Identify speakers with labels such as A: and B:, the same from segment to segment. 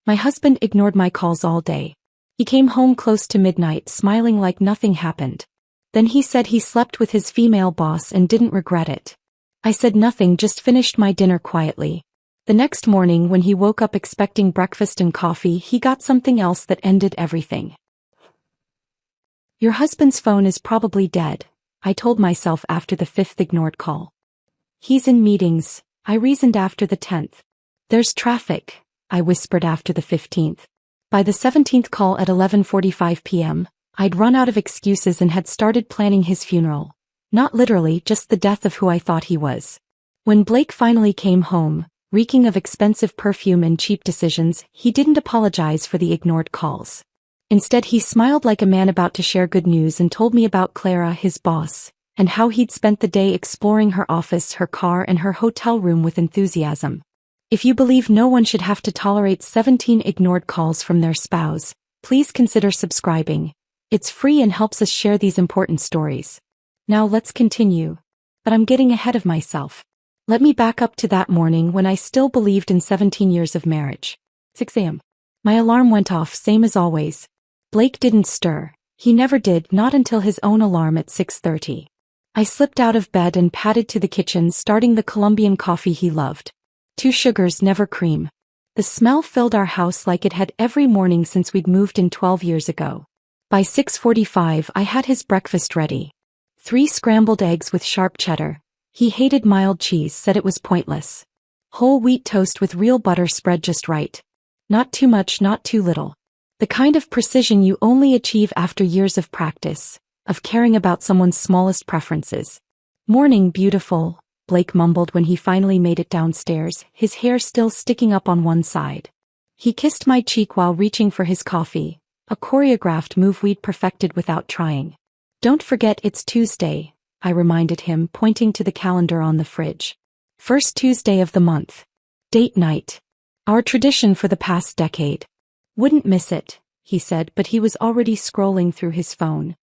A: My husband ignored my calls all day. He came home close to midnight smiling like nothing happened. Then he said he slept with his female boss and didn't regret it. I said nothing, just finished my dinner quietly. The next morning when he woke up expecting breakfast and coffee, he got something else that ended everything. Your husband's phone is probably dead, I told myself after the 5th ignored call. He's in meetings, I reasoned after the 10th. There's traffic, I whispered after the 15th. By the 17th call at 11:45 p.m., I'd run out of excuses and had started planning his funeral. Not literally, just the death of who I thought he was. When Blake finally came home, reeking of expensive perfume and cheap decisions, he didn't apologize for the ignored calls. Instead, he smiled like a man about to share good news and told me about Clara, his boss, and how he'd spent the day exploring her office, her car, and her hotel room with enthusiasm. If you believe no one should have to tolerate 17 ignored calls from their spouse, please consider subscribing. It's free and helps us share these important stories. Now let's continue. But I'm getting ahead of myself. Let me back up to that morning when I still believed in 17 years of marriage. 6 a.m. My alarm went off, same as always. Blake didn't stir. He never did, not until his own alarm at 6:30. I slipped out of bed and padded to the kitchen, starting the Colombian coffee he loved. 2 sugars, never cream. The smell filled our house like it had every morning since we'd moved in 12 years ago. By 6:45 I had his breakfast ready. 3 scrambled eggs with sharp cheddar. He hated mild cheese, said it was pointless. Whole wheat toast with real butter spread just right. Not too much, not too little. The kind of precision you only achieve after years of practice, of caring about someone's smallest preferences. Morning, beautiful, Blake mumbled when he finally made it downstairs, his hair still sticking up on one side. He kissed my cheek while reaching for his coffee, a choreographed move we'd perfected without trying. Don't forget it's Tuesday, I reminded him, pointing to the calendar on the fridge. First Tuesday of the month. Date night. Our tradition for the past decade. Wouldn't miss it, he said, but he was already scrolling through his phone.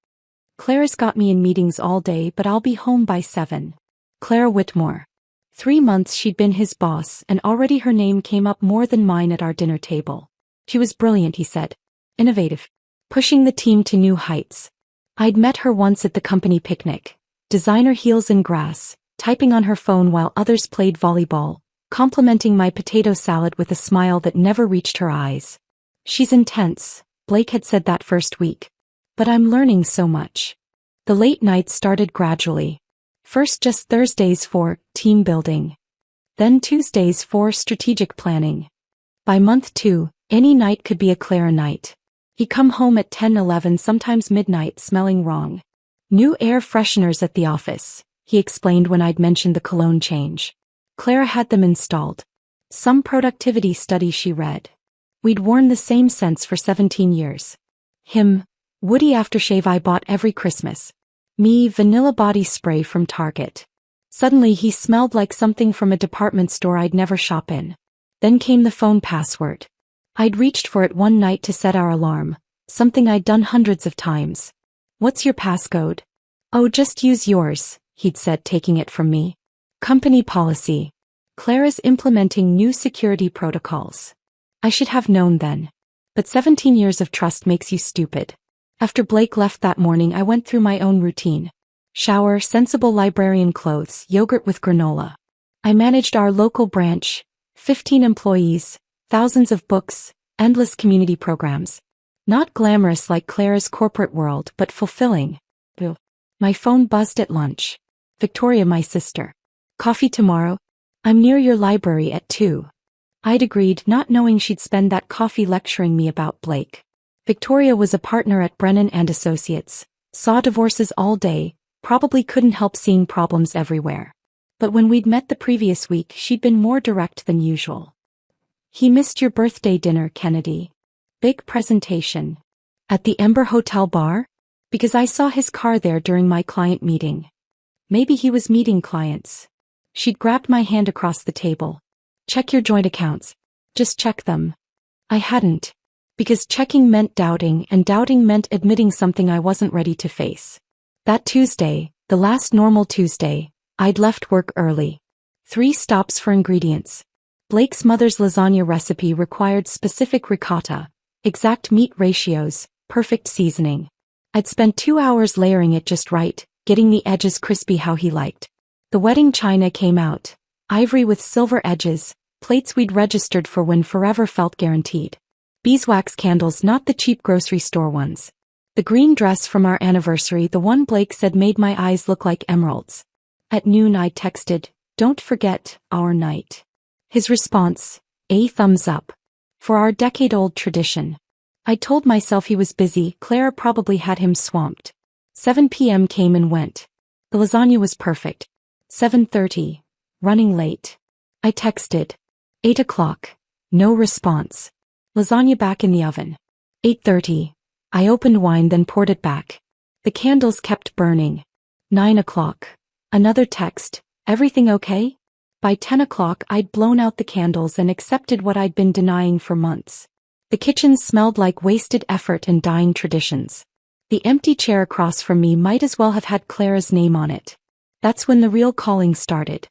A: Clara's got me in meetings all day, but I'll be home by 7. Clara Whitmore. 3 months she'd been his boss, and already her name came up more than mine at our dinner table. She was brilliant, he said. Innovative. Pushing the team to new heights. I'd met her once at the company picnic. Designer heels in grass, typing on her phone while others played volleyball, complimenting my potato salad with a smile that never reached her eyes. She's intense, Blake had said that first week. But I'm learning so much. The late nights started gradually. First just Thursdays for team building. Then Tuesdays for strategic planning. By month 2, any night could be a Clara night. He'd come home at 10-11, sometimes midnight, smelling wrong. New air fresheners at the office, he explained when I'd mentioned the cologne change. Clara had them installed. Some productivity study she read. We'd worn the same scents for 17 years. Him, woody aftershave I bought every Christmas. Me, vanilla body spray from Target. Suddenly he smelled like something from a department store I'd never shop in. Then came the phone password. I'd reached for it one night to set our alarm, something I'd done hundreds of times. What's your passcode? Oh, just use yours, he'd said, taking it from me. Company policy. Clara's implementing new security protocols. I should have known then. But 17 years of trust makes you stupid. After Blake left that morning, I went through my own routine. Shower, sensible librarian clothes, yogurt with granola. I managed our local branch, 15 employees, thousands of books, endless community programs. Not glamorous like Clara's corporate world, but fulfilling. My phone buzzed at lunch. Victoria, my sister. Coffee tomorrow? I'm near your library at 2. I'd agreed, not knowing she'd spend that coffee lecturing me about Blake. Victoria was a partner at Brennan & Associates, saw divorces all day, probably couldn't help seeing problems everywhere. But when we'd met the previous week, she'd been more direct than usual. He missed your birthday dinner, Kennedy. Big presentation. At the Ember Hotel bar? Because I saw his car there during my client meeting. Maybe he was meeting clients. She'd grabbed my hand across the table. Check your joint accounts. Just check them. I hadn't. Because checking meant doubting, and doubting meant admitting something I wasn't ready to face. That Tuesday, the last normal Tuesday, I'd left work early. 3 stops for ingredients. Blake's mother's lasagna recipe required specific ricotta, exact meat ratios, perfect seasoning. I'd spent 2 hours layering it just right, getting the edges crispy how he liked. The wedding china came out, ivory with silver edges, plates we'd registered for when forever felt guaranteed. Beeswax candles, not the cheap grocery store ones. The green dress from our anniversary, the one Blake said made my eyes look like emeralds. At noon I texted, "Don't forget, our night." His response, a thumbs up. For our decade-old tradition. I told myself he was busy, Clara probably had him swamped. 7 p.m. came and went. The lasagna was perfect. 7:30. Running late. I texted. 8 o'clock. No response. Lasagna back in the oven. 8:30. I opened wine then poured it back. The candles kept burning. 9 o'clock. Another text. Everything okay? By 10 o'clock I'd blown out the candles and accepted what I'd been denying for months. The kitchen smelled like wasted effort and dying traditions. The empty chair across from me might as well have had Clara's name on it. That's when the real calling started.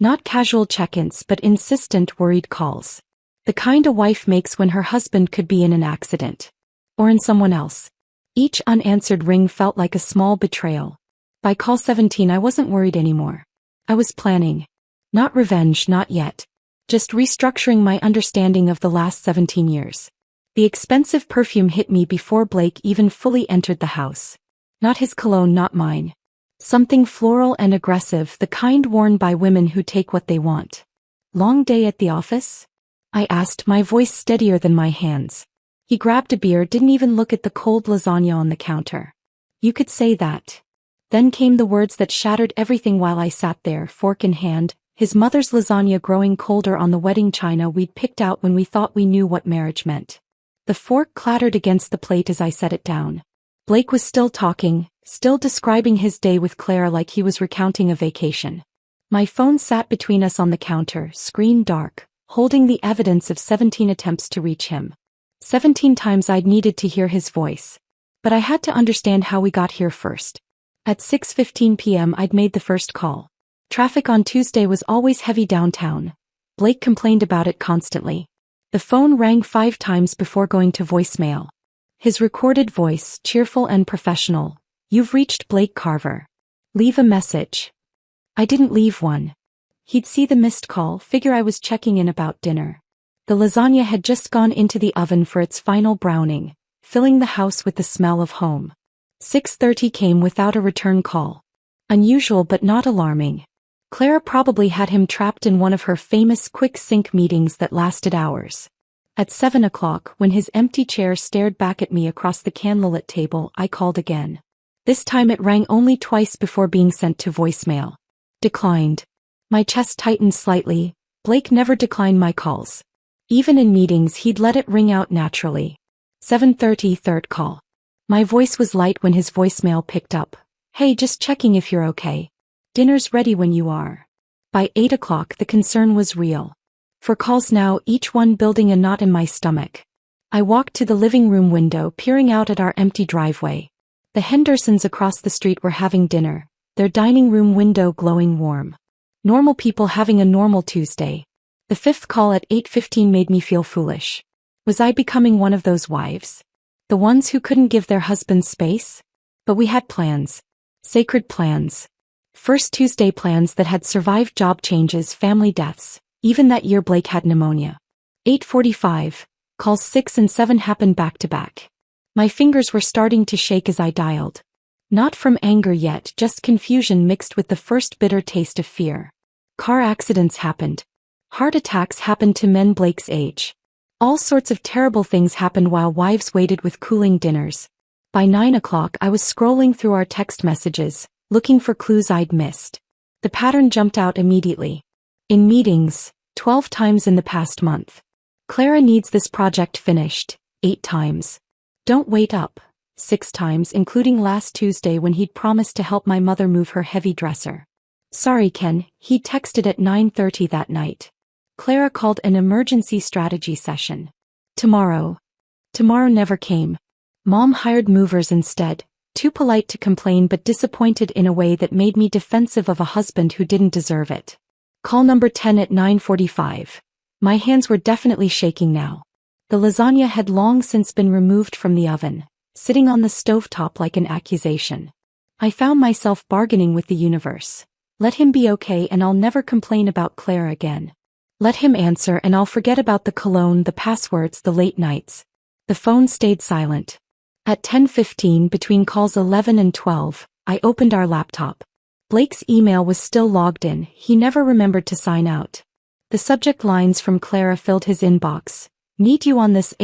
A: Not casual check-ins but insistent, worried calls. The kind a wife makes when her husband could be in an accident. Or in someone else. Each unanswered ring felt like a small betrayal. By call 17 I wasn't worried anymore. I was planning. Not revenge, not yet. Just restructuring my understanding of the last 17 years. The expensive perfume hit me before Blake even fully entered the house. Not his cologne, not mine. Something floral and aggressive, the kind worn by women who take what they want. Long day at the office? I asked, my voice steadier than my hands. He grabbed a beer, didn't even look at the cold lasagna on the counter. You could say that. Then came the words that shattered everything while I sat there, fork in hand, his mother's lasagna growing colder on the wedding china we'd picked out when we thought we knew what marriage meant. The fork clattered against the plate as I set it down. Blake was still talking, still describing his day with Clara like he was recounting a vacation. My phone sat between us on the counter, screen dark, holding the evidence of 17 attempts to reach him. 17 times I'd needed to hear his voice. But I had to understand how we got here first. At 6:15 p.m. I'd made the first call. Traffic on Tuesday was always heavy downtown. Blake complained about it constantly. The phone rang 5 times before going to voicemail. His recorded voice, cheerful and professional. "You've reached Blake Carver. Leave a message." I didn't leave one. He'd see the missed call, figure I was checking in about dinner. The lasagna had just gone into the oven for its final browning, filling the house with the smell of home. 6:30 came without a return call. Unusual but not alarming. Clara probably had him trapped in one of her famous quick sync meetings that lasted hours. At 7 o'clock, when his empty chair stared back at me across the candlelit table, I called again. This time it rang only twice before being sent to voicemail. Declined. My chest tightened slightly. Blake never declined my calls. Even in meetings he'd let it ring out naturally. 7:30 third call. My voice was light when his voicemail picked up. "Hey, just checking if you're okay. Dinner's ready when you are." By 8 o'clock the concern was real. 4 calls now, each one building a knot in my stomach. I walked to the living room window, peering out at our empty driveway. The Hendersons across the street were having dinner, their dining room window glowing warm. Normal people having a normal Tuesday. The 5th call at 8:15 made me feel foolish. Was I becoming one of those wives? The ones who couldn't give their husbands space? But we had plans. Sacred plans. First Tuesday plans that had survived job changes, family deaths. Even that year Blake had pneumonia. 8:45. Calls 6 and 7 happened back to back. My fingers were starting to shake as I dialed. Not from anger yet, just confusion mixed with the first bitter taste of fear. Car accidents happened. Heart attacks happened to men Blake's age. All sorts of terrible things happened while wives waited with cooling dinners. By 9 o'clock I was scrolling through our text messages, looking for clues I'd missed. The pattern jumped out immediately. In meetings, 12 times in the past month. Clara needs this project finished, 8 times. Don't wait up, 6 times, including last Tuesday when he'd promised to help my mother move her heavy dresser. Sorry Ken, he texted at 9:30 that night. Clara called an emergency strategy session. Tomorrow. Tomorrow never came. Mom hired movers instead, too polite to complain but disappointed in a way that made me defensive of a husband who didn't deserve it. Call number 10 at 9:45. My hands were definitely shaking now. The lasagna had long since been removed from the oven, sitting on the stovetop like an accusation. I found myself bargaining with the universe. Let him be okay and I'll never complain about Claire again. Let him answer and I'll forget about the cologne, the passwords, the late nights. The phone stayed silent. At 10:15, between calls 11 and 12, I opened our laptop. Blake's email was still logged in. He never remembered to sign out. The subject lines from Clara filled his inbox. Need you on this,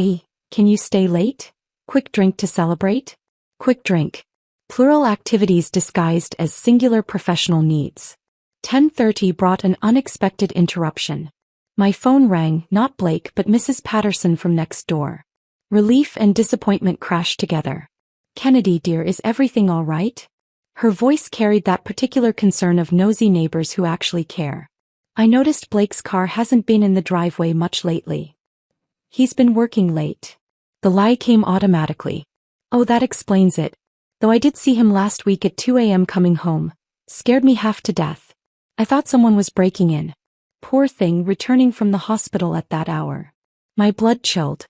A: can you stay late? Quick drink to celebrate? Quick drink. Plural activities disguised as singular professional needs. 10:30 brought an unexpected interruption. My phone rang, not Blake but Mrs. Patterson from next door. Relief and disappointment crashed together. Kennedy dear, is everything all right? Her voice carried that particular concern of nosy neighbors who actually care. I noticed Blake's car hasn't been in the driveway much lately. He's been working late. The lie came automatically. Oh, that explains it. Though I did see him last week at 2 a.m. coming home. Scared me half to death. I thought someone was breaking in. Poor thing, returning from the hospital at that hour. My blood chilled.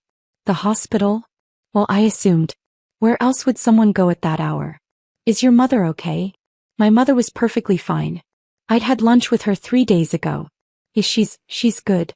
A: The hospital? Well, I assumed. Where else would someone go at that hour? Is your mother okay? My mother was perfectly fine. I'd had lunch with her 3 days ago. She's good.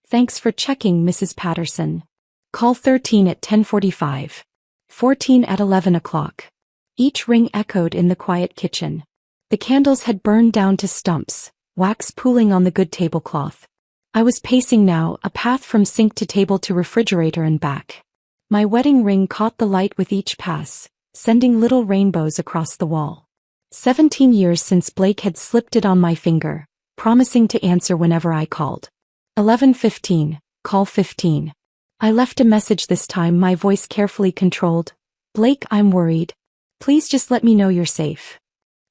A: Thanks for checking, Mrs. Patterson. Call 13 at 10:45. 14 at 11 o'clock. Each ring echoed in the quiet kitchen. The candles had burned down to stumps, wax pooling on the good tablecloth. I was pacing now, a path from sink to table to refrigerator and back. My wedding ring caught the light with each pass, sending little rainbows across the wall. 17 years since Blake had slipped it on my finger, promising to answer whenever I called. 11:15, call 15. I left a message this time, my voice carefully controlled. Blake, I'm worried. Please just let me know you're safe.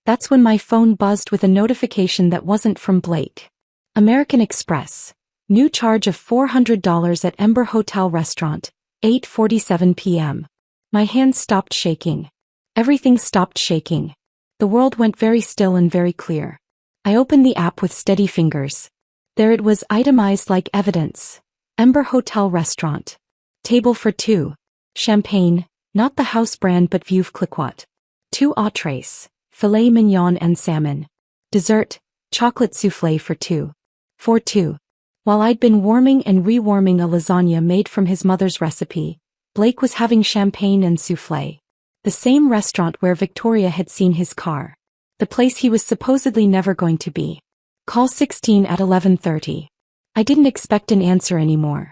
A: That's when my phone buzzed with a notification that wasn't from Blake. American Express. New charge of $400 at Ember Hotel Restaurant, 8:47 p.m. My hands stopped shaking. Everything stopped shaking. The world went very still and very clear. I opened the app with steady fingers. There it was, itemized like evidence. Ember Hotel Restaurant. Table for two. Champagne, not the house brand but Veuve Clicquot. 2 entrees, filet mignon and salmon. Dessert, chocolate soufflé for 2. For 2. While I'd been warming and rewarming a lasagna made from his mother's recipe, Blake was having champagne and soufflé. The same restaurant where Victoria had seen his car. The place he was supposedly never going to be. Call 16 at 11:30. I didn't expect an answer anymore.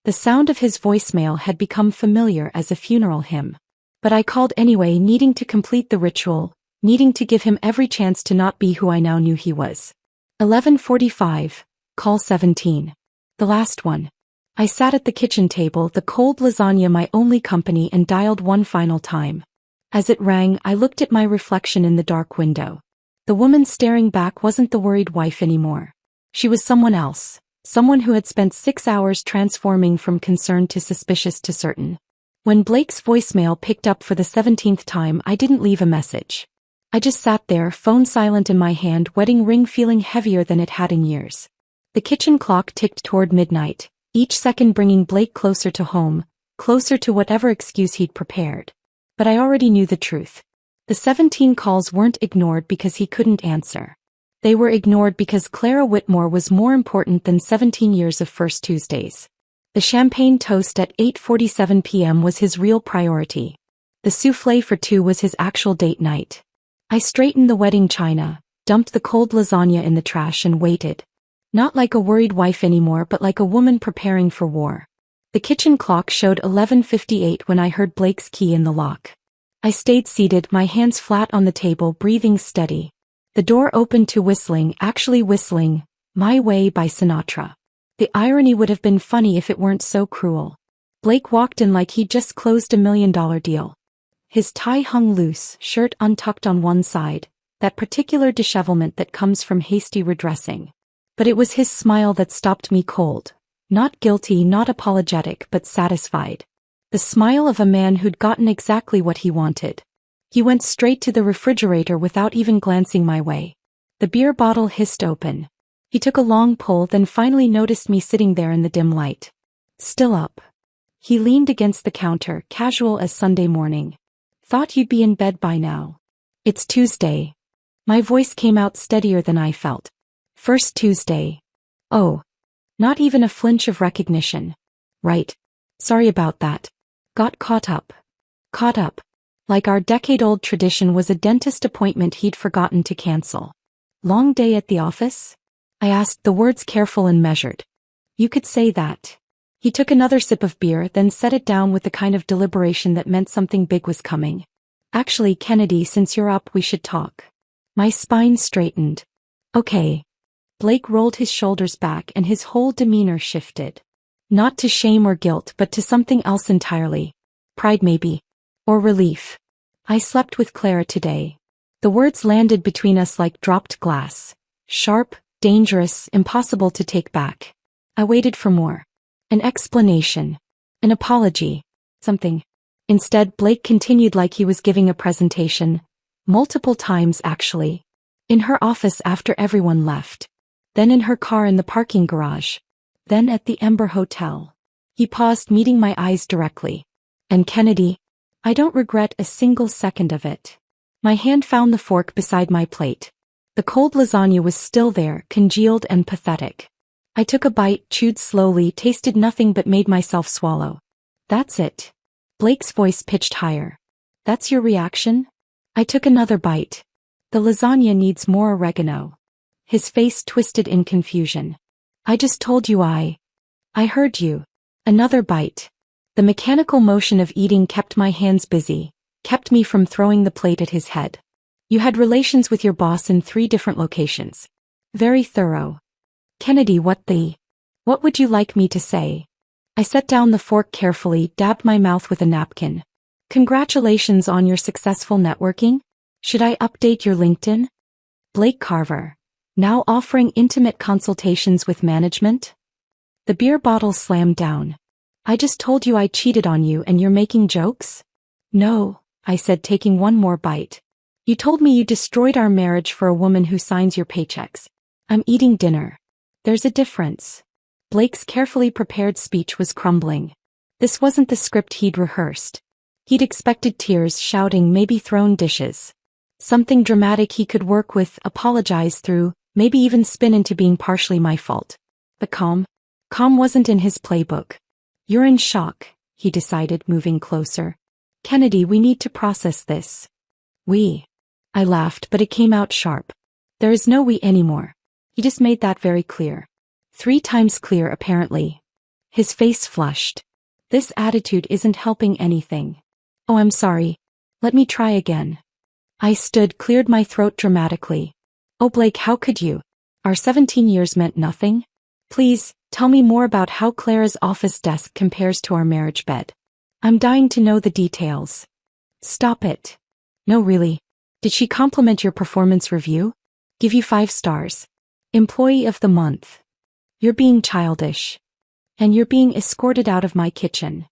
A: The sound of his voicemail had become familiar as a funeral hymn. But I called anyway, needing to complete the ritual, needing to give him every chance to not be who I now knew he was. 11:45, call 17. The last one. I sat at the kitchen table, the cold lasagna my only company, and dialed one final time. As it rang, I looked at my reflection in the dark window. The woman staring back wasn't the worried wife anymore. She was someone else. Someone who had spent 6 hours transforming from concerned to suspicious to certain. When Blake's voicemail picked up for the 17th time, I didn't leave a message. I just sat there, phone silent in my hand, wedding ring feeling heavier than it had in years. The kitchen clock ticked toward midnight, each second bringing Blake closer to home, closer to whatever excuse he'd prepared. But I already knew the truth. The 17 calls weren't ignored because he couldn't answer. They were ignored because Clara Whitmore was more important than 17 years of First Tuesdays. The champagne toast at 8:47 p.m. was his real priority. The soufflé for 2 was his actual date night. I straightened the wedding china, dumped the cold lasagna in the trash and waited. Not like a worried wife anymore, but like a woman preparing for war. The kitchen clock showed 11:58 when I heard Blake's key in the lock. I stayed seated, my hands flat on the table, breathing steady. The door opened to whistling, actually whistling, My Way by Sinatra. The irony would have been funny if it weren't so cruel. Blake walked in like he'd just closed $1 million deal. His tie hung loose, shirt untucked on one side, that particular dishevelment that comes from hasty redressing. But it was his smile that stopped me cold. Not guilty, not apologetic, but satisfied. The smile of a man who'd gotten exactly what he wanted. He went straight to the refrigerator without even glancing my way. The beer bottle hissed open. He took a long pull, then finally noticed me sitting there in the dim light. Still up. He leaned against the counter, casual as Sunday morning. Thought you'd be in bed by now. It's Tuesday. My voice came out steadier than I felt. First Tuesday. Oh. Not even a flinch of recognition. Right. Sorry about that. Got caught up. Caught up. Like our decade-old tradition was a dentist appointment he'd forgotten to cancel. Long day at the office? I asked, the words careful and measured. You could say that. He took another sip of beer, then set it down with the kind of deliberation that meant something big was coming. Actually, Kennedy, since you're up, we should talk. My spine straightened. Okay. Blake rolled his shoulders back and his whole demeanor shifted. Not to shame or guilt, but to something else entirely. Pride maybe. Or relief. I slept with Clara today. The words landed between us like dropped glass. Sharp, dangerous, impossible to take back. I waited for more. An explanation. An apology. Something. Instead, Blake continued like he was giving a presentation. Multiple times, actually. In her office after everyone left. Then in her car in the parking garage. Then at the Ember Hotel. He paused, meeting my eyes directly. And Kennedy, I don't regret a single second of it. My hand found the fork beside my plate. The cold lasagna was still there, congealed and pathetic. I took a bite, chewed slowly, tasted nothing but made myself swallow. That's it. Blake's voice pitched higher. That's your reaction? I took another bite. The lasagna needs more oregano. His face twisted in confusion. I just told you I heard you. Another bite. The mechanical motion of eating kept my hands busy, kept me from throwing the plate at his head. You had relations with your boss in 3 different locations. Very thorough. Kennedy, what would you like me to say? I set down the fork carefully, dabbed my mouth with a napkin. Congratulations on your successful networking? Should I update your LinkedIn? Blake Carver. Now offering intimate consultations with management? The beer bottle slammed down. I just told you I cheated on you and you're making jokes? No, I said, taking one more bite. You told me you destroyed our marriage for a woman who signs your paychecks. I'm eating dinner. There's a difference. Blake's carefully prepared speech was crumbling. This wasn't the script he'd rehearsed. He'd expected tears, shouting, maybe thrown dishes. Something dramatic he could work with, apologize through, maybe even spin into being partially my fault. But calm wasn't in his playbook. You're in shock, he decided, moving closer. Kennedy, we need to process this. We. I laughed, but it came out sharp. There is no we anymore. He just made that very clear. 3 times clear, apparently. His face flushed. This attitude isn't helping anything. Oh, I'm sorry. Let me try again. I stood, cleared my throat dramatically. Oh, Blake, how could you? Our 17 years meant nothing? Please, tell me more about how Clara's office desk compares to our marriage bed. I'm dying to know the details. Stop it. No, really. Did she compliment your performance review? Give you 5 stars. Employee of the month. You're being childish. And you're being escorted out of my kitchen.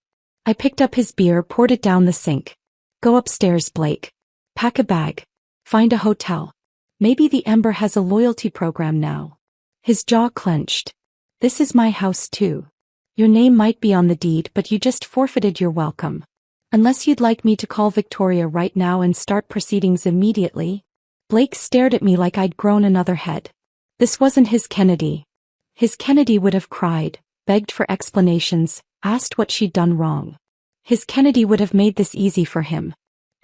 A: I picked up his beer, poured it down the sink. Go upstairs, Blake. Pack a bag. Find a hotel. Maybe the Ember has a loyalty program now. His jaw clenched. This is my house too. Your name might be on the deed, but you just forfeited your welcome. Unless you'd like me to call Victoria right now and start proceedings immediately. Blake stared at me like I'd grown another head. This wasn't his Kennedy. His Kennedy would have cried, begged for explanations, asked what she'd done wrong. His Kennedy would have made this easy for him.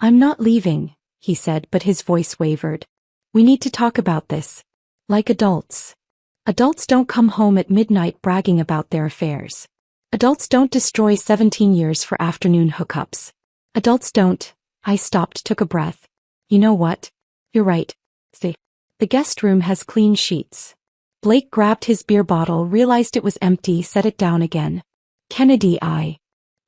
A: I'm not leaving, he said, but his voice wavered. We need to talk about this. Like adults. Adults don't come home at midnight bragging about their affairs. Adults don't destroy 17 years for afternoon hookups. Adults don't. I stopped, took a breath. You know what? You're right. The guest room has clean sheets. Blake grabbed his beer bottle, realized it was empty, set it down again. Kennedy,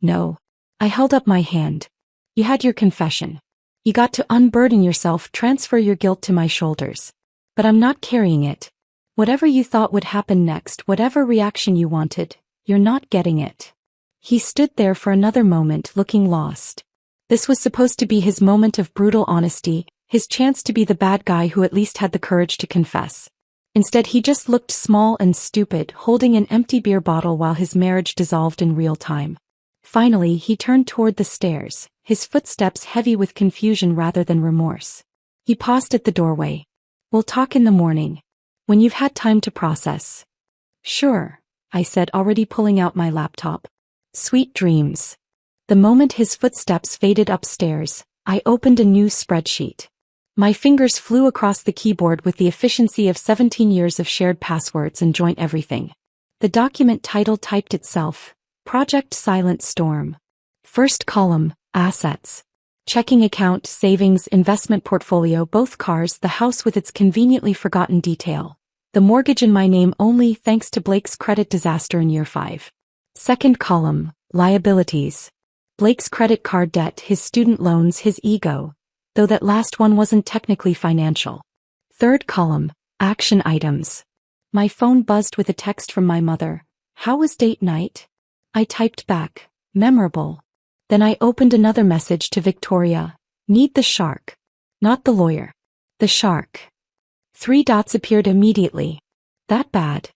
A: No. I held up my hand. You had your confession. You got to unburden yourself, transfer your guilt to my shoulders. But I'm not carrying it. Whatever you thought would happen next, whatever reaction you wanted, you're not getting it. He stood there for another moment, looking lost. This was supposed to be his moment of brutal honesty, his chance to be the bad guy who at least had the courage to confess. Instead he just looked small and stupid, holding an empty beer bottle while his marriage dissolved in real time. Finally he turned toward the stairs, his footsteps heavy with confusion rather than remorse. He paused at the doorway. "We'll talk in the morning. When you've had time to process." "Sure," I said, already pulling out my laptop. Sweet dreams. The moment his footsteps faded upstairs, I opened a new spreadsheet. My fingers flew across the keyboard with the efficiency of 17 years of shared passwords and joint everything. The document title typed itself, Project Silent Storm. First column, assets. Checking account, savings, investment portfolio, both cars, the house with its conveniently forgotten detail. The mortgage in my name only thanks to Blake's credit disaster in year 5. Second column, liabilities. Blake's credit card debt, his student loans, his ego, though that last one wasn't technically financial. Third column, action items. My phone buzzed with a text from my mother. "How was date night?" I typed back, "Memorable." Then I opened another message to Victoria. "Need the shark. Not the lawyer. The shark." 3 dots appeared immediately. That bad?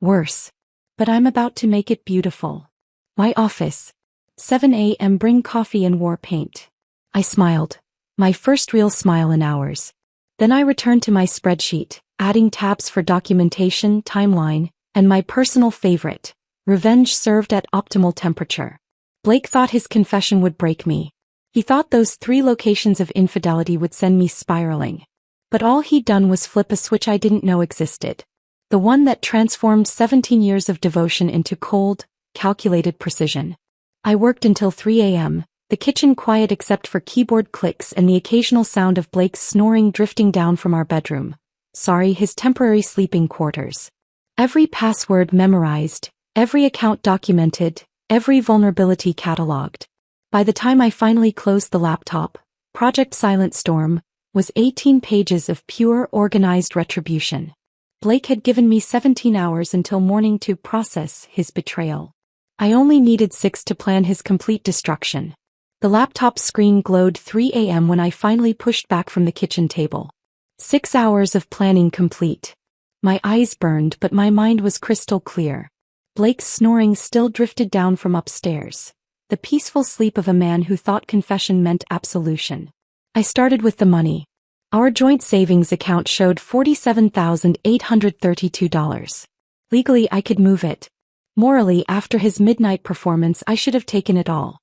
A: Worse. But I'm about to make it beautiful. My office. 7 a.m. Bring coffee and war paint. I smiled. My first real smile in hours. Then I returned to my spreadsheet, adding tabs for documentation, timeline, and my personal favorite, revenge served at optimal temperature. Blake thought his confession would break me. He thought those 3 locations of infidelity would send me spiraling. But all he'd done was flip a switch I didn't know existed. The one that transformed 17 years of devotion into cold, calculated precision. I worked until 3 a.m., the kitchen quiet except for keyboard clicks and the occasional sound of Blake's snoring drifting down from our bedroom. Sorry, his temporary sleeping quarters. Every password memorized, every account documented, every vulnerability cataloged. By the time I finally closed the laptop, Project Silent Storm was 18 pages of pure, organized retribution. Blake had given me 17 hours until morning to process his betrayal. I only needed 6 to plan his complete destruction. The laptop screen glowed 3 a.m. when I finally pushed back from the kitchen table. 6 hours of planning complete. My eyes burned, but my mind was crystal clear. Blake's snoring still drifted down from upstairs. The peaceful sleep of a man who thought confession meant absolution. I started with the money. Our joint savings account showed $47,832. Legally, I could move it. Morally, after his midnight performance, I should have taken it all.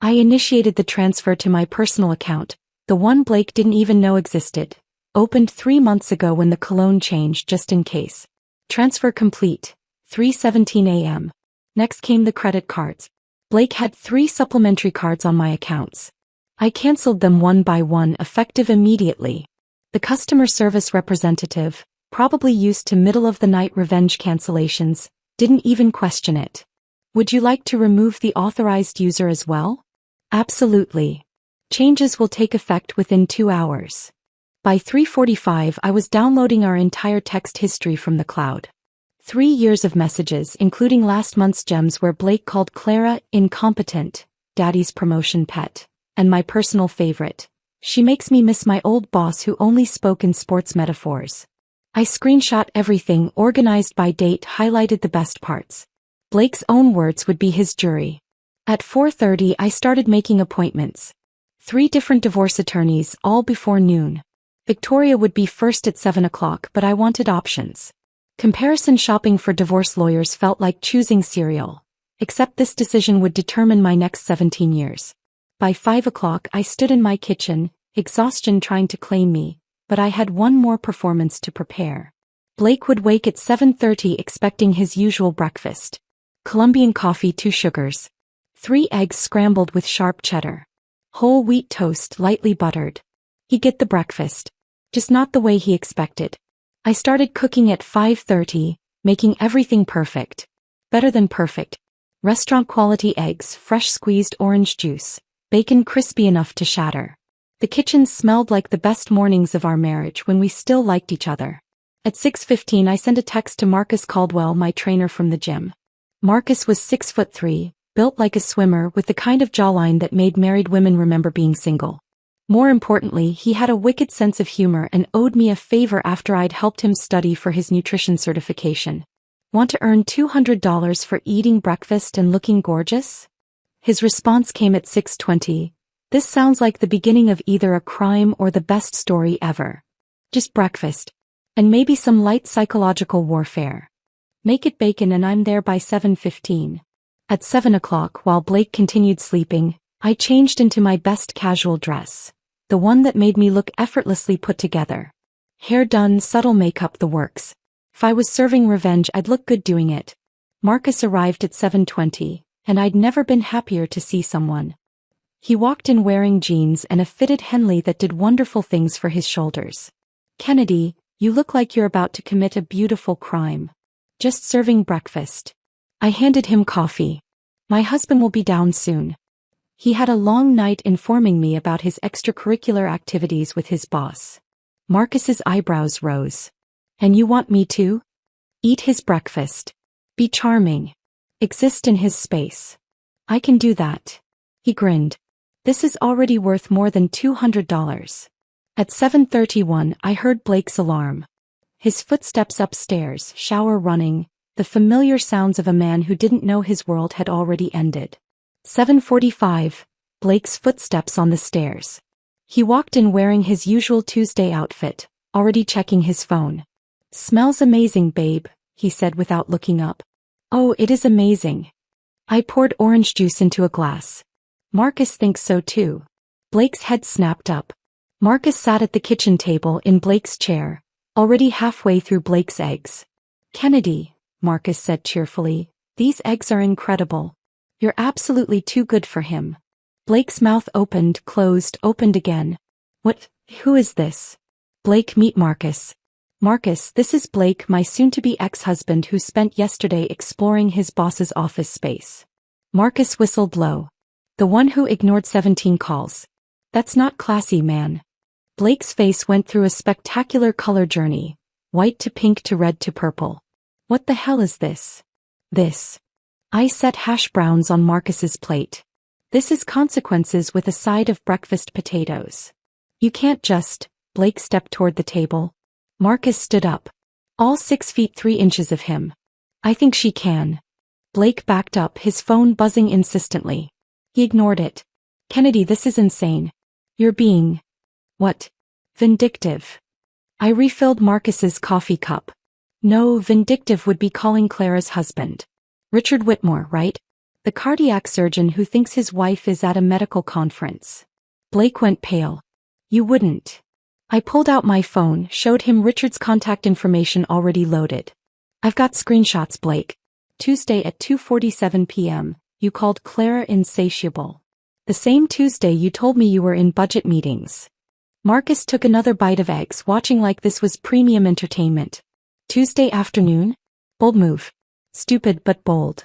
A: I initiated the transfer to my personal account, the one Blake didn't even know existed. Opened 3 months ago when the cologne changed just in case. Transfer complete. 3:17 a.m. Next came the credit cards. Blake had 3 supplementary cards on my accounts. I canceled them one by one, effective immediately. The customer service representative, probably used to middle-of-the-night revenge cancellations, didn't even question it. "Would you like to remove the authorized user as well?" "Absolutely. Changes will take effect within 2 hours." By 3:45 I was downloading our entire text history from the cloud. 3 years of messages, including last month's gems where Blake called Clara incompetent, Daddy's promotion pet, and my personal favorite, "She makes me miss my old boss who only spoke in sports metaphors." I screenshot everything, organized by date, highlighted the best parts. Blake's own words would be his jury. At 4:30 I started making appointments. 3 different divorce attorneys, all before noon. Victoria would be first at 7 o'clock, but I wanted options. Comparison shopping for divorce lawyers felt like choosing cereal. Except this decision would determine my next 17 years. By 5 o'clock I stood in my kitchen, exhaustion trying to claim me, but I had one more performance to prepare. Blake would wake at 7:30 expecting his usual breakfast. Colombian coffee, 2 sugars. 3 eggs scrambled with sharp cheddar. Whole wheat toast lightly buttered. He'd get the breakfast. Just not the way he expected. I started cooking at 5:30, making everything perfect. Better than perfect. Restaurant-quality eggs, fresh squeezed orange juice, bacon crispy enough to shatter. The kitchen smelled like the best mornings of our marriage when we still liked each other. At 6:15 I sent a text to Marcus Caldwell, my trainer from the gym. Marcus was 6'3", built like a swimmer with the kind of jawline that made married women remember being single. More importantly, he had a wicked sense of humor and owed me a favor after I'd helped him study for his nutrition certification. Want to earn $200 for eating breakfast and looking gorgeous? His response came at 6:20. This sounds like the beginning of either a crime or the best story ever. Just breakfast. And maybe some light psychological warfare. Make it bacon and I'm there by 7:15. At 7 o'clock, while Blake continued sleeping, I changed into my best casual dress. The one that made me look effortlessly put together. Hair done, subtle makeup, the works. If I was serving revenge, I'd look good doing it. Marcus arrived at 7:20, and I'd never been happier to see someone. He walked in wearing jeans and a fitted Henley that did wonderful things for his shoulders. Kennedy, you look like you're about to commit a beautiful crime. Just serving breakfast. I handed him coffee. My husband will be down soon. He had a long night informing me about his extracurricular activities with his boss. Marcus's eyebrows rose. And you want me to? Eat his breakfast. Be charming. Exist in his space. I can do that. He grinned. This is already worth more than $200. At 7:31, I heard Blake's alarm. His footsteps upstairs, shower running, the familiar sounds of a man who didn't know his world had already ended. 7:45, Blake's footsteps on the stairs. He walked in wearing his usual Tuesday outfit, already checking his phone. Smells amazing, babe, he said without looking up. Oh, it is amazing. I poured orange juice into a glass. Marcus thinks so too. Blake's head snapped up. Marcus sat at the kitchen table in Blake's chair, already halfway through Blake's eggs. Kennedy, Marcus said cheerfully, these eggs are incredible. You're absolutely too good for him. Blake's mouth opened, closed, opened again. What? Who is this? Blake, meet Marcus. Marcus, this is Blake, my soon-to-be ex-husband who spent yesterday exploring his boss's office space. Marcus whistled low. The one who ignored 17 calls. That's not classy, man. Blake's face went through a spectacular color journey, white to pink to red to purple. What the hell is this? This. I set hash browns on Marcus's plate. This is consequences with a side of breakfast potatoes. You can't just. Blake stepped toward the table. Marcus stood up. All 6 feet 3 inches of him. I think she can. Blake backed up, his phone buzzing insistently. He ignored it. Kennedy, this is insane. You're being... What? Vindictive. I refilled Marcus's coffee cup. No, vindictive would be calling Clara's husband. Richard Whitmore, right? The cardiac surgeon who thinks his wife is at a medical conference. Blake went pale. You wouldn't. I pulled out my phone, showed him Richard's contact information already loaded. I've got screenshots, Blake. Tuesday at 2:47 p.m., you called Clara insatiable. The same Tuesday you told me you were in budget meetings. Marcus took another bite of eggs, watching like this was premium entertainment. Tuesday afternoon? Bold move. Stupid but bold.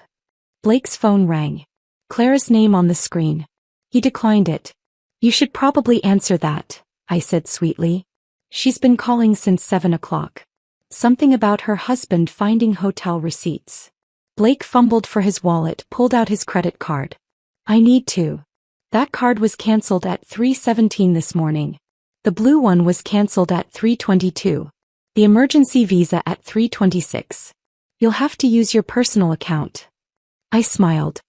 A: Blake's phone rang. Clara's name on the screen. He declined it. You should probably answer that, I said sweetly. She's been calling since 7 o'clock. Something about her husband finding hotel receipts. Blake fumbled for his wallet, pulled out his credit card. I need to. That card was cancelled at 3:17 this morning. The blue one was cancelled at 3:22. The emergency visa at 3:26. You'll have to use your personal account. I smiled.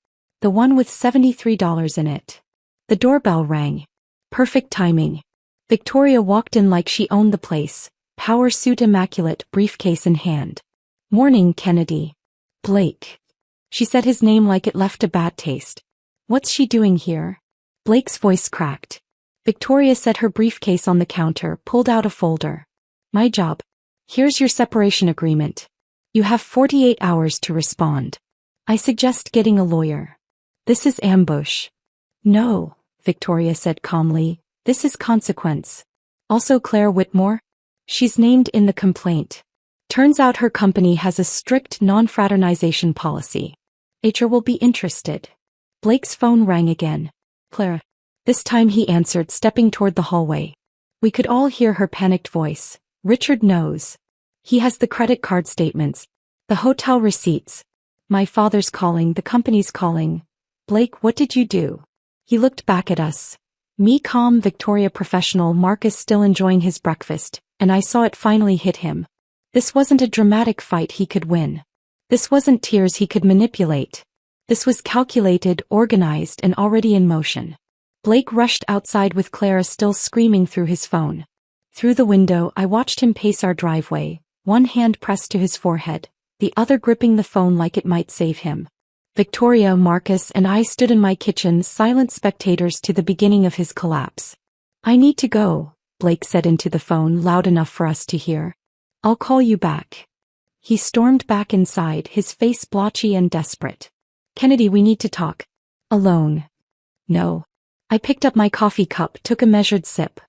A: The one with $73 in it. The doorbell rang. Perfect timing. Victoria walked in like she owned the place, power suit immaculate, briefcase in hand. Morning, Kennedy. Blake. She said his name like it left a bad taste. What's she doing here? Blake's voice cracked. Victoria set her briefcase on the counter, pulled out a folder. My job. Here's your separation agreement. You have 48 hours to respond. I suggest getting a lawyer. This is ambush. No, Victoria said calmly, this is consequence. Also Claire Whitmore? She's named in the complaint. Turns out her company has a strict non-fraternization policy. HR will be interested. Blake's phone rang again. Claire. This time he answered, stepping toward the hallway. We could all hear her panicked voice. Richard knows. He has the credit card statements, the hotel receipts. My father's calling, the company's calling. Blake, what did you do? He looked back at us. Me calm Victoria professional Marcus still enjoying his breakfast, and I saw it finally hit him. This wasn't a dramatic fight he could win. This wasn't tears he could manipulate. This was calculated, organized, and already in motion. Blake rushed outside with Clara still screaming through his phone. Through the window I watched him pace our driveway, one hand pressed to his forehead, the other gripping the phone like it might save him. Victoria, Marcus, and I stood in my kitchen, silent spectators to the beginning of his collapse. "I need to go," Blake said into the phone loud enough for us to hear. "I'll call you back." He stormed back inside, his face blotchy and desperate. "Kennedy, we need to talk." "Alone." "No." I picked up my coffee cup, took a measured sip.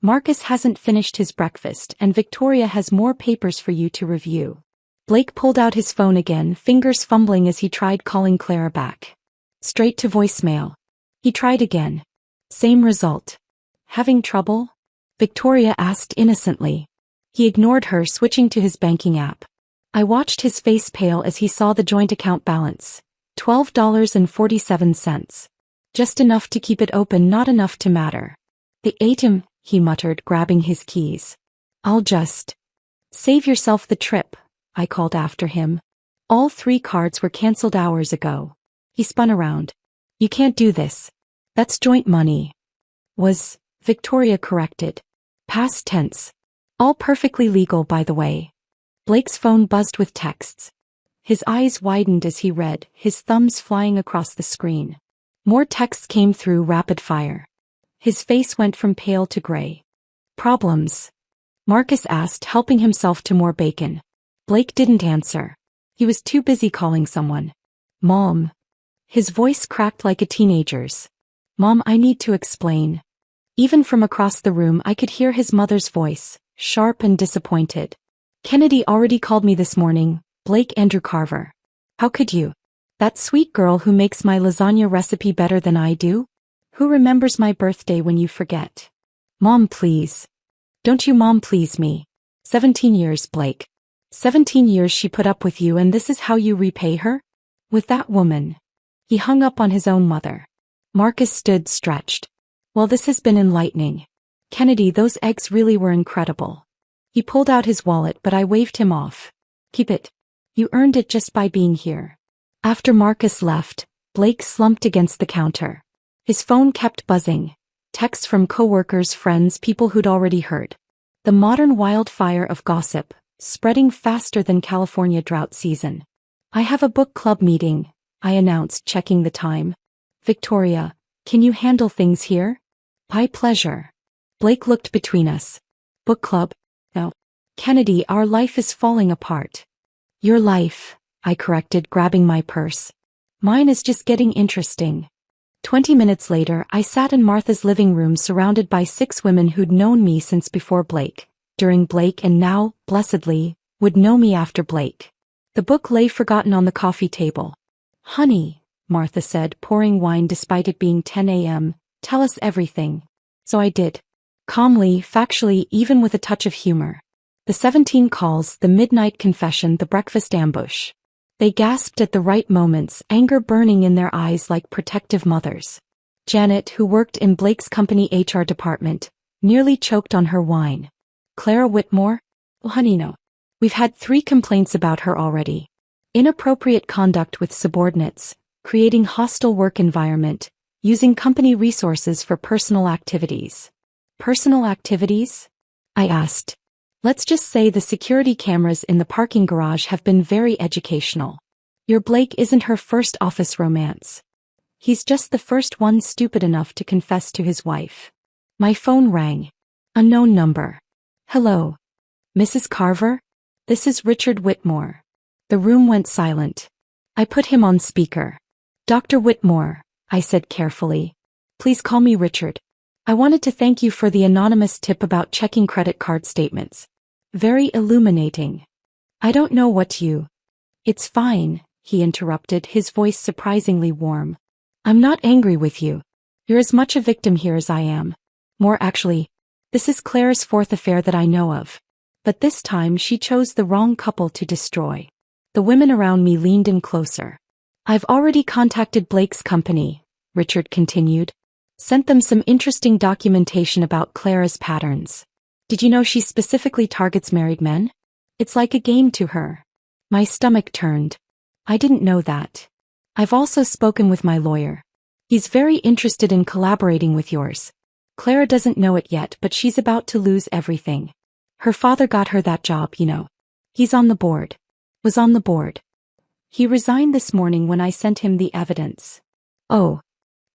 A: "Marcus hasn't finished his breakfast, and Victoria has more papers for you to review." Blake pulled out his phone again, fingers fumbling as he tried calling Clara back. Straight to voicemail. He tried again. Same result. "Having trouble?" Victoria asked innocently. He ignored her, switching to his banking app. I watched his face pale as he saw the joint account balance. $12.47. Just enough to keep it open, not enough to matter. "The ATM," he muttered, grabbing his keys. "I'll just..." "Save yourself the trip," I called after him. "All 3 cards were cancelled hours ago." He spun around. "You can't do this. That's joint money." "Was," Victoria corrected. Past tense. "All perfectly legal, by the way." Blake's phone buzzed with texts. His eyes widened as he read, his thumbs flying across the screen. More texts came through, rapid fire. His face went from pale to gray. "Problems?" Marcus asked, helping himself to more bacon. Blake didn't answer. He was too busy calling someone. "Mom." His voice cracked like a teenager's. "Mom, I need to explain." Even from across the room I could hear his mother's voice, sharp and disappointed. "Kennedy already called me this morning, Blake Andrew Carver." "How could you? That sweet girl who makes my lasagna recipe better than I do? Who remembers my birthday when you forget?" "Mom, please." "Don't you mom please me." 17 years, Blake. 17 years she put up with you, and this is how you repay her? With that woman. He hung up on his own mother. Marcus stood stretched. "Well, this has been enlightening. Kennedy, those eggs really were incredible." He pulled out his wallet, but I waved him off. "Keep it. You earned it just by being here." After Marcus left, Blake slumped against the counter. His phone kept buzzing. Texts from coworkers, friends, people who'd already heard. The modern wildfire of gossip, spreading faster than California drought season. "I have a book club meeting," I announced, checking the time. "Victoria, can you handle things here?" "By pleasure." Blake looked between us. "Book club? No. Kennedy, our life is falling apart." "Your life," I corrected, grabbing my purse. "Mine is just getting interesting." 20 minutes later, I sat in Martha's living room surrounded by 6 women who'd known me since before Blake, during Blake, and now, blessedly, would know me after Blake. The book lay forgotten on the coffee table. "Honey," Martha said, pouring wine despite it being 10 a.m., "tell us everything." So I did. Calmly, factually, even with a touch of humor. The 17 calls, the midnight confession, the breakfast ambush. They gasped at the right moments, anger burning in their eyes like protective mothers. Janet, who worked in Blake's company HR department, nearly choked on her wine. "Clara Whitmore? Oh, honey, no. We've had 3 complaints about her already. Inappropriate conduct with subordinates, creating hostile work environment, using company resources for personal activities." "Personal activities?" I asked. "Let's just say the security cameras in the parking garage have been very educational. Your Blake isn't her first office romance. He's just the first one stupid enough to confess to his wife." My phone rang. Unknown number. "Hello. Mrs. Carver? This is Richard Whitmore." The room went silent. I put him on speaker. "Dr. Whitmore," I said carefully. "Please call me Richard. I wanted to thank you for the anonymous tip about checking credit card statements. Very illuminating. I don't know what you..." "It's fine," he interrupted, his voice surprisingly warm. "I'm not angry with you. You're as much a victim here as I am. More actually. This is Claire's 4th affair that I know of. But this time she chose the wrong couple to destroy." The women around me leaned in closer. "I've already contacted Blake's company," Richard continued. Sent them some interesting documentation about Clara's patterns. Did you know she specifically targets married men? It's like a game to her. My stomach turned. I didn't know that. I've also spoken with my lawyer. He's very interested in collaborating with yours. Clara doesn't know it yet, but she's about to lose everything. Her father got her that job, you know. He's on the board. Was on the board. He resigned this morning when I sent him the evidence. Oh.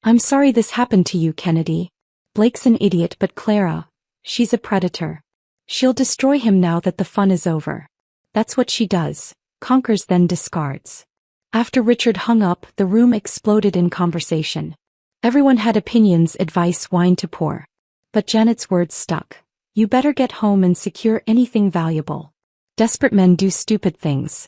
A: I'm sorry this happened to you, Kennedy. Blake's an idiot, but Clara, she's a predator. She'll destroy him now that the fun is over. That's what she does, conquers then discards. After Richard hung up, the room exploded in conversation. Everyone had opinions, advice, wine to pour. But Janet's words stuck. You better get home and secure anything valuable. Desperate men do stupid things.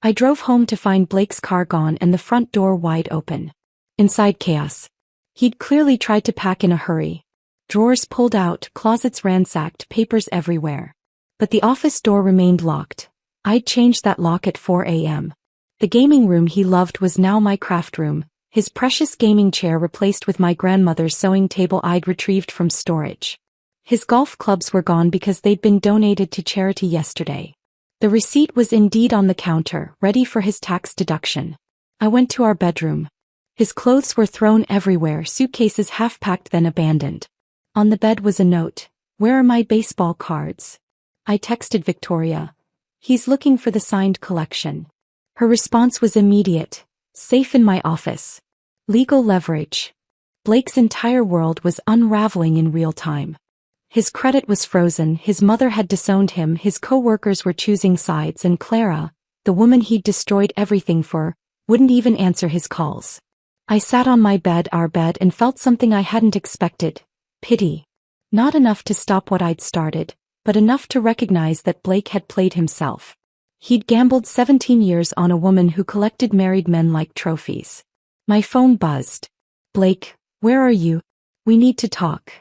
A: I drove home to find Blake's car gone and the front door wide open. Inside chaos. He'd clearly tried to pack in a hurry. Drawers pulled out, closets ransacked, papers everywhere. But the office door remained locked. I'd changed that lock at 4 a.m. The gaming room he loved was now my craft room, his precious gaming chair replaced with my grandmother's sewing table I'd retrieved from storage. His golf clubs were gone because they'd been donated to charity yesterday. The receipt was indeed on the counter, ready for his tax deduction. I went to our bedroom. His clothes were thrown everywhere, suitcases half-packed then abandoned. On the bed was a note. Where are my baseball cards? I texted Victoria. He's looking for the signed collection. Her response was immediate. Safe in my office. Legal leverage. Blake's entire world was unraveling in real time. His credit was frozen, his mother had disowned him, his co-workers were choosing sides, and Clara, the woman he'd destroyed everything for, wouldn't even answer his calls. I sat on my bed, our bed, and felt something I hadn't expected. Pity. Not enough to stop what I'd started, but enough to recognize that Blake had played himself. He'd gambled 17 years on a woman who collected married men like trophies. My phone buzzed. Blake, where are you? We need to talk.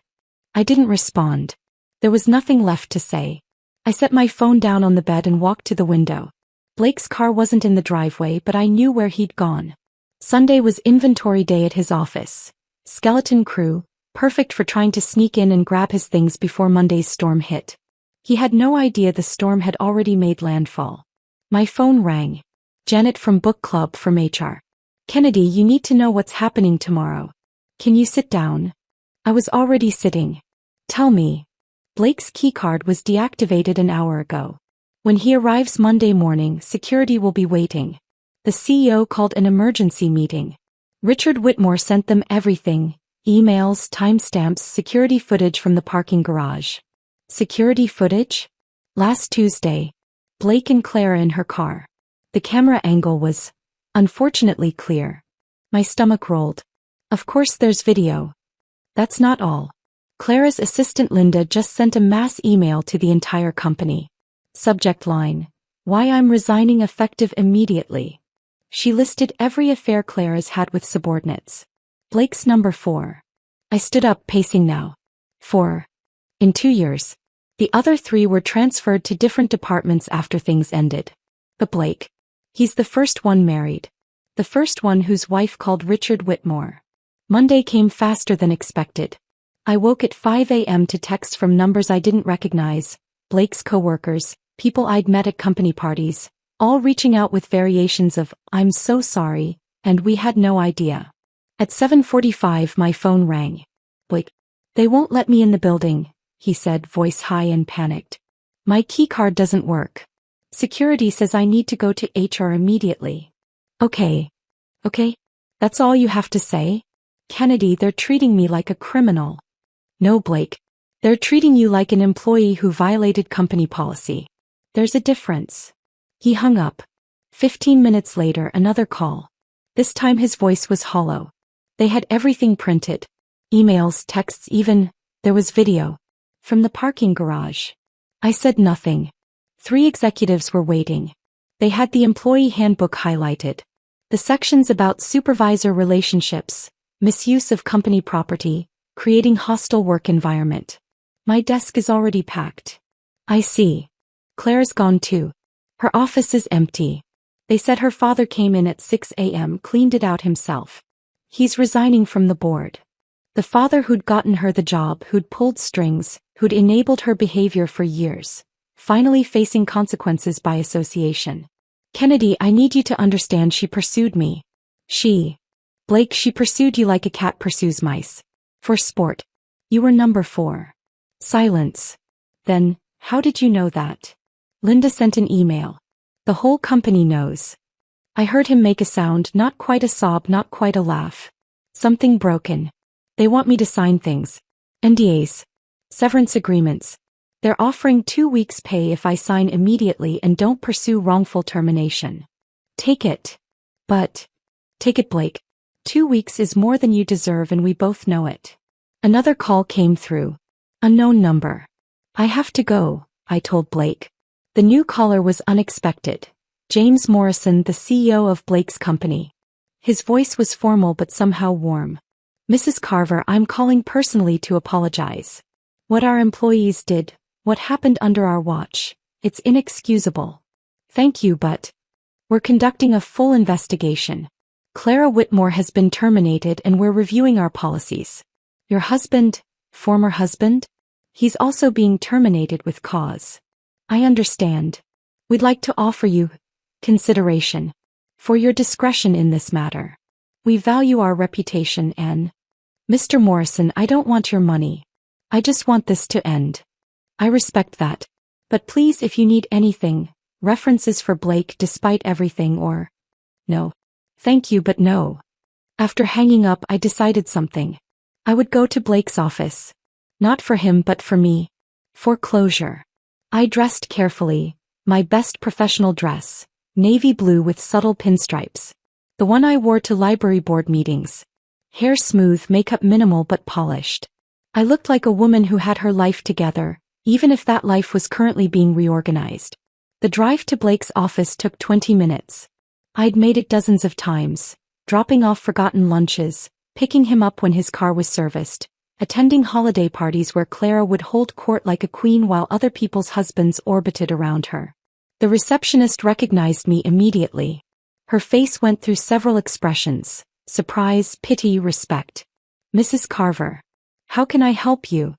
A: I didn't respond. There was nothing left to say. I set my phone down on the bed and walked to the window. Blake's car wasn't in the driveway, but I knew where he'd gone. Sunday was inventory day at his office. Skeleton crew, perfect for trying to sneak in and grab his things before Monday's storm hit. He had no idea the storm had already made landfall. My phone rang. Janet from book club from HR. Kennedy, you need to know what's happening tomorrow. Can you sit down? I was already sitting. Tell me. Blake's keycard was deactivated an hour ago. When he arrives Monday morning, security will be waiting. The CEO called an emergency meeting. Richard Whitmore sent them everything. Emails, timestamps, security footage from the parking garage. Security footage? Last Tuesday. Blake and Clara in her car. The camera angle was, unfortunately, clear. My stomach rolled. Of course there's video. That's not all. Clara's assistant Linda just sent a mass email to the entire company. Subject line, why I'm resigning effective immediately. She listed every affair Clara's had with subordinates. Blake's number 4. I stood up, pacing now. 4. In 2 years. The other 3 were transferred to different departments after things ended. But Blake. He's the first one married. The first one whose wife called Richard Whitmore. Monday came faster than expected. I woke at 5 a.m. to texts from numbers I didn't recognize, Blake's co-workers, people I'd met at company parties, all reaching out with variations of, I'm so sorry, and we had no idea. At 7:45 my phone rang. Blake. They won't let me in the building, he said, voice high and panicked. My keycard doesn't work. Security says I need to go to HR immediately. Okay. That's all you have to say? Kennedy, they're treating me like a criminal. No, Blake. They're treating you like an employee who violated company policy. There's a difference. He hung up. 15 minutes later, another call. This time his voice was hollow. They had everything printed. Emails, texts, even, there was video. From the parking garage. I said nothing. 3 executives were waiting. They had the employee handbook highlighted. The sections about supervisor relationships, misuse of company property, creating hostile work environment. My desk is already packed. I see. Claire's gone too. Her office is empty. They said her father came in at 6 a.m., cleaned it out himself. He's resigning from the board. The father who'd gotten her the job, who'd pulled strings, who'd enabled her behavior for years, finally facing consequences by association. Kennedy, I need you to understand, she pursued me. Blake, she pursued you like a cat pursues mice. For sport. You were number 4. Silence. Then, how did you know that? Linda sent an email. The whole company knows. I heard him make a sound, not quite a sob, not quite a laugh. Something broken. They want me to sign things. NDAs. Severance agreements. They're offering 2 weeks' pay if I sign immediately and don't pursue wrongful termination. Take it. But. Take it, Blake. 2 weeks is more than you deserve and we both know it. Another call came through. Unknown number. I have to go, I told Blake. The new caller was unexpected. James Morrison, the CEO of Blake's company. His voice was formal but somehow warm. Mrs. Carver, I'm calling personally to apologize. What our employees did, what happened under our watch, it's inexcusable. Thank you, but we're conducting a full investigation. Clara Whitmore has been terminated and we're reviewing our policies. Your husband, former husband? He's also being terminated with cause. I understand. We'd like to offer you consideration for your discretion in this matter. We value our reputation and Mr. Morrison, I don't want your money. I just want this to end. I respect that. But please, if you need anything, references for Blake despite everything or no. Thank you, but no. After hanging up, I decided something. I would go to Blake's office. Not for him but for me. For closure. I dressed carefully, my best professional dress, navy blue with subtle pinstripes. The one I wore to library board meetings. Hair smooth, makeup minimal but polished. I looked like a woman who had her life together, even if that life was currently being reorganized. The drive to Blake's office took 20 minutes. I'd made it dozens of times, dropping off forgotten lunches, picking him up when his car was serviced, attending holiday parties where Clara would hold court like a queen while other people's husbands orbited around her. The receptionist recognized me immediately. Her face went through several expressions: surprise, pity, respect. Mrs. Carver. How can I help you?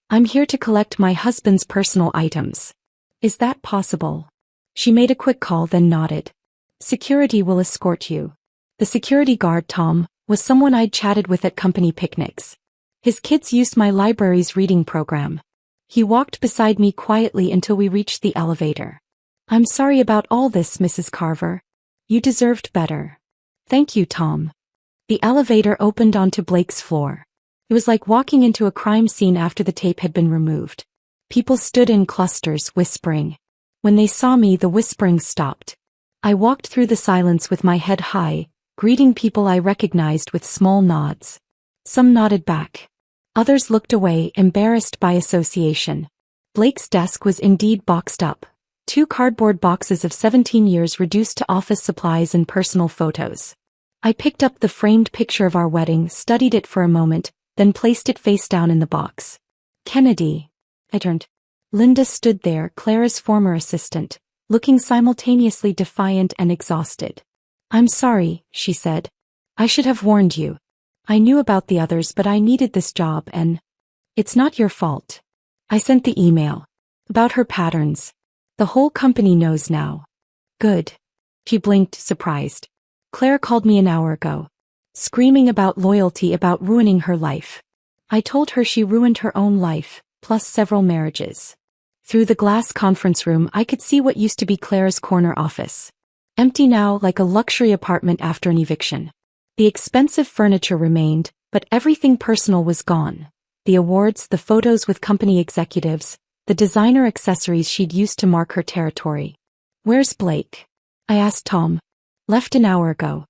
A: I'm here to collect my husband's personal items. Is that possible? She made a quick call then nodded. Security will escort you. The security guard, Tom, was someone I'd chatted with at company picnics. His kids used my library's reading program. He walked beside me quietly until we reached the elevator. I'm sorry about all this, Mrs. Carver. You deserved better. Thank you, Tom. The elevator opened onto Blake's floor. It was like walking into a crime scene after the tape had been removed. People stood in clusters, whispering. When they saw me, the whispering stopped. I walked through the silence with my head high, greeting people I recognized with small nods. Some nodded back. Others looked away, embarrassed by association. Blake's desk was indeed boxed up. 2 cardboard boxes of 17 years reduced to office supplies and personal photos. I picked up the framed picture of our wedding, studied it for a moment, then placed it face down in the box. Kennedy. I turned. Linda stood there, Clara's former assistant, looking simultaneously defiant and exhausted. I'm sorry, she said. I should have warned you. I knew about the others but I needed this job and it's not your fault. I sent the email. About her patterns. The whole company knows now. Good. She blinked, surprised. Clara called me an hour ago. Screaming about loyalty, about ruining her life. I told her she ruined her own life, plus several marriages. Through the glass conference room I could see what used to be Clara's corner office. Empty now, like a luxury apartment after an eviction. The expensive furniture remained, but everything personal was gone. The awards, the photos with company executives, the designer accessories she'd used to mark her territory. Where's Blake? I asked Tom. Left an hour ago.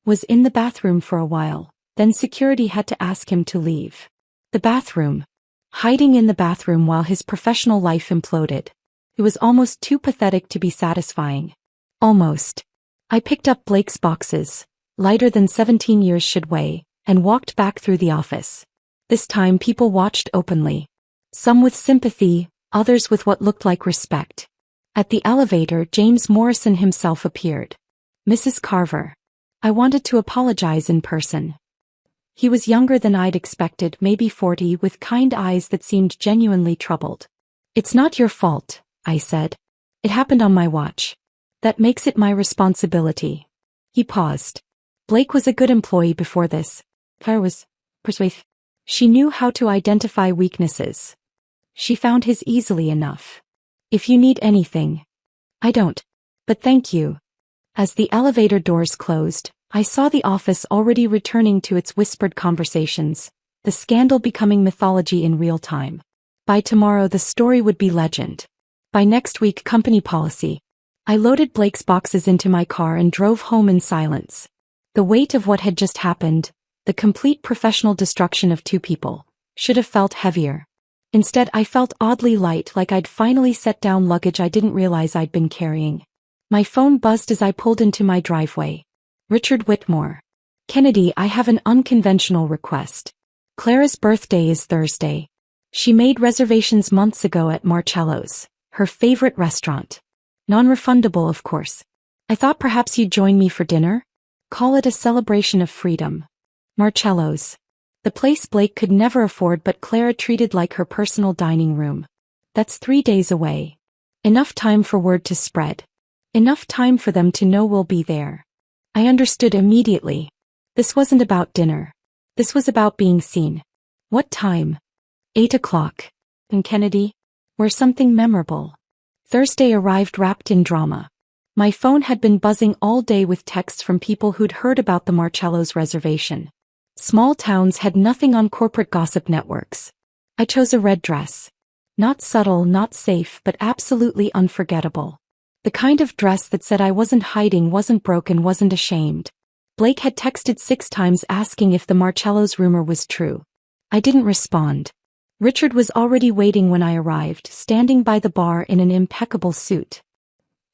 A: Was in the bathroom for a while, then security had to ask him to leave. The bathroom. Hiding in the bathroom while his professional life imploded. It was almost too pathetic to be satisfying. Almost. I picked up Blake's boxes, lighter than 17 years should weigh, and walked back through the office. This time people watched openly. Some with sympathy, others with what looked like respect. At the elevator, James Morrison himself appeared. Mrs. Carver. I wanted to apologize in person. He was younger than I'd expected, maybe 40, with kind eyes that seemed genuinely troubled. "It's not your fault," I said. "It happened on my watch. That makes it my responsibility." He paused. "Blake was a good employee before this. Claire was persuasive. She knew how to identify weaknesses. She found his easily enough. If you need anything." "I don't. But thank you." As the elevator doors closed, I saw the office already returning to its whispered conversations, the scandal becoming mythology in real time. By tomorrow the story would be legend. By next week company policy. I loaded Blake's boxes into my car and drove home in silence. The weight of what had just happened, the complete professional destruction of two people, should have felt heavier. Instead I felt oddly light, like I'd finally set down luggage I didn't realize I'd been carrying. My phone buzzed as I pulled into my driveway. Richard Whitmore. "Kennedy, I have an unconventional request. Clara's birthday is Thursday. She made reservations months ago at Marcello's, her favorite restaurant. Non-refundable, of course. I thought perhaps you'd join me for dinner? Call it a celebration of freedom." Marcello's. The place Blake could never afford but Clara treated like her personal dining room. That's 3 days away. Enough time for word to spread. Enough time for them to know we'll be there. I understood immediately. This wasn't about dinner. This was about being seen. What time? 8 o'clock. And Kennedy? Where something memorable. Thursday arrived wrapped in drama. My phone had been buzzing all day with texts from people who'd heard about the Marcello's reservation. Small towns had nothing on corporate gossip networks. I chose a red dress. Not subtle, not safe, but absolutely unforgettable. The kind of dress that said I wasn't hiding, wasn't broken, wasn't ashamed. Blake had texted 6 times asking if the Marcello's rumor was true. I didn't respond. Richard was already waiting when I arrived, standing by the bar in an impeccable suit.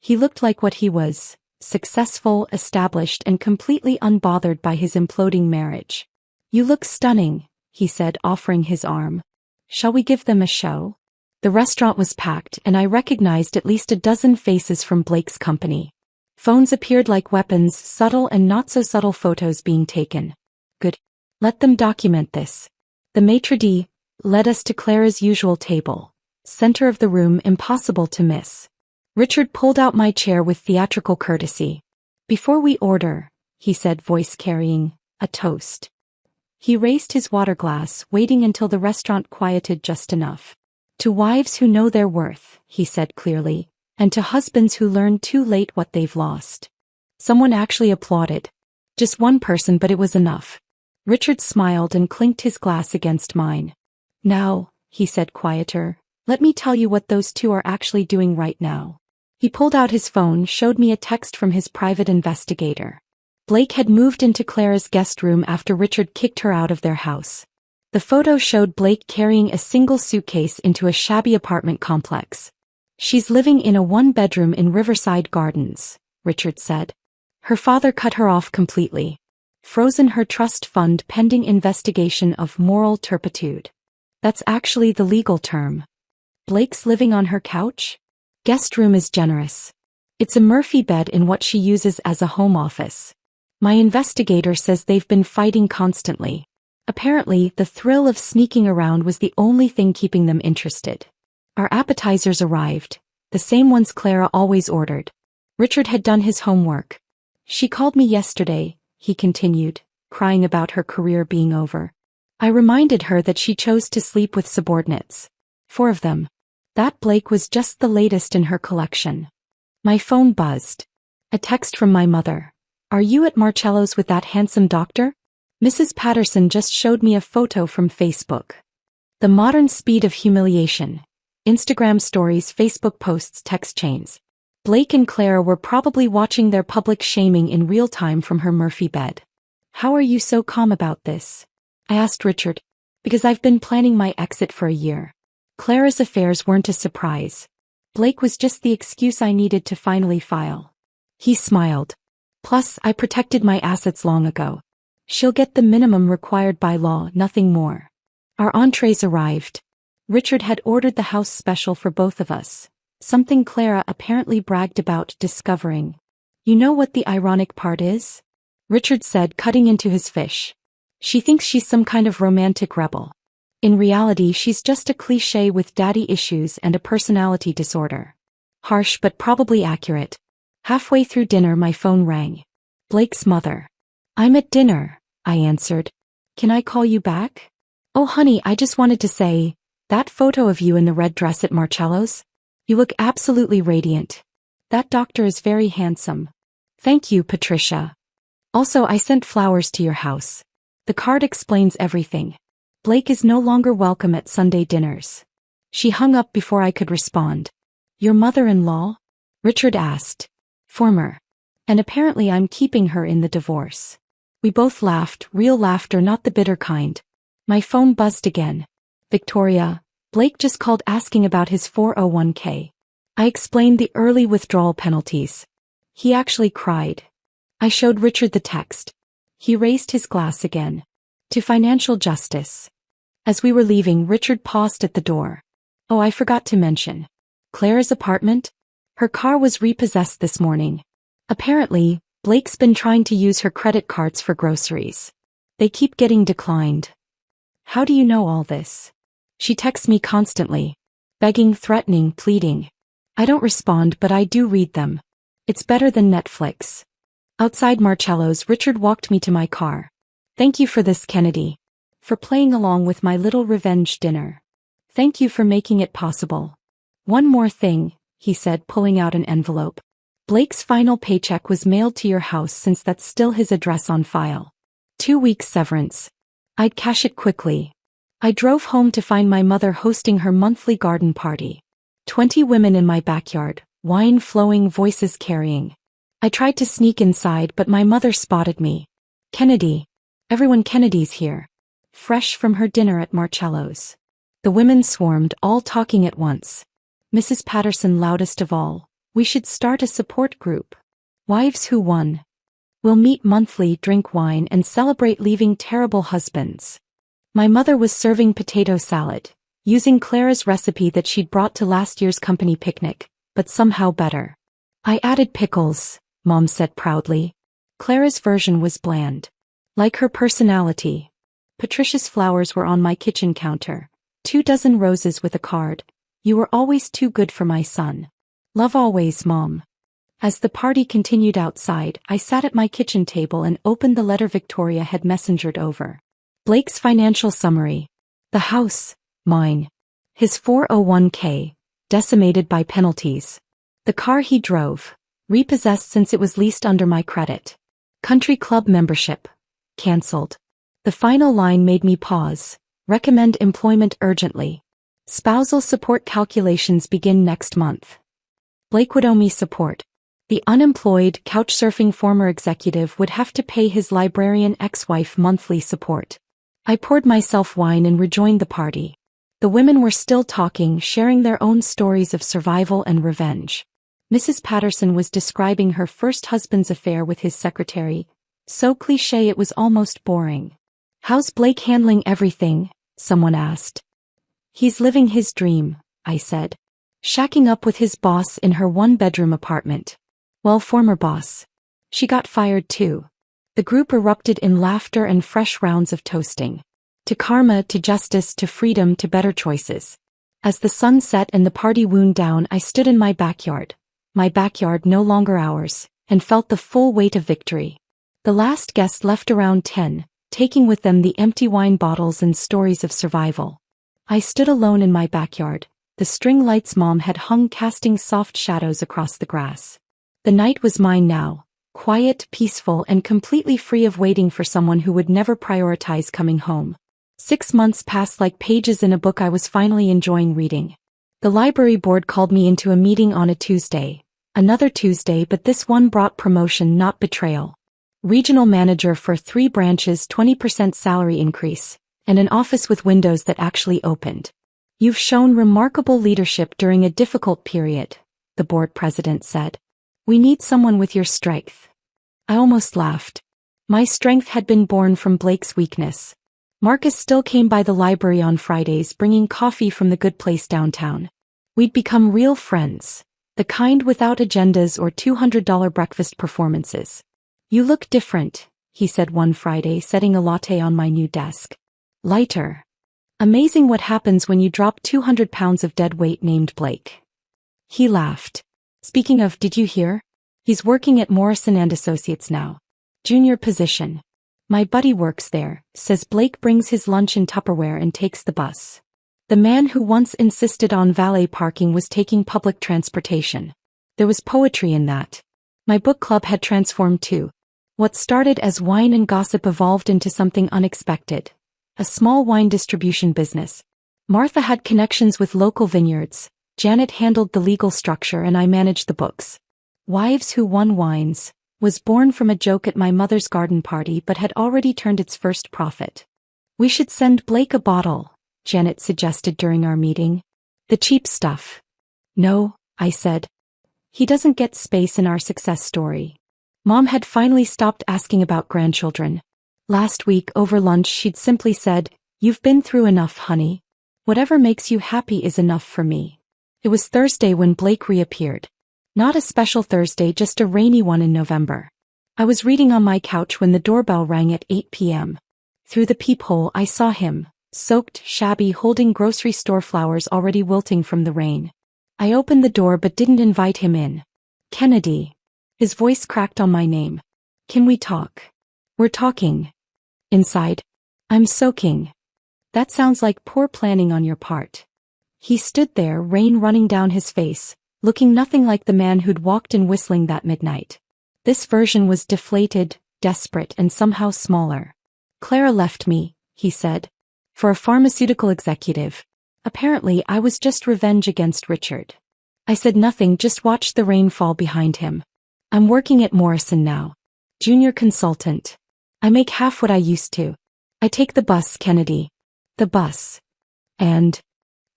A: He looked like what he was, successful, established, and completely unbothered by his imploding marriage. "You look stunning," he said, offering his arm. "Shall we give them a show?" The restaurant was packed, and I recognized at least a dozen faces from Blake's company. Phones appeared like weapons, subtle and not-so-subtle photos being taken. Good. Let them document this. The maitre d' led us to Clara's usual table. Center of the room, impossible to miss. Richard pulled out my chair with theatrical courtesy. "Before we order," he said, voice carrying, "a toast." He raised his water glass, waiting until the restaurant quieted just enough. "To wives who know their worth," he said clearly, "and to husbands who learn too late what they've lost." Someone actually applauded. Just one person, but it was enough. Richard smiled and clinked his glass against mine. "Now," he said quieter, "let me tell you what those two are actually doing right now." He pulled out his phone, showed me a text from his private investigator. Blake had moved into Clara's guest room after Richard kicked her out of their house. The photo showed Blake carrying a single suitcase into a shabby apartment complex. "She's living in a 1-bedroom in Riverside Gardens," Richard said. "Her father cut her off completely. Frozen her trust fund pending investigation of moral turpitude. That's actually the legal term. Blake's living on her couch? Guest room is generous. It's a Murphy bed in what she uses as a home office. My investigator says they've been fighting constantly. Apparently, the thrill of sneaking around was the only thing keeping them interested. Our appetizers arrived, the same ones Clara always ordered. Richard had done his homework. "She called me yesterday," he continued, crying about her career being over. "I reminded her that she chose to sleep with subordinates. 4 of them. That Blake was just the latest in her collection." My phone buzzed. A text from my mother. "Are you at Marcello's with that handsome doctor? Mrs. Patterson just showed me a photo from Facebook." The modern speed of humiliation. Instagram stories, Facebook posts, text chains. Blake and Clara were probably watching their public shaming in real time from her Murphy bed. "How are you so calm about this?" I asked Richard. "Because I've been planning my exit for a year. Clara's affairs weren't a surprise. Blake was just the excuse I needed to finally file." He smiled. "Plus, I protected my assets long ago. She'll get the minimum required by law, nothing more." Our entrees arrived. Richard had ordered the house special for both of us, something Clara apparently bragged about discovering. "You know what the ironic part is?" Richard said, cutting into his fish. She thinks she's some kind of romantic rebel. In reality, she's just a cliché with daddy issues and a personality disorder. Harsh but probably accurate. Halfway through dinner my phone rang. Blake's mother. "I'm at dinner," I answered. "Can I call you back?" "Oh honey, I just wanted to say, that photo of you in the red dress at Marcello's? You look absolutely radiant. That doctor is very handsome." "Thank you, Patricia. Also, I sent flowers to your house. The card explains everything. Blake is no longer welcome at Sunday dinners." She hung up before I could respond. "Your mother-in-law?" Richard asked. "Former. And apparently I'm keeping her in the divorce." We both laughed, real laughter, not the bitter kind. My phone buzzed again. "Victoria, Blake just called asking about his 401k. I explained the early withdrawal penalties. He actually cried." I showed Richard the text. He raised his glass again. "To financial justice." As we were leaving, Richard paused at the door. "Oh, I forgot to mention. Claire's apartment? Her car was repossessed this morning. Apparently, Blake's been trying to use her credit cards for groceries. They keep getting declined." "How do you know all this?" "She texts me constantly. Begging, threatening, pleading. I don't respond, but I do read them. It's better than Netflix." Outside Marcello's, Richard walked me to my car. "Thank you for this, Kennedy. For playing along with my little revenge dinner. Thank you for making it possible. One more thing," he said, pulling out an envelope. "Blake's final paycheck was mailed to your house since that's still his address on file. 2 weeks severance. I'd cash it quickly." I drove home to find my mother hosting her monthly garden party. 20 women in my backyard, wine flowing, voices carrying. I tried to sneak inside, but my mother spotted me. "Kennedy. Everyone, Kennedy's here. Fresh from her dinner at Marcello's." The women swarmed, all talking at once. Mrs. Patterson loudest of all. "We should start a support group. Wives who won. We'll meet monthly, drink wine, and celebrate leaving terrible husbands." My mother was serving potato salad, using Clara's recipe that she'd brought to last year's company picnic, but somehow better. "I added pickles," Mom said proudly. Clara's version was bland. Like her personality. Patricia's flowers were on my kitchen counter. 24 roses with a card. "You were always too good for my son. Love always, Mom." As the party continued outside, I sat at my kitchen table and opened the letter Victoria had messengered over. Blake's financial summary. The house, mine. His 401k, decimated by penalties. The car he drove, repossessed since it was leased under my credit. Country club membership, cancelled. The final line made me pause. Recommend employment urgently. Spousal support calculations begin next month. Blake would owe me support. The unemployed, couch-surfing former executive would have to pay his librarian ex-wife monthly support. I poured myself wine and rejoined the party. The women were still talking, sharing their own stories of survival and revenge. Mrs. Patterson was describing her first husband's affair with his secretary, so cliché it was almost boring. "How's Blake handling everything?" someone asked. "He's living his dream," I said. "Shacking up with his boss in her one-bedroom apartment." "Well, former boss. She got fired too." The group erupted in laughter and fresh rounds of toasting. To karma, to justice, to freedom, to better choices. As the sun set and the party wound down, I stood in my backyard no longer ours, and felt the full weight of victory. The last guest left around 10, taking with them the empty wine bottles and stories of survival. I stood alone in my backyard, the string lights Mom had hung casting soft shadows across the grass. The night was mine now. Quiet, peaceful, and completely free of waiting for someone who would never prioritize coming home. 6 months passed like pages in a book I was finally enjoying reading. The library board called me into a meeting on a Tuesday. Another Tuesday, but this one brought promotion, not betrayal. Regional manager for 3 branches, 20% salary increase, and an office with windows that actually opened. "You've shown remarkable leadership during a difficult period," the board president said. "We need someone with your strength." I almost laughed. My strength had been born from Blake's weakness. Marcus still came by the library on Fridays bringing coffee from the good place downtown. We'd become real friends, the kind without agendas or $200 breakfast performances. "You look different," he said one Friday, setting a latte on my new desk. Lighter. Amazing what happens when you drop 200 pounds of dead weight, named Blake. He laughed. Speaking of, did you hear? He's working at Morrison & Associates now. Junior position. My buddy works there, says Blake, brings his lunch in Tupperware and takes the bus. The man who once insisted on valet parking was taking public transportation. There was poetry in that. My book club had transformed too. What started as wine and gossip evolved into something unexpected. A small wine distribution business. Martha had connections with local vineyards, Janet handled the legal structure, and I managed the books. Wives Who Won Wines was born from a joke at my mother's garden party but had already turned its first profit. We should send Blake a bottle, Janet suggested during our meeting. The cheap stuff. No, I said. He doesn't get space in our success story. Mom had finally stopped asking about grandchildren. Last week over lunch she'd simply said, "You've been through enough, honey. Whatever makes you happy is enough for me." It was Thursday when Blake reappeared. Not a special Thursday, just a rainy one in November. I was reading on my couch when the doorbell rang at 8 p.m. Through the peephole I saw him, soaked, shabby, holding grocery store flowers already wilting from the rain. I opened the door but didn't invite him in. "Kennedy." His voice cracked on my name. "Can we talk?" "We're talking." Inside. "I'm soaking." "That sounds like poor planning on your part." He stood there, rain running down his face, looking nothing like the man who'd walked in whistling that midnight. This version was deflated, desperate, and somehow smaller. "Clara left me," he said. "For a pharmaceutical executive. Apparently I was just revenge against Richard." I said nothing, just watched the rain fall behind him. "I'm working at Morrison now. Junior consultant. I make half what I used to. I take the bus, Kennedy. The bus. And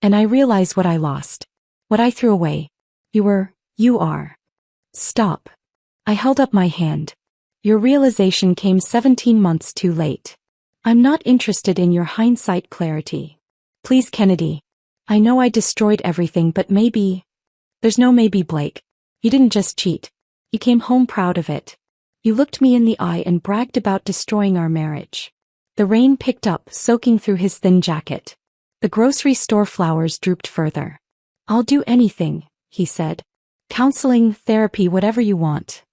A: I realize what I lost. What I threw away. You are. Stop." I held up my hand. "Your realization came 17 months too late. I'm not interested in your hindsight clarity. Please, Kennedy. I know I destroyed everything, but maybe..." "There's no maybe, Blake. You didn't just cheat. You came home proud of it. You looked me in the eye and bragged about destroying our marriage." The rain picked up, soaking through his thin jacket. The grocery store flowers drooped further. "I'll do anything," he said. "Counseling, therapy, whatever you want.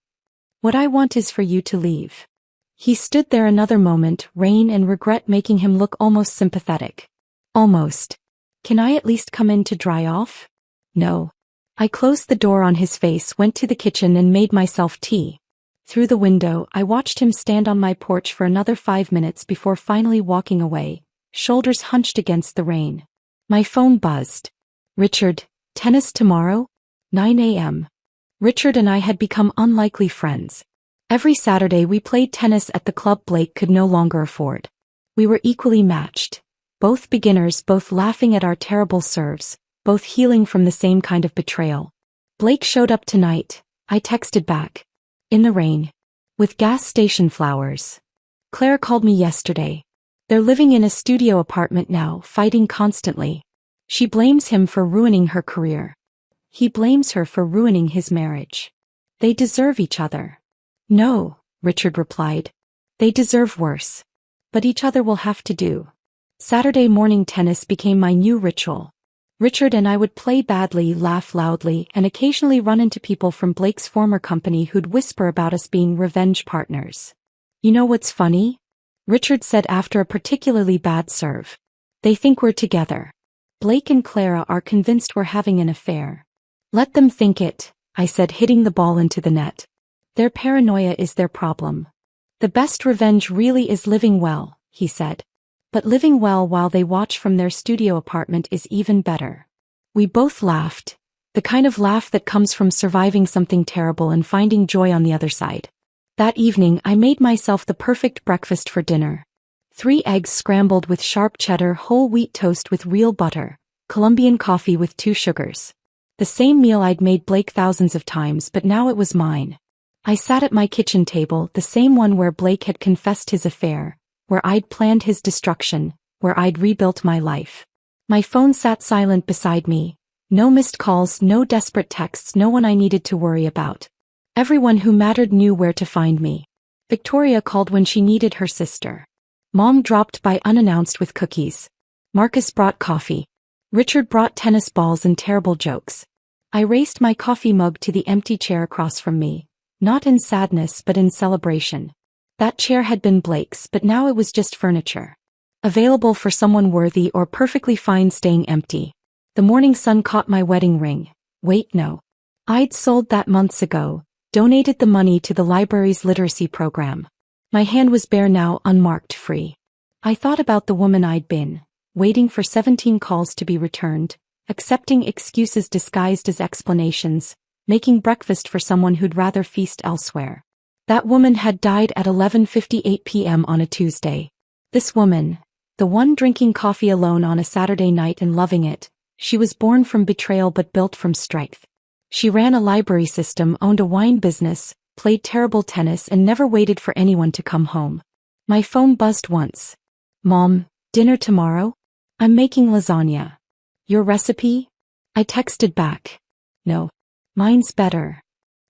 A: What I want is for you to leave." He stood there another moment, rain and regret making him look almost sympathetic. "Almost. Can I at least come in to dry off?" "No." I closed the door on his face, went to the kitchen and made myself tea. Through the window, I watched him stand on my porch for another 5 minutes before finally walking away, shoulders hunched against the rain. My phone buzzed. "Richard, tennis tomorrow? 9 a.m. Richard and I had become unlikely friends. Every Saturday we played tennis at the club Blake could no longer afford. We were equally matched. Both beginners, both laughing at our terrible serves, both healing from the same kind of betrayal. "Blake showed up tonight," I texted back. "In the rain. With gas station flowers. Claire called me yesterday. They're living in a studio apartment now, fighting constantly. She blames him for ruining her career. He blames her for ruining his marriage. They deserve each other." "No," Richard replied. "They deserve worse. But each other will have to do." Saturday morning tennis became my new ritual. Richard and I would play badly, laugh loudly, and occasionally run into people from Blake's former company who'd whisper about us being revenge partners. "You know what's funny?" Richard said after a particularly bad serve. "They think we're together. Blake and Clara are convinced we're having an affair." "Let them think it," I said, hitting the ball into the net. "Their paranoia is their problem. The best revenge really is living well," he said. "But living well while they watch from their studio apartment is even better." We both laughed, the kind of laugh that comes from surviving something terrible and finding joy on the other side. That evening I made myself the perfect breakfast for dinner. 3 eggs scrambled with sharp cheddar, whole wheat toast with real butter, Colombian coffee with 2 sugars. The same meal I'd made Blake thousands of times, but now it was mine. I sat at my kitchen table, the same one where Blake had confessed his affair, where I'd planned his destruction, where I'd rebuilt my life. My phone sat silent beside me. No missed calls, no desperate texts, no one I needed to worry about. Everyone who mattered knew where to find me. Victoria called when she needed her sister. Mom dropped by unannounced with cookies. Marcus brought coffee. Richard brought tennis balls and terrible jokes. I raised my coffee mug to the empty chair across from me, not in sadness but in celebration. That chair had been Blake's, but now it was just furniture. Available for someone worthy or perfectly fine staying empty. The morning sun caught my wedding ring. Wait, no. I'd sold that months ago, donated the money to the library's literacy program. My hand was bare now, unmarked, free. I thought about the woman I'd been, waiting for 17 calls to be returned, accepting excuses disguised as explanations, making breakfast for someone who'd rather feast elsewhere. That woman had died at 11:58 p.m. on a Tuesday. This woman, the one drinking coffee alone on a Saturday night and loving it, she was born from betrayal but built from strength. She ran a library system, owned a wine business, played terrible tennis and never waited for anyone to come home. My phone buzzed once. Mom, dinner tomorrow? I'm making lasagna. Your recipe? I texted back. No. Mine's better.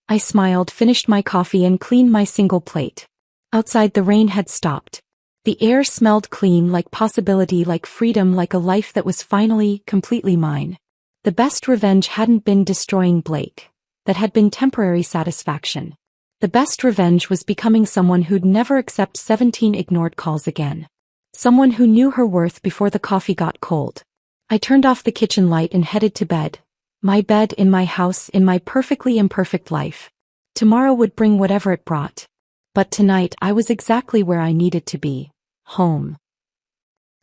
A: I smiled, finished my coffee and cleaned my single plate. Outside the rain had stopped. The air smelled clean, like possibility, like freedom, like a life that was finally, completely mine. The best revenge hadn't been destroying Blake. That had been temporary satisfaction. The best revenge was becoming someone who'd never accept 17 ignored calls again. Someone who knew her worth before the coffee got cold. I turned off the kitchen light and headed to bed. My bed in my house, in my perfectly imperfect life. Tomorrow would bring whatever it brought. But tonight I was exactly where I needed to be. Home.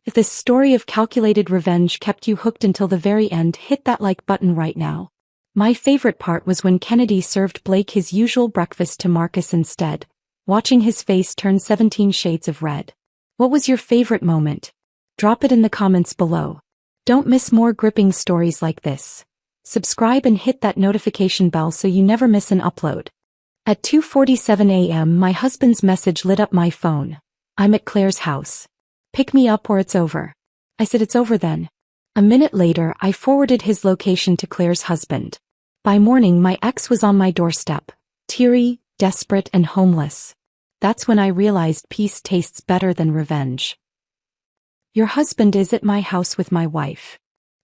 A: If this story of calculated revenge kept you hooked until the very end, hit that like button right now. My favorite part was when Kennedy served Blake his usual breakfast to Marcus instead, watching his face turn 17 shades of red. What was your favorite moment? Drop it in the comments below. Don't miss more gripping stories like this. Subscribe and hit that notification bell so you never miss an upload. At 2:47 a.m. my husband's message lit up my phone. I'm at Claire's house. Pick me up or it's over. I said it's over then. A minute later I forwarded his location to Claire's husband. By morning my ex was on my doorstep, teary, desperate and homeless. That's when I realized peace tastes better than revenge. Your husband is at my house with my wife.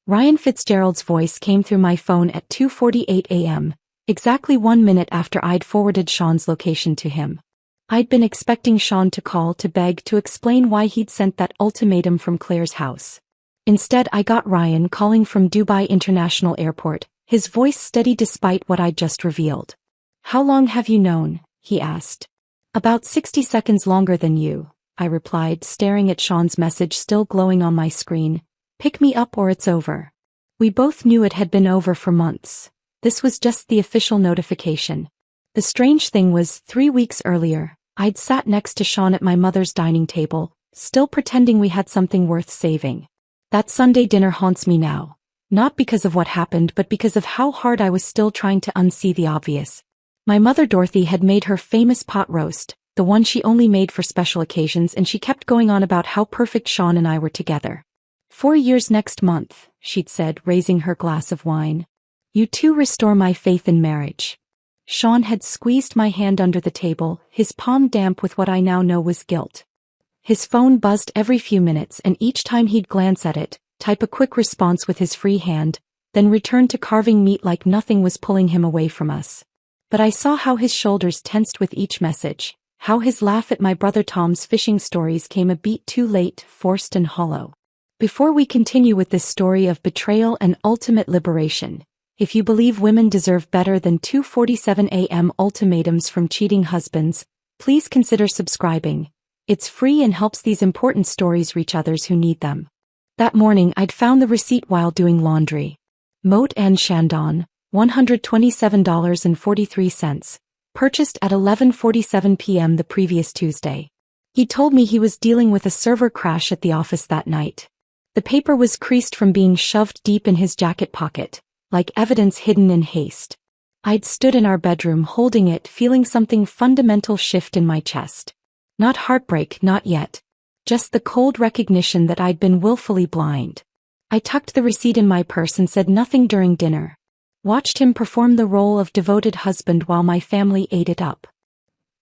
A: Ryan Fitzgerald's voice came through my phone at 2:48 a.m., exactly 1 minute after I'd forwarded Sean's location to him. I'd been expecting Sean to call to beg, to explain why he'd sent that ultimatum from Claire's house. Instead I got Ryan calling from Dubai International Airport, his voice steady despite what I'd just revealed. How long have you known? He asked. About 60 seconds longer than you, I replied, staring at Sean's message still glowing on my screen. Pick me up or it's over. We both knew it had been over for months. This was just the official notification. The strange thing was, 3 weeks earlier, I'd sat next to Sean at my mother's dining table, still pretending we had something worth saving. That Sunday dinner haunts me now. Not because of what happened but because of how hard I was still trying to unsee the obvious. My mother Dorothy had made her famous pot roast, the one she only made for special occasions, and she kept going on about how perfect Sean and I were together. 4 years next month, she'd said, raising her glass of wine. You two restore my faith in marriage. Sean had squeezed my hand under the table, his palm damp with what I now know was guilt. His phone buzzed every few minutes, and each time he'd glance at it, type a quick response with his free hand, then return to carving meat like nothing was pulling him away from us. But I saw how his shoulders tensed with each message, how his laugh at my brother Tom's fishing stories came a beat too late, forced and hollow. Before we continue with this story of betrayal and ultimate liberation, if you believe women deserve better than 2:47 a.m. ultimatums from cheating husbands, please consider subscribing. It's free and helps these important stories reach others who need them. That morning I'd found the receipt while doing laundry. Moat and Chandon, $127.43, purchased at 11:47 p.m. the previous Tuesday. He told me he was dealing with a server crash at the office that night. The paper was creased from being shoved deep in his jacket pocket, like evidence hidden in haste. I'd stood in our bedroom holding it, feeling something fundamental shift in my chest. Not heartbreak, not yet. Just the cold recognition that I'd been willfully blind. I tucked the receipt in my purse and said nothing during dinner. Watched him perform the role of devoted husband while my family ate it up.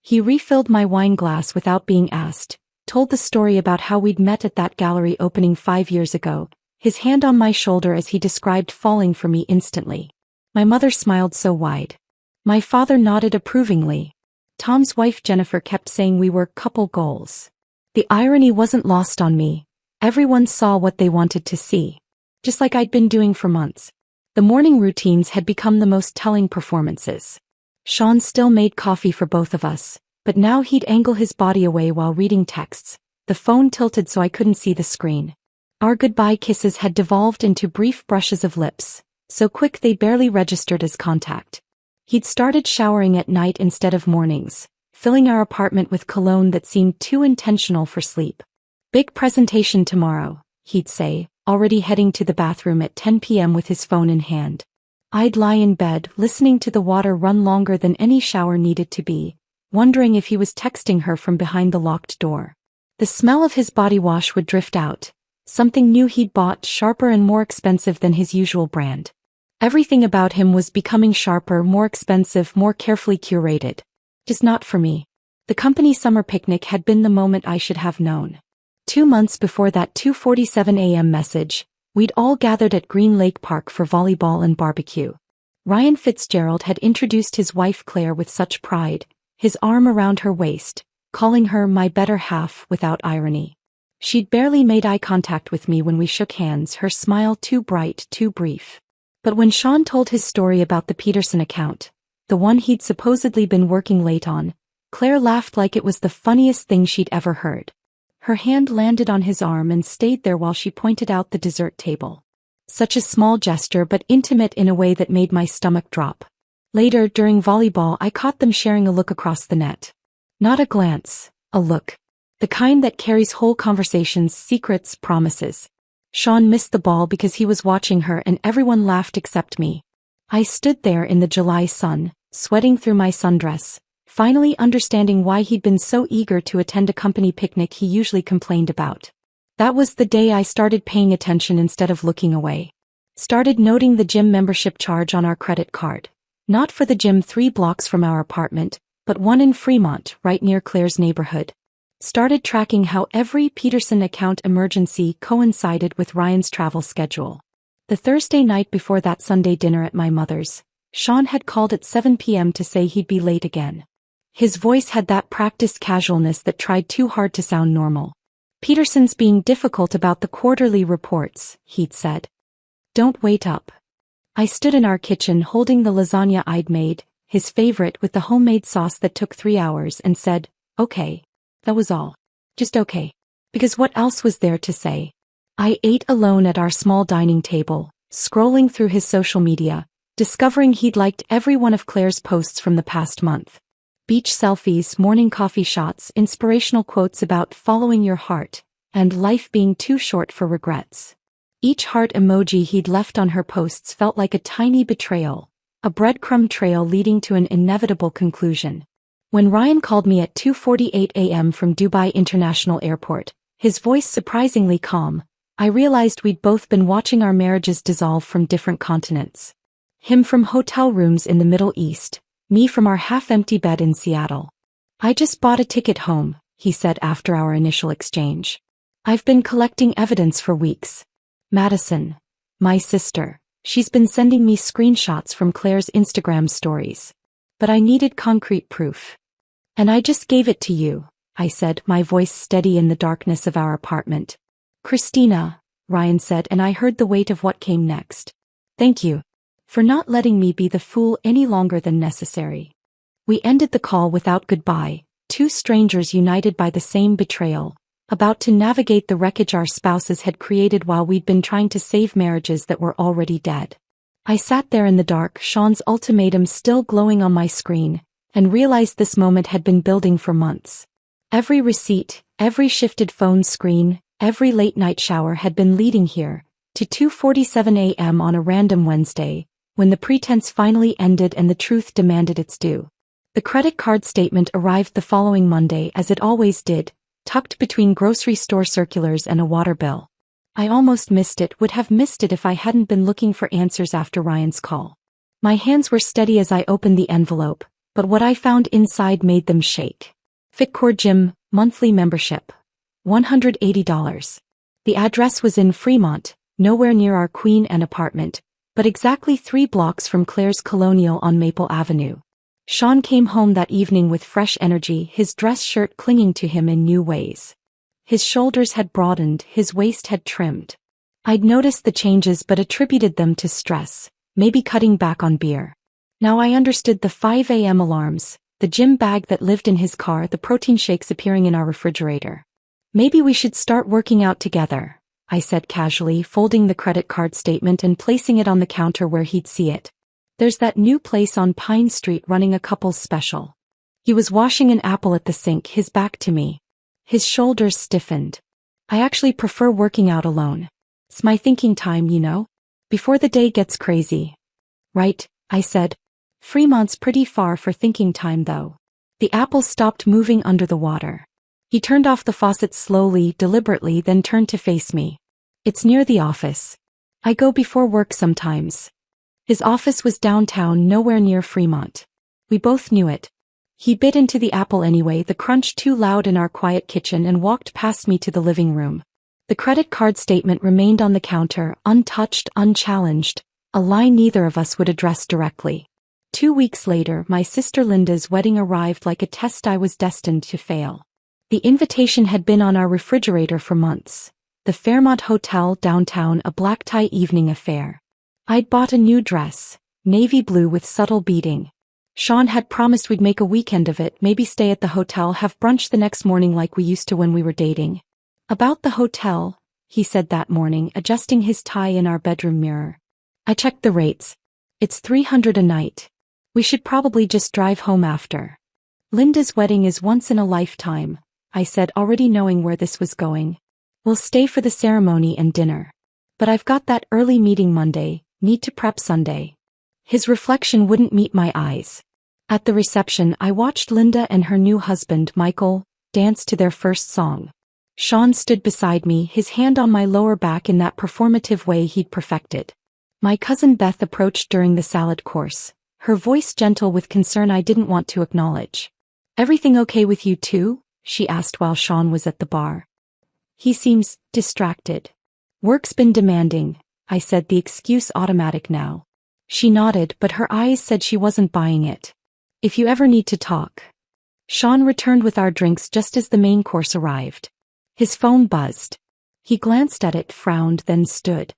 A: He refilled my wine glass without being asked, told the story about how we'd met at that gallery opening 5 years ago, his hand on my shoulder as he described falling for me instantly. My mother smiled so wide. My father nodded approvingly. Tom's wife Jennifer kept saying we were couple goals. The irony wasn't lost on me. Everyone saw what they wanted to see. Just like I'd been doing for months. The morning routines had become the most telling performances. Sean still made coffee for both of us, but now he'd angle his body away while reading texts, the phone tilted so I couldn't see the screen. Our goodbye kisses had devolved into brief brushes of lips, so quick they barely registered as contact. He'd started showering at night instead of mornings, filling our apartment with cologne that seemed too intentional for sleep. Big presentation tomorrow, he'd say, already heading to the bathroom at 10 p.m. with his phone in hand. I'd lie in bed, listening to the water run longer than any shower needed to be, wondering if he was texting her from behind the locked door. The smell of his body wash would drift out, something new he'd bought, sharper and more expensive than his usual brand. Everything about him was becoming sharper, more expensive, more carefully curated. Just not for me. The company summer picnic had been the moment I should have known. 2 months before that 2:47 a.m. message, we'd all gathered at Green Lake Park for volleyball and barbecue. Ryan Fitzgerald had introduced his wife Claire with such pride, his arm around her waist, calling her my better half without irony. She'd barely made eye contact with me when we shook hands, her smile too bright, too brief. But when Sean told his story about the Peterson account, the one he'd supposedly been working late on, Claire laughed like it was the funniest thing she'd ever heard. Her hand landed on his arm and stayed there while she pointed out the dessert table. Such a small gesture but intimate in a way that made my stomach drop. Later, during volleyball, I caught them sharing a look across the net. Not a glance, a look. The kind that carries whole conversations, secrets, promises. Sean missed the ball because he was watching her and everyone laughed except me. I stood there in the July sun, sweating through my sundress, finally understanding why he'd been so eager to attend a company picnic he usually complained about. That was the day I started paying attention instead of looking away. Started noting the gym membership charge on our credit card. Not for the gym 3 blocks from our apartment, but one in Fremont, right near Claire's neighborhood. Started tracking how every Peterson account emergency coincided with Ryan's travel schedule. The Thursday night before that Sunday dinner at my mother's, Sean had called at 7 p.m. to say he'd be late again. His voice had that practiced casualness that tried too hard to sound normal. Peterson's being difficult about the quarterly reports, he'd said. Don't wait up. I stood in our kitchen holding the lasagna I'd made, his favorite with the homemade sauce that took 3 hours, and said, okay. That was all. Just okay. Because what else was there to say? I ate alone at our small dining table, scrolling through his social media, discovering he'd liked every one of Claire's posts from the past month. Beach selfies, morning coffee shots, inspirational quotes about following your heart, and life being too short for regrets. Each heart emoji he'd left on her posts felt like a tiny betrayal, a breadcrumb trail leading to an inevitable conclusion. When Ryan called me at 2:48 a.m. from Dubai International Airport, his voice surprisingly calm, I realized we'd both been watching our marriages dissolve from different continents. Him from hotel rooms in the Middle East, me from our half-empty bed in Seattle. I just bought a ticket home, he said after our initial exchange. I've been collecting evidence for weeks. Madison, my sister, she's been sending me screenshots from Claire's Instagram stories. But I needed concrete proof. And I just gave it to you, I said, my voice steady in the darkness of our apartment. Christina, Ryan said, and I heard the weight of what came next. Thank you. For not letting me be the fool any longer than necessary. We ended the call without goodbye, 2 strangers united by the same betrayal, about to navigate the wreckage our spouses had created while we'd been trying to save marriages that were already dead. I sat there in the dark, Sean's ultimatum still glowing on my screen, and realized this moment had been building for months. Every receipt, every shifted phone screen, every late-night shower had been leading here, to 2:47 a.m. on a random Wednesday, when the pretense finally ended and the truth demanded its due. The credit card statement arrived the following Monday as it always did, tucked between grocery store circulars and a water bill. I almost missed it, would have missed it if I hadn't been looking for answers after Ryan's call. My hands were steady as I opened the envelope, but what I found inside made them shake. Fitcore Gym, monthly membership. $180. The address was in Fremont, nowhere near our Queen Anne apartment, but exactly 3 blocks from Claire's Colonial on Maple Avenue. Sean came home that evening with fresh energy, his dress shirt clinging to him in new ways. His shoulders had broadened, his waist had trimmed. I'd noticed the changes but attributed them to stress, maybe cutting back on beer. Now I understood the 5 a.m. alarms, the gym bag that lived in his car, the protein shakes appearing in our refrigerator. Maybe we should start working out together, I said casually, folding the credit card statement and placing it on the counter where he'd see it. There's that new place on Pine Street running a couples special. He was washing an apple at the sink, his back to me. His shoulders stiffened. I actually prefer working out alone. It's my thinking time, you know? Before the day gets crazy. Right, I said. Fremont's pretty far for thinking time though. The apple stopped moving under the water. He turned off the faucet slowly, deliberately, then turned to face me. It's near the office. I go before work sometimes. His office was downtown, nowhere near Fremont. We both knew it. He bit into the apple anyway, the crunch too loud in our quiet kitchen, and walked past me to the living room. The credit card statement remained on the counter, untouched, unchallenged, a line neither of us would address directly. 2 weeks later, my sister Linda's wedding arrived like a test I was destined to fail. The invitation had been on our refrigerator for months. The Fairmont Hotel downtown, a black tie evening affair. I'd bought a new dress, navy blue with subtle beading. Sean had promised we'd make a weekend of it, maybe stay at the hotel, have brunch the next morning like we used to when we were dating. About the hotel, he said that morning, adjusting his tie in our bedroom mirror. I checked the rates. It's $300 a night. We should probably just drive home after. Linda's wedding is once in a lifetime, I said, already knowing where this was going. We'll stay for the ceremony and dinner. But I've got that early meeting Monday, need to prep Sunday. His reflection wouldn't meet my eyes. At the reception, I watched Linda and her new husband, Michael, dance to their first song. Sean stood beside me, his hand on my lower back in that performative way he'd perfected. My cousin Beth approached during the salad course, her voice gentle with concern I didn't want to acknowledge. Everything okay with you too? She asked while Sean was at the bar. He seems distracted. Work's been demanding, I said, the excuse automatic now. She nodded, but her eyes said she wasn't buying it. If you ever need to talk. Sean returned with our drinks just as the main course arrived. His phone buzzed. He glanced at it, frowned, then stood.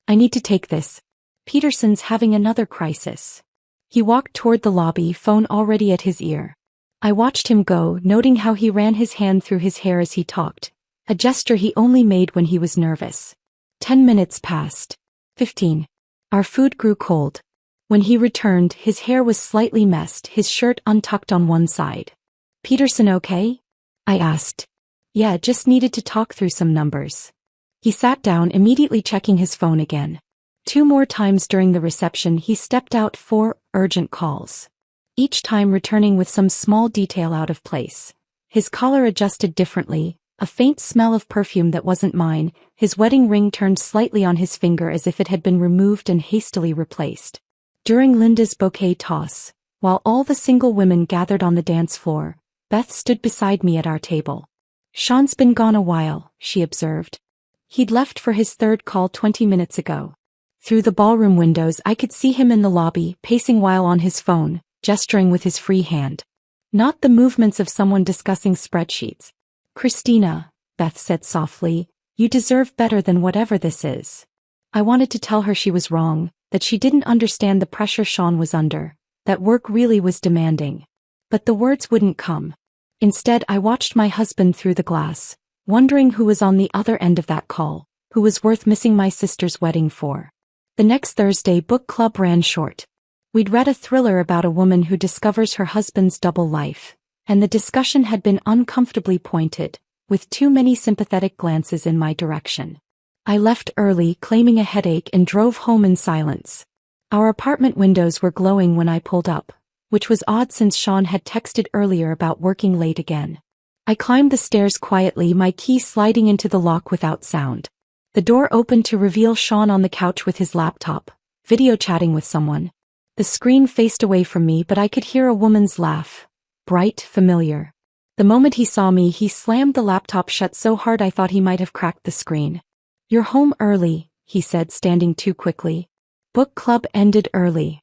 A: I need to take this. Peterson's having another crisis. He walked toward the lobby, phone already at his ear. I watched him go, noting how he ran his hand through his hair as he talked, a gesture he only made when he was nervous. 10 minutes passed. 15. Our food grew cold. When he returned, his hair was slightly messed, his shirt untucked on one side. Peterson okay? I asked. Yeah, just needed to talk through some numbers. He sat down, immediately checking his phone again. 2 more times during the reception he stepped out for urgent calls. Each time returning with some small detail out of place. His collar adjusted differently, a faint smell of perfume that wasn't mine, his wedding ring turned slightly on his finger as if it had been removed and hastily replaced. During Linda's bouquet toss, while all the single women gathered on the dance floor, Beth stood beside me at our table. Sean's been gone a while, she observed. He'd left for his 3rd call 20 minutes ago. Through the ballroom windows I could see him in the lobby, pacing while on his phone, gesturing with his free hand. Not the movements of someone discussing spreadsheets. Christina, Beth said softly, you deserve better than whatever this is. I wanted to tell her she was wrong, that she didn't understand the pressure Sean was under, that work really was demanding. But the words wouldn't come. Instead, I watched my husband through the glass, wondering who was on the other end of that call, who was worth missing my sister's wedding for. The next Thursday, book club ran short. We'd read a thriller about a woman who discovers her husband's double life, and the discussion had been uncomfortably pointed, with too many sympathetic glances in my direction. I left early, claiming a headache, and drove home in silence. Our apartment windows were glowing when I pulled up, which was odd since Sean had texted earlier about working late again. I climbed the stairs quietly, my key sliding into the lock without sound. The door opened to reveal Sean on the couch with his laptop, video chatting with someone. The screen faced away from me, but I could hear a woman's laugh. Bright, familiar. The moment he saw me, he slammed the laptop shut so hard I thought he might have cracked the screen. "You're home early," he said, standing too quickly. "Book club ended early."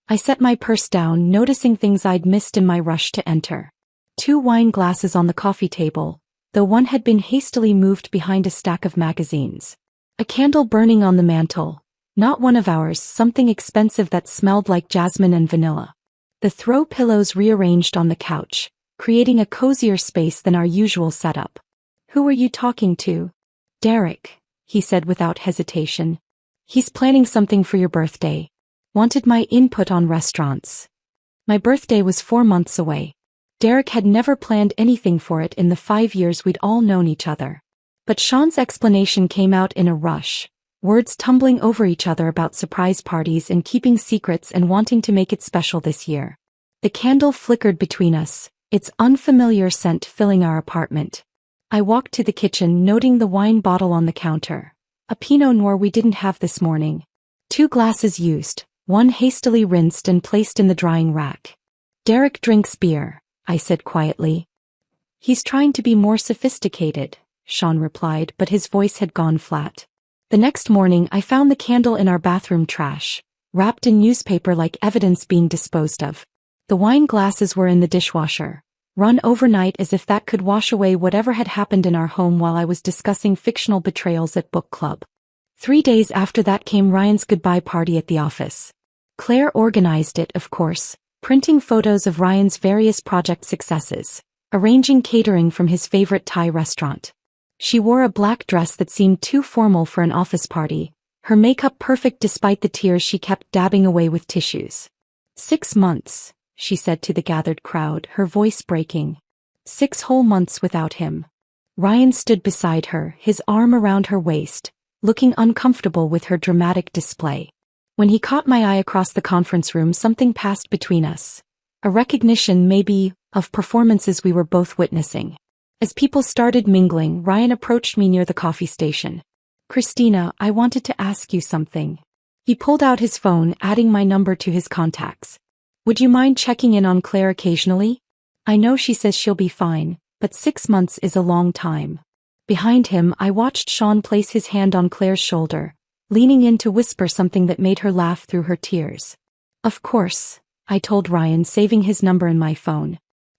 A: I set my purse down, noticing things I'd missed in my rush to enter. 2 wine glasses on the coffee table, though one had been hastily moved behind a stack of magazines. A candle burning on the mantel. Not one of ours, something expensive that smelled like jasmine and vanilla. The throw pillows rearranged on the couch, creating a cozier space than our usual setup. "Who were you talking to?" "Derek," he said without hesitation. "He's planning something for your birthday. Wanted my input on restaurants." My birthday was 4 months away. Derek had never planned anything for it in the 5 years we'd all known each other. But Sean's explanation came out in a rush, words tumbling over each other about surprise parties and keeping secrets and wanting to make it special this year. The candle flickered between us, its unfamiliar scent filling our apartment. I walked to the kitchen, noting the wine bottle on the counter. A Pinot Noir we didn't have this morning. 2 glasses used, one hastily rinsed and placed in the drying rack. "Derek drinks beer," I said quietly. "He's trying to be more sophisticated," Sean replied, but his voice had gone flat. The next morning I found the candle in our bathroom trash, wrapped in newspaper like evidence being disposed of. The wine glasses were in the dishwasher, run overnight as if that could wash away whatever had happened in our home while I was discussing fictional betrayals at book club. 3 days after that came Ryan's goodbye party at the office. Claire organized it, of course, printing photos of Ryan's various project successes, arranging catering from his favorite Thai restaurant. She wore a black dress that seemed too formal for an office party, her makeup perfect despite the tears she kept dabbing away with tissues. 6 months, she said to the gathered crowd, her voice breaking. 6 whole months without him. Ryan stood beside her, his arm around her waist, looking uncomfortable with her dramatic display. When he caught my eye across the conference room, something passed between us. A recognition, maybe, of performances we were both witnessing. As people started mingling, Ryan approached me near the coffee station. "Christina, I wanted to ask you something." He pulled out his phone, adding my number to his contacts. "Would you mind checking in on Claire occasionally? I know she says she'll be fine, but 6 months is a long time." Behind him, I watched Sean place his hand on Claire's shoulder, leaning in to whisper something that made her laugh through her tears. "Of course," I told Ryan, saving his number in my phone.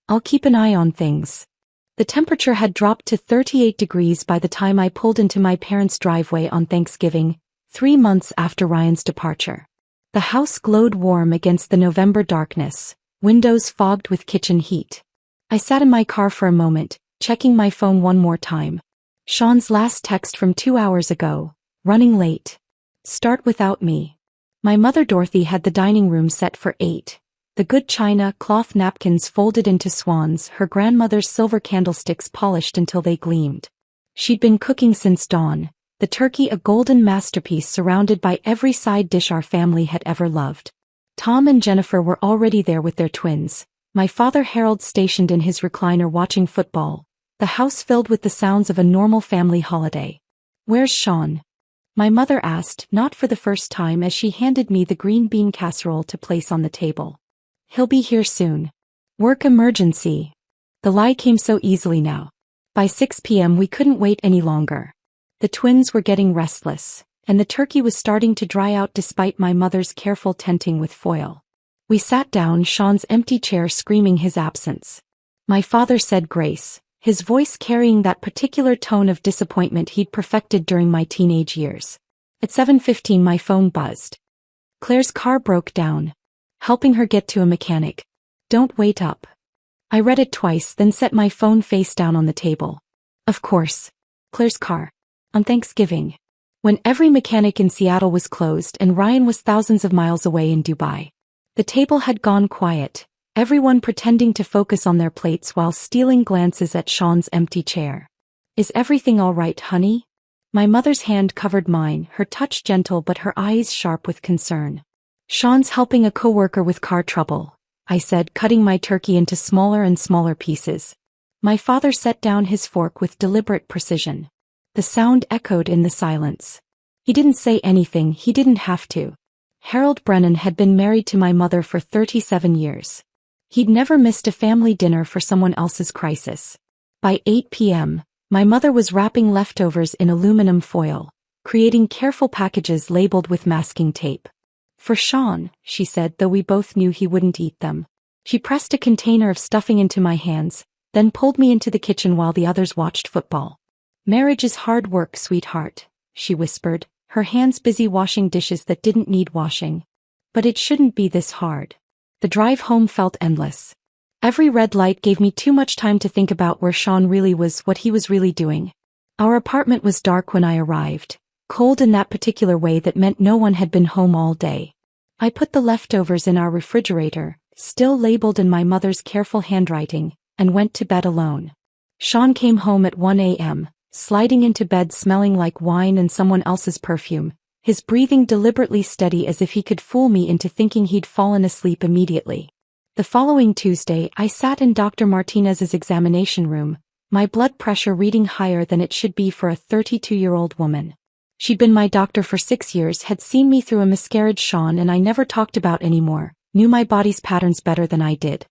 A: "I'll keep an eye on things." The temperature had dropped to 38 degrees by the time I pulled into my parents' driveway on Thanksgiving, 3 months after Ryan's departure. The house glowed warm against the November darkness, windows fogged with kitchen heat. I sat in my car for a moment, checking my phone one more time. Sean's last text from 2 hours ago. "Running late. Start without me." My mother Dorothy had the dining room set for 8. The good china, cloth napkins folded into swans, her grandmother's silver candlesticks polished until they gleamed. She'd been cooking since dawn, the turkey a golden masterpiece surrounded by every side dish our family had ever loved. Tom and Jennifer were already there with their twins, my father Harold stationed in his recliner watching football, the house filled with the sounds of a normal family holiday. "Where's Sean?" my mother asked, not for the first time, as she handed me the green bean casserole to place on the table. "He'll be here soon. Work emergency." The lie came so easily now. By 6 p.m. we couldn't wait any longer. The twins were getting restless, and the turkey was starting to dry out despite my mother's careful tenting with foil. We sat down, Sean's empty chair screaming his absence. My father said grace, his voice carrying that particular tone of disappointment he'd perfected during my teenage years. At 7:15 my phone buzzed. Claire's car broke down. Helping her get to a mechanic. "Don't wait up." I read it twice, then set my phone face down on the table. Of course. Claire's car. On Thanksgiving. When every mechanic in Seattle was closed and Ryan was thousands of miles away in Dubai. The table had gone quiet, everyone pretending to focus on their plates while stealing glances at Sean's empty chair. "Is everything all right, honey?" My mother's hand covered mine, her touch gentle but her eyes sharp with concern. "Sean's helping a coworker with car trouble," I said, cutting my turkey into smaller and smaller pieces. My father set down his fork with deliberate precision. The sound echoed in the silence. He didn't say anything, he didn't have to. Harold Brennan had been married to my mother for 37 years. He'd never missed a family dinner for someone else's crisis. By 8 p.m., my mother was wrapping leftovers in aluminum foil, creating careful packages labeled with masking tape. For Sean, she said, though we both knew he wouldn't eat them. She pressed a container of stuffing into my hands, then pulled me into the kitchen while the others watched football. "Marriage is hard work, sweetheart," she whispered, her hands busy washing dishes that didn't need washing. "But it shouldn't be this hard." The drive home felt endless. Every red light gave me too much time to think about where Sean really was, what he was really doing. Our apartment was dark when I arrived, cold in that particular way that meant no one had been home all day. I put the leftovers in our refrigerator, still labeled in my mother's careful handwriting, and went to bed alone. Sean came home at 1 a.m., sliding into bed smelling like wine and someone else's perfume, his breathing deliberately steady as if he could fool me into thinking he'd fallen asleep immediately. The following Tuesday, I sat in Dr. Martinez's examination room, my blood pressure reading higher than it should be for a 32-year-old woman. She'd been my doctor for 6 years, had seen me through a miscarriage Sean and I never talked about anymore, knew my body's patterns better than I did.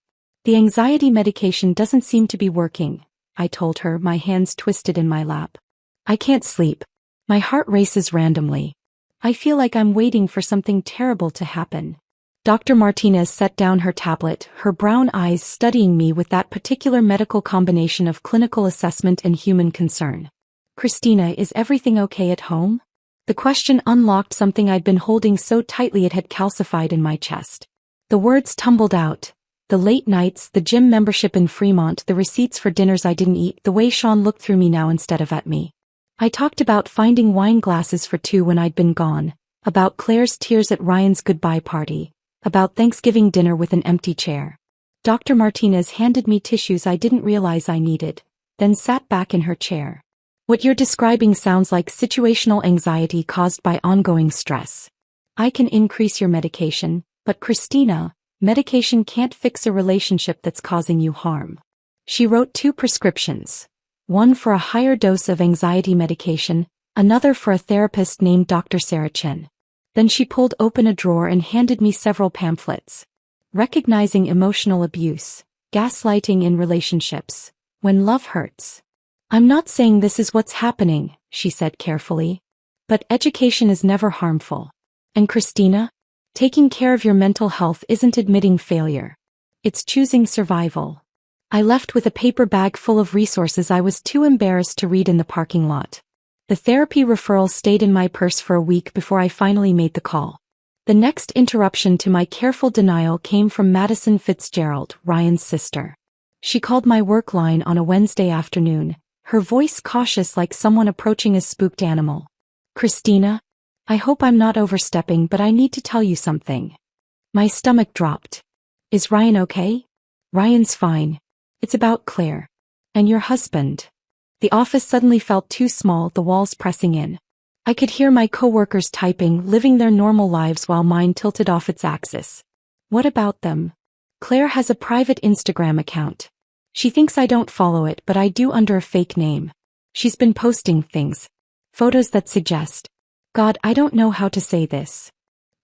A: "The anxiety medication doesn't seem to be working," I told her, my hands twisted in my lap. "I can't sleep. My heart races randomly. I feel like I'm waiting for something terrible to happen." Dr. Martinez set down her tablet, her brown eyes studying me with that particular medical combination of clinical assessment and human concern. "Christina, is everything okay at home?" The question unlocked something I'd been holding so tightly it had calcified in my chest. The words tumbled out. The late nights, the gym membership in Fremont, the receipts for dinners I didn't eat, the way Sean looked through me now instead of at me. I talked about finding wine glasses for two when I'd been gone, about Claire's tears at Ryan's goodbye party, about Thanksgiving dinner with an empty chair. Dr. Martinez handed me tissues I didn't realize I needed, then sat back in her chair. "What you're describing sounds like situational anxiety caused by ongoing stress. I can increase your medication, but Christina, medication can't fix a relationship that's causing you harm." She wrote 2 prescriptions, one for a higher dose of anxiety medication, another for a therapist named Dr. Sarah Chen. Then she pulled open a drawer and handed me several pamphlets. "Recognizing emotional abuse, gaslighting in relationships, when love hurts." "I'm not saying this is what's happening," she said carefully. "But education is never harmful. And Christina, taking care of your mental health isn't admitting failure. It's choosing survival." I left with a paper bag full of resources I was too embarrassed to read in the parking lot. The therapy referral stayed in my purse for a week before I finally made the call. The next interruption to my careful denial came from Madison Fitzgerald, Ryan's sister. She called my work line on a Wednesday afternoon, her voice cautious like someone approaching a spooked animal. "Christina, I hope I'm not overstepping, but I need to tell you something." My stomach dropped. "Is Ryan okay?" "Ryan's fine. It's about Claire. And your husband." The office suddenly felt too small, the walls pressing in. I could hear my coworkers typing, living their normal lives while mine tilted off its axis. "What about them?" "Claire has a private Instagram account. She thinks I don't follow it, but I do under a fake name. She's been posting things. Photos that suggest. God, I don't know how to say this.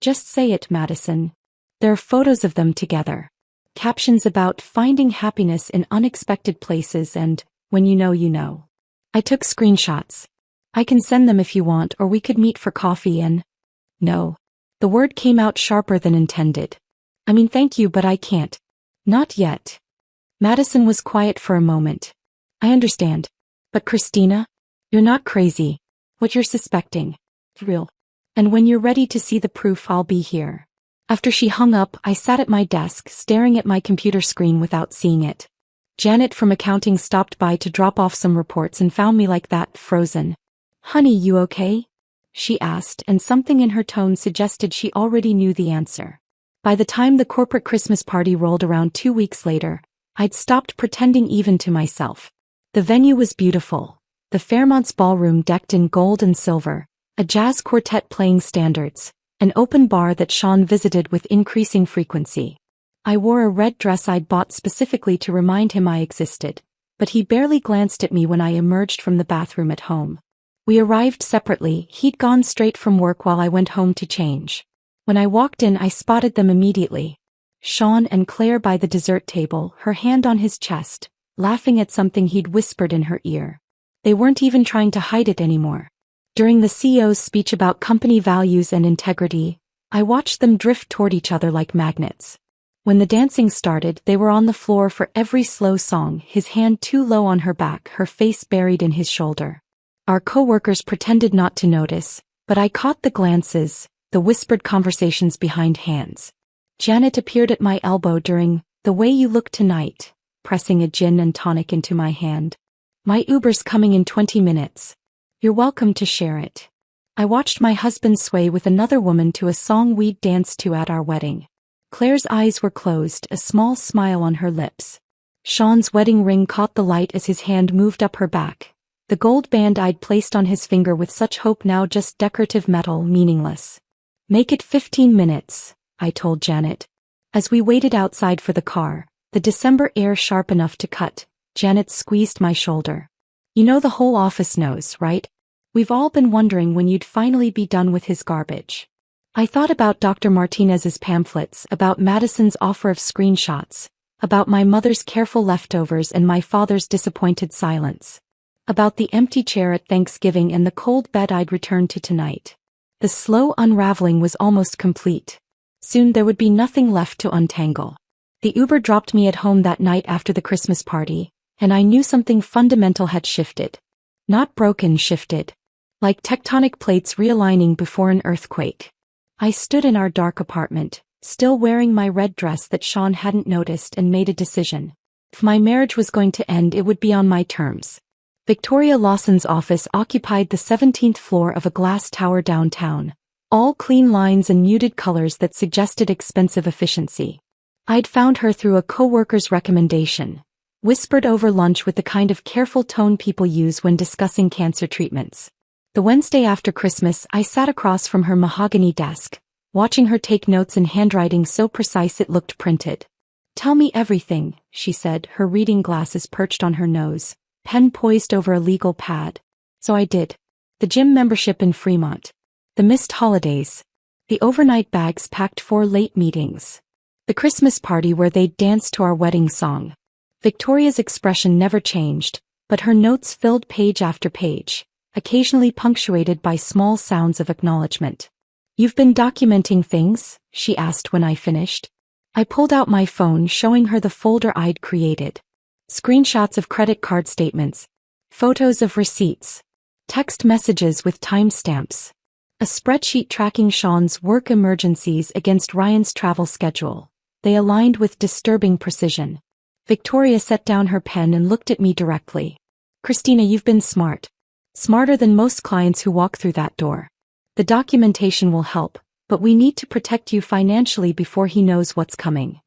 A: Just say it, Madison. There are photos of them together. Captions about finding happiness in unexpected places and, when you know you know. I took screenshots. I can send them if you want, or we could meet for coffee and... No. The word came out sharper than intended. I mean, thank you, but I can't. Not yet. Madison was quiet for a moment. I understand. But Christina, you're not crazy. What you're suspecting. Real. And when you're ready to see the proof, I'll be here. After she hung up, I sat at my desk, staring at my computer screen without seeing it. Janet from accounting stopped by to drop off some reports and found me like that, frozen. "Honey, you okay?" she asked, and something in her tone suggested she already knew the answer. By the time the corporate Christmas party rolled around 2 weeks later, I'd stopped pretending even to myself. The venue was beautiful. The Fairmont's ballroom decked in gold and silver, a jazz quartet playing standards, an open bar that Sean visited with increasing frequency. I wore a red dress I'd bought specifically to remind him I existed, but he barely glanced at me when I emerged from the bathroom at home. We arrived separately. He'd gone straight from work while I went home to change. When I walked in, I spotted them immediately. Sean and Claire by the dessert table, her hand on his chest, laughing at something he'd whispered in her ear. They weren't even trying to hide it anymore. During the CEO's speech about company values and integrity, I watched them drift toward each other like magnets. When the dancing started, they were on the floor for every slow song, his hand too low on her back, her face buried in his shoulder. Our coworkers pretended not to notice, but I caught the glances, the whispered conversations behind hands. Janet appeared at my elbow during "The Way You Look Tonight," pressing a gin and tonic into my hand. "My Uber's coming in 20 minutes. You're welcome to share it." I watched my husband sway with another woman to a song we'd danced to at our wedding. Claire's eyes were closed, a small smile on her lips. Sean's wedding ring caught the light as his hand moved up her back. The gold band I'd placed on his finger with such hope now just decorative metal, meaningless. "Make it 15 minutes, I told Janet. As we waited outside for the car, the December air sharp enough to cut, Janet squeezed my shoulder. "You know the whole office knows, right? We've all been wondering when you'd finally be done with his garbage." I thought about Dr. Martinez's pamphlets, about Madison's offer of screenshots, about my mother's careful leftovers and my father's disappointed silence, about the empty chair at Thanksgiving and the cold bed I'd returned to tonight. The slow unraveling was almost complete. Soon there would be nothing left to untangle. The Uber dropped me at home that night after the Christmas party, and I knew something fundamental had shifted. Not broken, shifted. Like tectonic plates realigning before an earthquake. I stood in our dark apartment, still wearing my red dress that Sean hadn't noticed, and made a decision. If my marriage was going to end, it would be on my terms. Victoria Lawson's office occupied the 17th floor of a glass tower downtown, all clean lines and muted colors that suggested expensive efficiency. I'd found her through a coworker's recommendation, whispered over lunch with the kind of careful tone people use when discussing cancer treatments. The Wednesday after Christmas, I sat across from her mahogany desk, watching her take notes in handwriting so precise it looked printed. "Tell me everything," she said, her reading glasses perched on her nose, pen poised over a legal pad. So I did. The gym membership in Fremont. The missed holidays. The overnight bags packed for late meetings. The Christmas party where they'd danced to our wedding song. Victoria's expression never changed, but her notes filled page after page, occasionally punctuated by small sounds of acknowledgement. "You've been documenting things?" she asked when I finished. I pulled out my phone, showing her the folder I'd created. Screenshots of credit card statements, photos of receipts, text messages with timestamps, a spreadsheet tracking Sean's work emergencies against Ryan's travel schedule. They aligned with disturbing precision. Victoria set down her pen and looked at me directly. "Christina, you've been smart. Smarter than most clients who walk through that door. The documentation will help, but we need to protect you financially before he knows what's coming."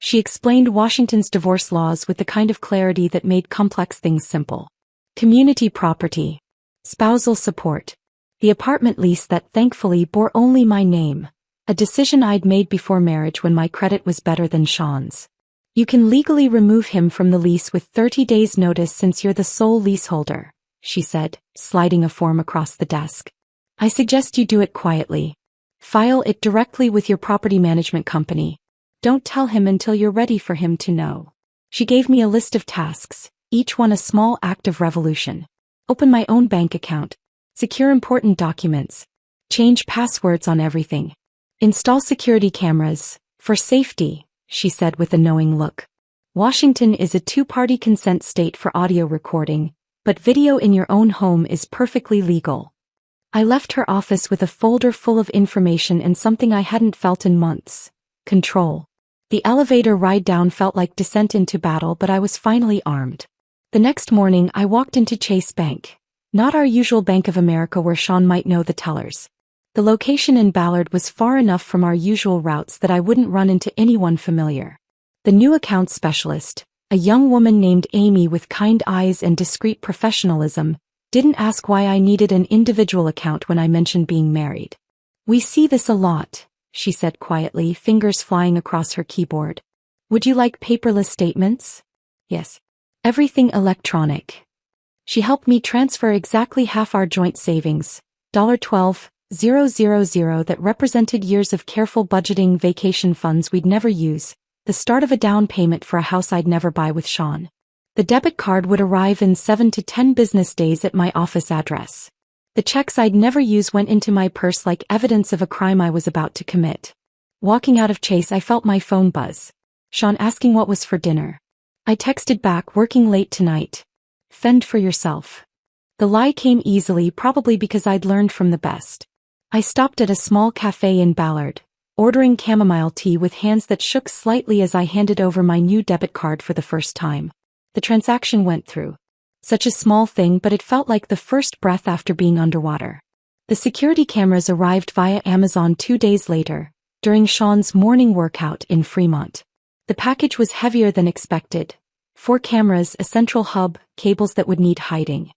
A: She explained Washington's divorce laws with the kind of clarity that made complex things simple. Community property. Spousal support. The apartment lease that thankfully bore only my name. A decision I'd made before marriage when my credit was better than Sean's. "You can legally remove him from the lease with 30 days notice since you're the sole leaseholder," she said, sliding a form across the desk. "I suggest you do it quietly. File it directly with your property management company. Don't tell him until you're ready for him to know." She gave me a list of tasks, each one a small act of revolution. Open my own bank account. Secure important documents. Change passwords on everything. Install security cameras, for safety, she said with a knowing look. Washington is a two-party consent state for audio recording, but video in your own home is perfectly legal. I left her office with a folder full of information and something I hadn't felt in months: control. The elevator ride down felt like descent into battle, but I was finally armed. The next morning I walked into Chase Bank. Not our usual Bank of America where Sean might know the tellers. The location in Ballard was far enough from our usual routes that I wouldn't run into anyone familiar. The new account specialist, a young woman named Amy with kind eyes and discreet professionalism, didn't ask why I needed an individual account when I mentioned being married. "We see this a lot," she said quietly, fingers flying across her keyboard. "Would you like paperless statements?" "Yes. Everything electronic." She helped me transfer exactly half our joint savings, $12, that represented years of careful budgeting, vacation funds we'd never use, the start of a down payment for a house I'd never buy with Sean. The debit card would arrive in 7 to 10 business days at my office address. The checks I'd never use went into my purse like evidence of a crime I was about to commit. Walking out of Chase, I felt my phone buzz. Sean asking what was for dinner. I texted back, working late tonight. Fend for yourself. The lie came easily, probably because I'd learned from the best. I stopped at a small cafe in Ballard, ordering chamomile tea with hands that shook slightly as I handed over my new debit card for the first time. The transaction went through. Such a small thing, but it felt like the first breath after being underwater. The security cameras arrived via Amazon 2 days later, during Sean's morning workout in Fremont. The package was heavier than expected. 4 cameras, a central hub, cables that would need hiding.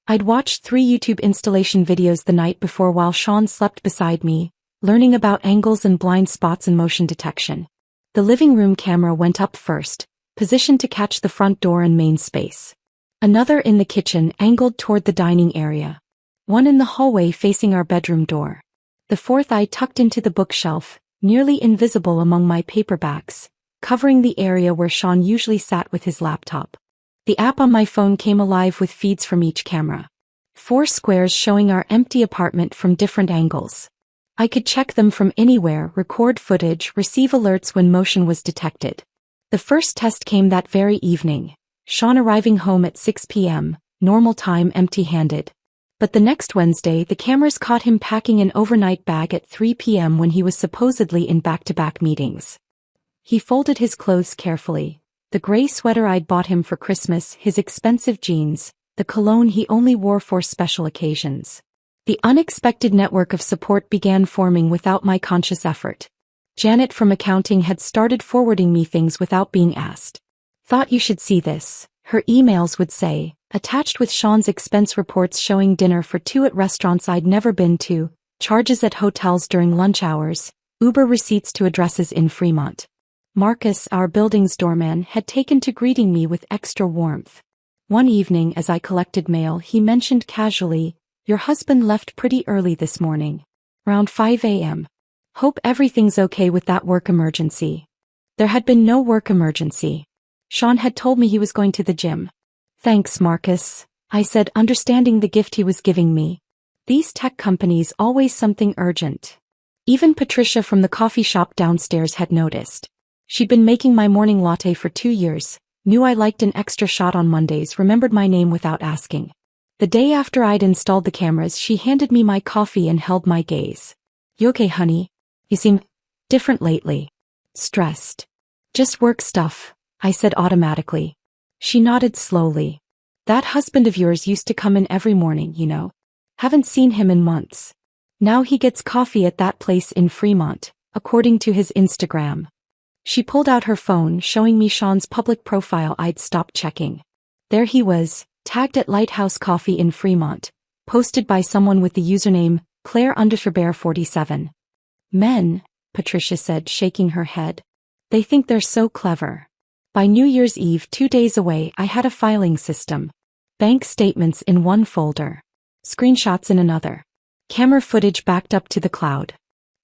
A: I'd watched 3 YouTube installation videos the night before while Sean slept beside me, learning about angles and blind spots and motion detection. The living room camera went up first, positioned to catch the front door and main space. Another in the kitchen, angled toward the dining area. One in the hallway facing our bedroom door. The 4th I tucked into the bookshelf, nearly invisible among my paperbacks, covering the area where Sean usually sat with his laptop. The app on my phone came alive with feeds from each camera. 4 squares showing our empty apartment from different angles. I could check them from anywhere, record footage, receive alerts when motion was detected. The first test came that very evening, Sean arriving home at 6 p.m., normal time, empty-handed. But the next Wednesday, the cameras caught him packing an overnight bag at 3 p.m. when he was supposedly in back-to-back meetings. He folded his clothes carefully. The gray sweater I'd bought him for Christmas, his expensive jeans, the cologne he only wore for special occasions. The unexpected network of support began forming without my conscious effort. Janet from accounting had started forwarding me things without being asked. Thought you should see this, her emails would say, attached with Sean's expense reports showing dinner for 2 at restaurants I'd never been to, charges at hotels during lunch hours, Uber receipts to addresses in Fremont. Marcus, our building's doorman, had taken to greeting me with extra warmth. One evening as I collected mail, he mentioned casually, "Your husband left pretty early this morning. Around 5 a.m. Hope everything's okay with that work emergency." There had been no work emergency. Sean had told me he was going to the gym. "Thanks, Marcus," I said, understanding the gift he was giving me. These tech companies, always something urgent. Even Patricia from the coffee shop downstairs had noticed. She'd been making my morning latte for 2 years, knew I liked an extra shot on Mondays, remembered my name without asking. The day after I'd installed the cameras, she handed me my coffee and held my gaze. "You okay, honey? You seem different lately." "Stressed. Just work stuff," I said automatically. She nodded slowly. "That husband of yours used to come in every morning, you know. Haven't seen him in months. Now he gets coffee at that place in Fremont, according to his Instagram." She pulled out her phone, showing me Sean's public profile I'd stopped checking. There he was, tagged at Lighthouse Coffee in Fremont, posted by someone with the username Claire_47. "Men," Patricia said, shaking her head. "They think they're so clever." By New Year's Eve, 2 days away, I had a filing system. Bank statements in one folder. Screenshots in another. Camera footage backed up to the cloud.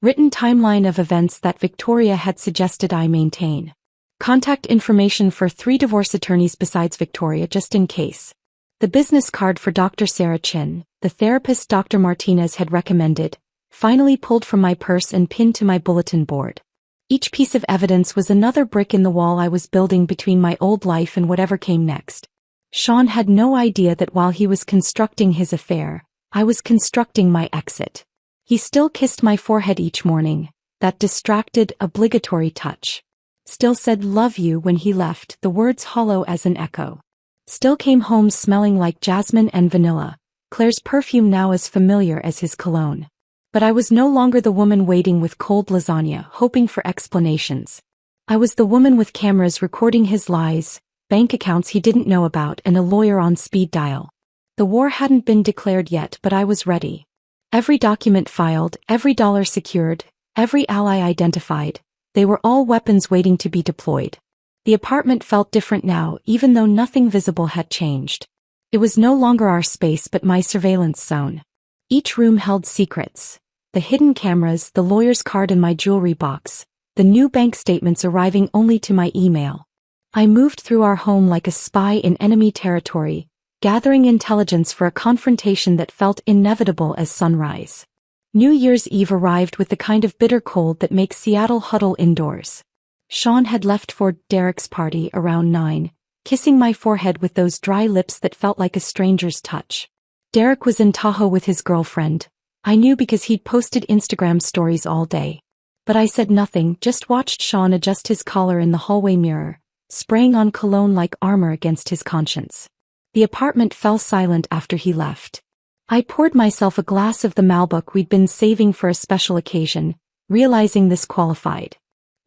A: Written timeline of events that Victoria had suggested I maintain. Contact information for 3 divorce attorneys besides Victoria just in case. The business card for Dr. Sarah Chin, the therapist Dr. Martinez had recommended, finally pulled from my purse and pinned to my bulletin board. Each piece of evidence was another brick in the wall I was building between my old life and whatever came next. Sean had no idea that while he was constructing his affair, I was constructing my exit. He still kissed my forehead each morning, that distracted, obligatory touch. Still said "love you" when he left, the words hollow as an echo. Still came home smelling like jasmine and vanilla, Claire's perfume now as familiar as his cologne. But I was no longer the woman waiting with cold lasagna, hoping for explanations. I was the woman with cameras recording his lies, bank accounts he didn't know about, and a lawyer on speed dial. The war hadn't been declared yet, but I was ready. Every document filed, every dollar secured, every ally identified, they were all weapons waiting to be deployed. The apartment felt different now, even though nothing visible had changed. It was no longer our space but my surveillance zone. Each room held secrets. The hidden cameras, the lawyer's card in my jewelry box, the new bank statements arriving only to my email. I moved through our home like a spy in enemy territory, gathering intelligence for a confrontation that felt inevitable as sunrise. New Year's Eve arrived with the kind of bitter cold that makes Seattle huddle indoors. Sean had left for Derek's party around 9, kissing my forehead with those dry lips that felt like a stranger's touch. Derek was in Tahoe with his girlfriend. I knew because he'd posted Instagram stories all day. But I said nothing, just watched Sean adjust his collar in the hallway mirror, spraying on cologne like armor against his conscience. The apartment fell silent after he left. I poured myself a glass of the Malbec we'd been saving for a special occasion, realizing this qualified.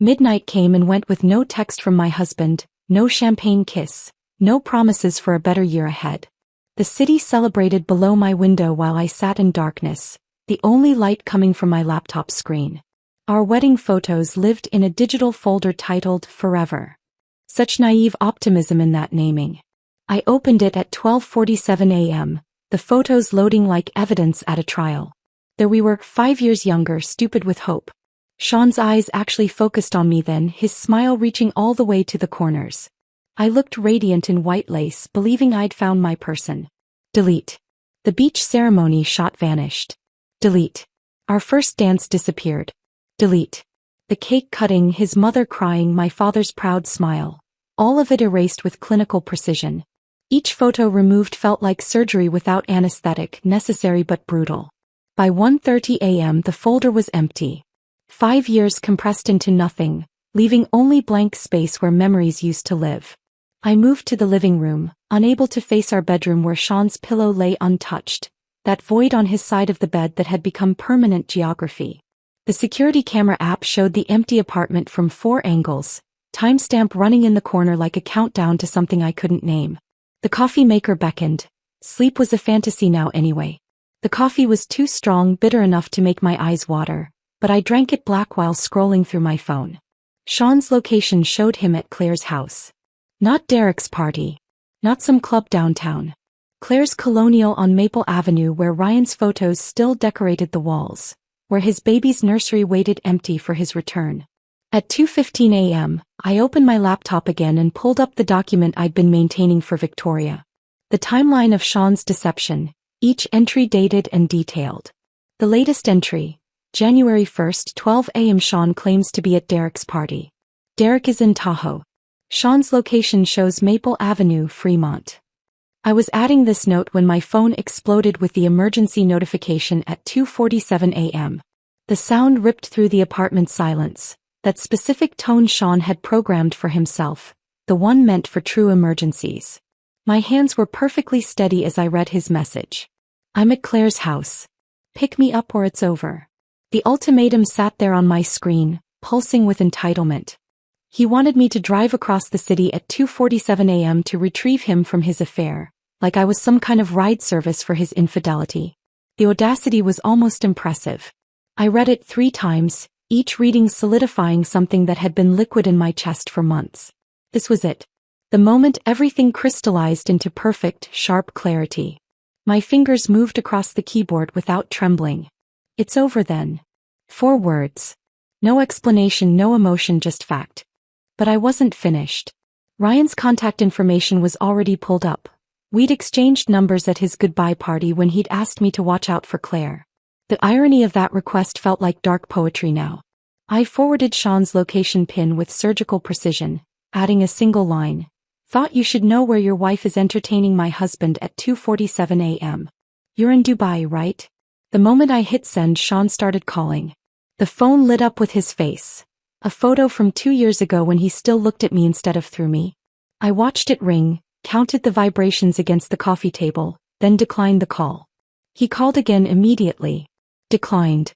A: Midnight came and went with no text from my husband, no champagne kiss, no promises for a better year ahead. The city celebrated below my window while I sat in darkness, the only light coming from my laptop screen. Our wedding photos lived in a digital folder titled Forever. Such naive optimism in that naming. I opened it at 12:47 a.m., the photos loading like evidence at a trial. There we were, 5 years younger, stupid with hope. Sean's eyes actually focused on me then, his smile reaching all the way to the corners. I looked radiant in white lace, believing I'd found my person. Delete. The beach ceremony shot vanished. Delete. Our first dance disappeared. Delete. The cake cutting, his mother crying, my father's proud smile. All of it erased with clinical precision. Each photo removed felt like surgery without anesthetic, necessary but brutal. By 1:30 a.m. the folder was empty. 5 years compressed into nothing, leaving only blank space where memories used to live. I moved to the living room, unable to face our bedroom where Sean's pillow lay untouched, that void on his side of the bed that had become permanent geography. The security camera app showed the empty apartment from 4 angles, timestamp running in the corner like a countdown to something I couldn't name. The coffee maker beckoned. Sleep was a fantasy now anyway. The coffee was too strong, bitter enough to make my eyes water, but I drank it black while scrolling through my phone. Sean's location showed him at Claire's house. Not Derek's party. Not some club downtown. Claire's colonial on Maple Avenue where Ryan's photos still decorated the walls, where his baby's nursery waited empty for his return. At 2:15 a.m., I opened my laptop again and pulled up the document I'd been maintaining for Victoria. The timeline of Sean's deception, each entry dated and detailed. The latest entry, January 1st, 12 a.m. Sean claims to be at Derek's party. Derek is in Tahoe. Sean's location shows Maple Avenue, Fremont. I was adding this note when my phone exploded with the emergency notification at 2:47 a.m. The sound ripped through the apartment silence, that specific tone Sean had programmed for himself, the one meant for true emergencies. My hands were perfectly steady as I read his message. I'm at Claire's house. Pick me up or it's over. The ultimatum sat there on my screen, pulsing with entitlement. He wanted me to drive across the city at 2:47 a.m. to retrieve him from his affair, like I was some kind of ride service for his infidelity. The audacity was almost impressive. I read it 3 times, each reading solidifying something that had been liquid in my chest for months. This was it. The moment everything crystallized into perfect, sharp clarity. My fingers moved across the keyboard without trembling. It's over then. 4 words. No explanation, no emotion, just fact. But I wasn't finished. Ryan's contact information was already pulled up. We'd exchanged numbers at his goodbye party when he'd asked me to watch out for Claire. The irony of that request felt like dark poetry now. I forwarded Sean's location pin with surgical precision, adding a single line. Thought you should know where your wife is entertaining my husband at 2:47 a.m. You're in Dubai, right? The moment I hit send, Sean started calling. The phone lit up with his face. A photo from 2 years ago when he still looked at me instead of through me. I watched it ring, counted the vibrations against the coffee table, then declined the call. He called again immediately. Declined.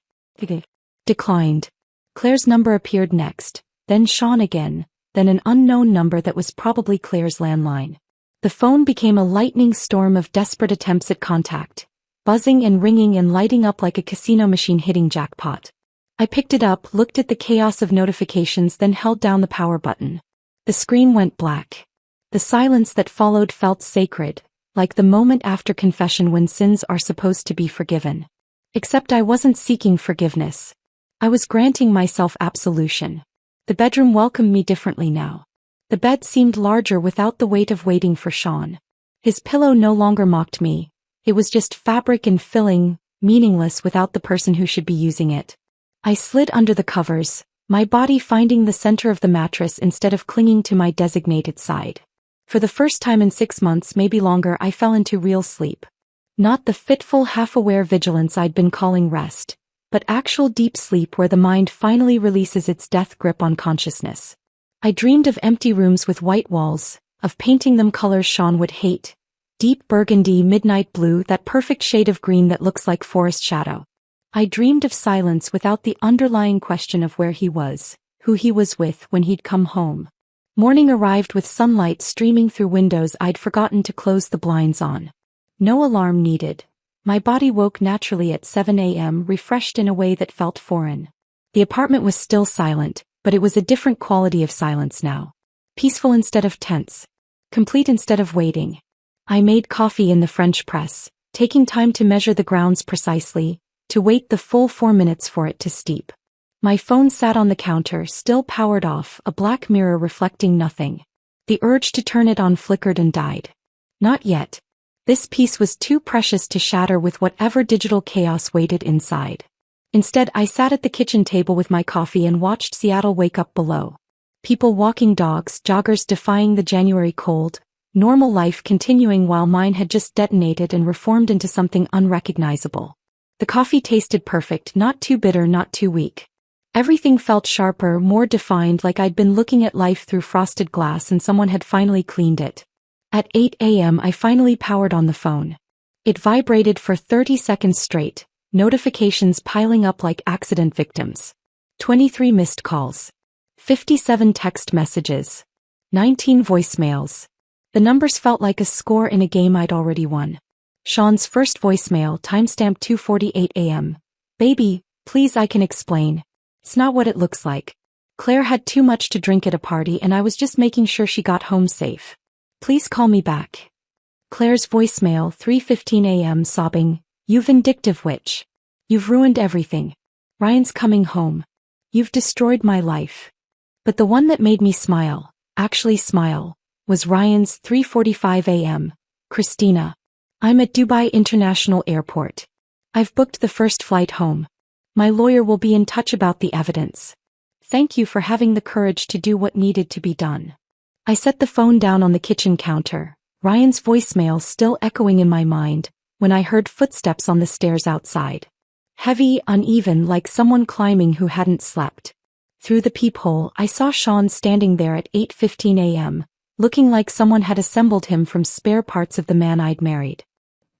A: Declined. Claire's number appeared next, then Sean again, then an unknown number that was probably Claire's landline. The phone became a lightning storm of desperate attempts at contact, buzzing and ringing and lighting up like a casino machine hitting jackpot. I picked it up, looked at the chaos of notifications, then held down the power button. The screen went black. The silence that followed felt sacred, like the moment after confession when sins are supposed to be forgiven. Except I wasn't seeking forgiveness. I was granting myself absolution. The bedroom welcomed me differently now. The bed seemed larger without the weight of waiting for Sean. His pillow no longer mocked me. It was just fabric and filling, meaningless without the person who should be using it. I slid under the covers, my body finding the center of the mattress instead of clinging to my designated side. For the first time in 6 months, maybe longer, I fell into real sleep. Not the fitful, half-aware vigilance I'd been calling rest, but actual deep sleep where the mind finally releases its death grip on consciousness. I dreamed of empty rooms with white walls, of painting them colors Sean would hate. Deep burgundy, midnight blue, that perfect shade of green that looks like forest shadow. I dreamed of silence without the underlying question of where he was, who he was with when he'd come home. Morning arrived with sunlight streaming through windows I'd forgotten to close the blinds on. No alarm needed. My body woke naturally at 7 a.m., refreshed in a way that felt foreign. The apartment was still silent, but it was a different quality of silence now. Peaceful instead of tense. Complete instead of waiting. I made coffee in the French press, taking time to measure the grounds precisely, to wait the full 4 minutes for it to steep. My phone sat on the counter, still powered off, a black mirror reflecting nothing. The urge to turn it on flickered and died. Not yet. This piece was too precious to shatter with whatever digital chaos waited inside. Instead, I sat at the kitchen table with my coffee and watched Seattle wake up below. People walking dogs, joggers defying the January cold, normal life continuing while mine had just detonated and reformed into something unrecognizable. The coffee tasted perfect, not too bitter, not too weak. Everything felt sharper, more defined, like I'd been looking at life through frosted glass and someone had finally cleaned it. At 8 a.m. I finally powered on the phone. It vibrated for 30 seconds straight, notifications piling up like accident victims. 23 missed calls. 57 text messages. 19 voicemails. The numbers felt like a score in a game I'd already won. Sean's first voicemail, timestamp 2:48 a.m. Baby, please, I can explain. It's not what it looks like. Claire had too much to drink at a party and I was just making sure she got home safe. Please call me back. Claire's voicemail, 3:15 a.m. sobbing, you vindictive witch. You've ruined everything. Ryan's coming home. You've destroyed my life. But the one that made me smile, actually smile, was Ryan's 3:45 a.m. Christina. I'm at Dubai International Airport. I've booked the first flight home. My lawyer will be in touch about the evidence. Thank you for having the courage to do what needed to be done. I set the phone down on the kitchen counter, Ryan's voicemail still echoing in my mind, when I heard footsteps on the stairs outside. Heavy, uneven, like someone climbing who hadn't slept. Through the peephole, I saw Sean standing there at 8:15 a.m., looking like someone had assembled him from spare parts of the man I'd married.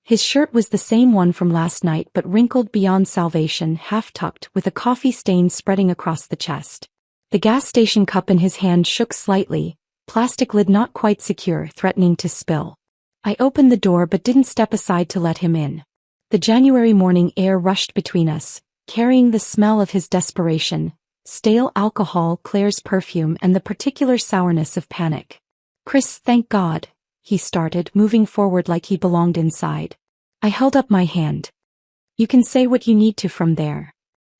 A: His shirt was the same one from last night but wrinkled beyond salvation, half-tucked, with a coffee stain spreading across the chest. The gas station cup in his hand shook slightly, plastic lid not quite secure, threatening to spill. I opened the door but didn't step aside to let him in. The January morning air rushed between us, carrying the smell of his desperation, stale alcohol, Claire's perfume, and the particular sourness of panic. Chris, thank God, he started, moving forward like he belonged inside. I held up my hand. You can say what you need to from there.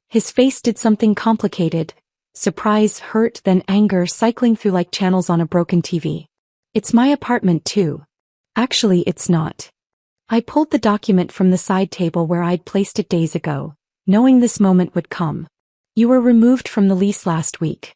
A: His face did something complicated. Surprise, hurt, then anger cycling through like channels on a broken TV. It's my apartment too. Actually, it's not. I pulled the document from the side table where I'd placed it days ago, knowing this moment would come. You were removed from the lease last week.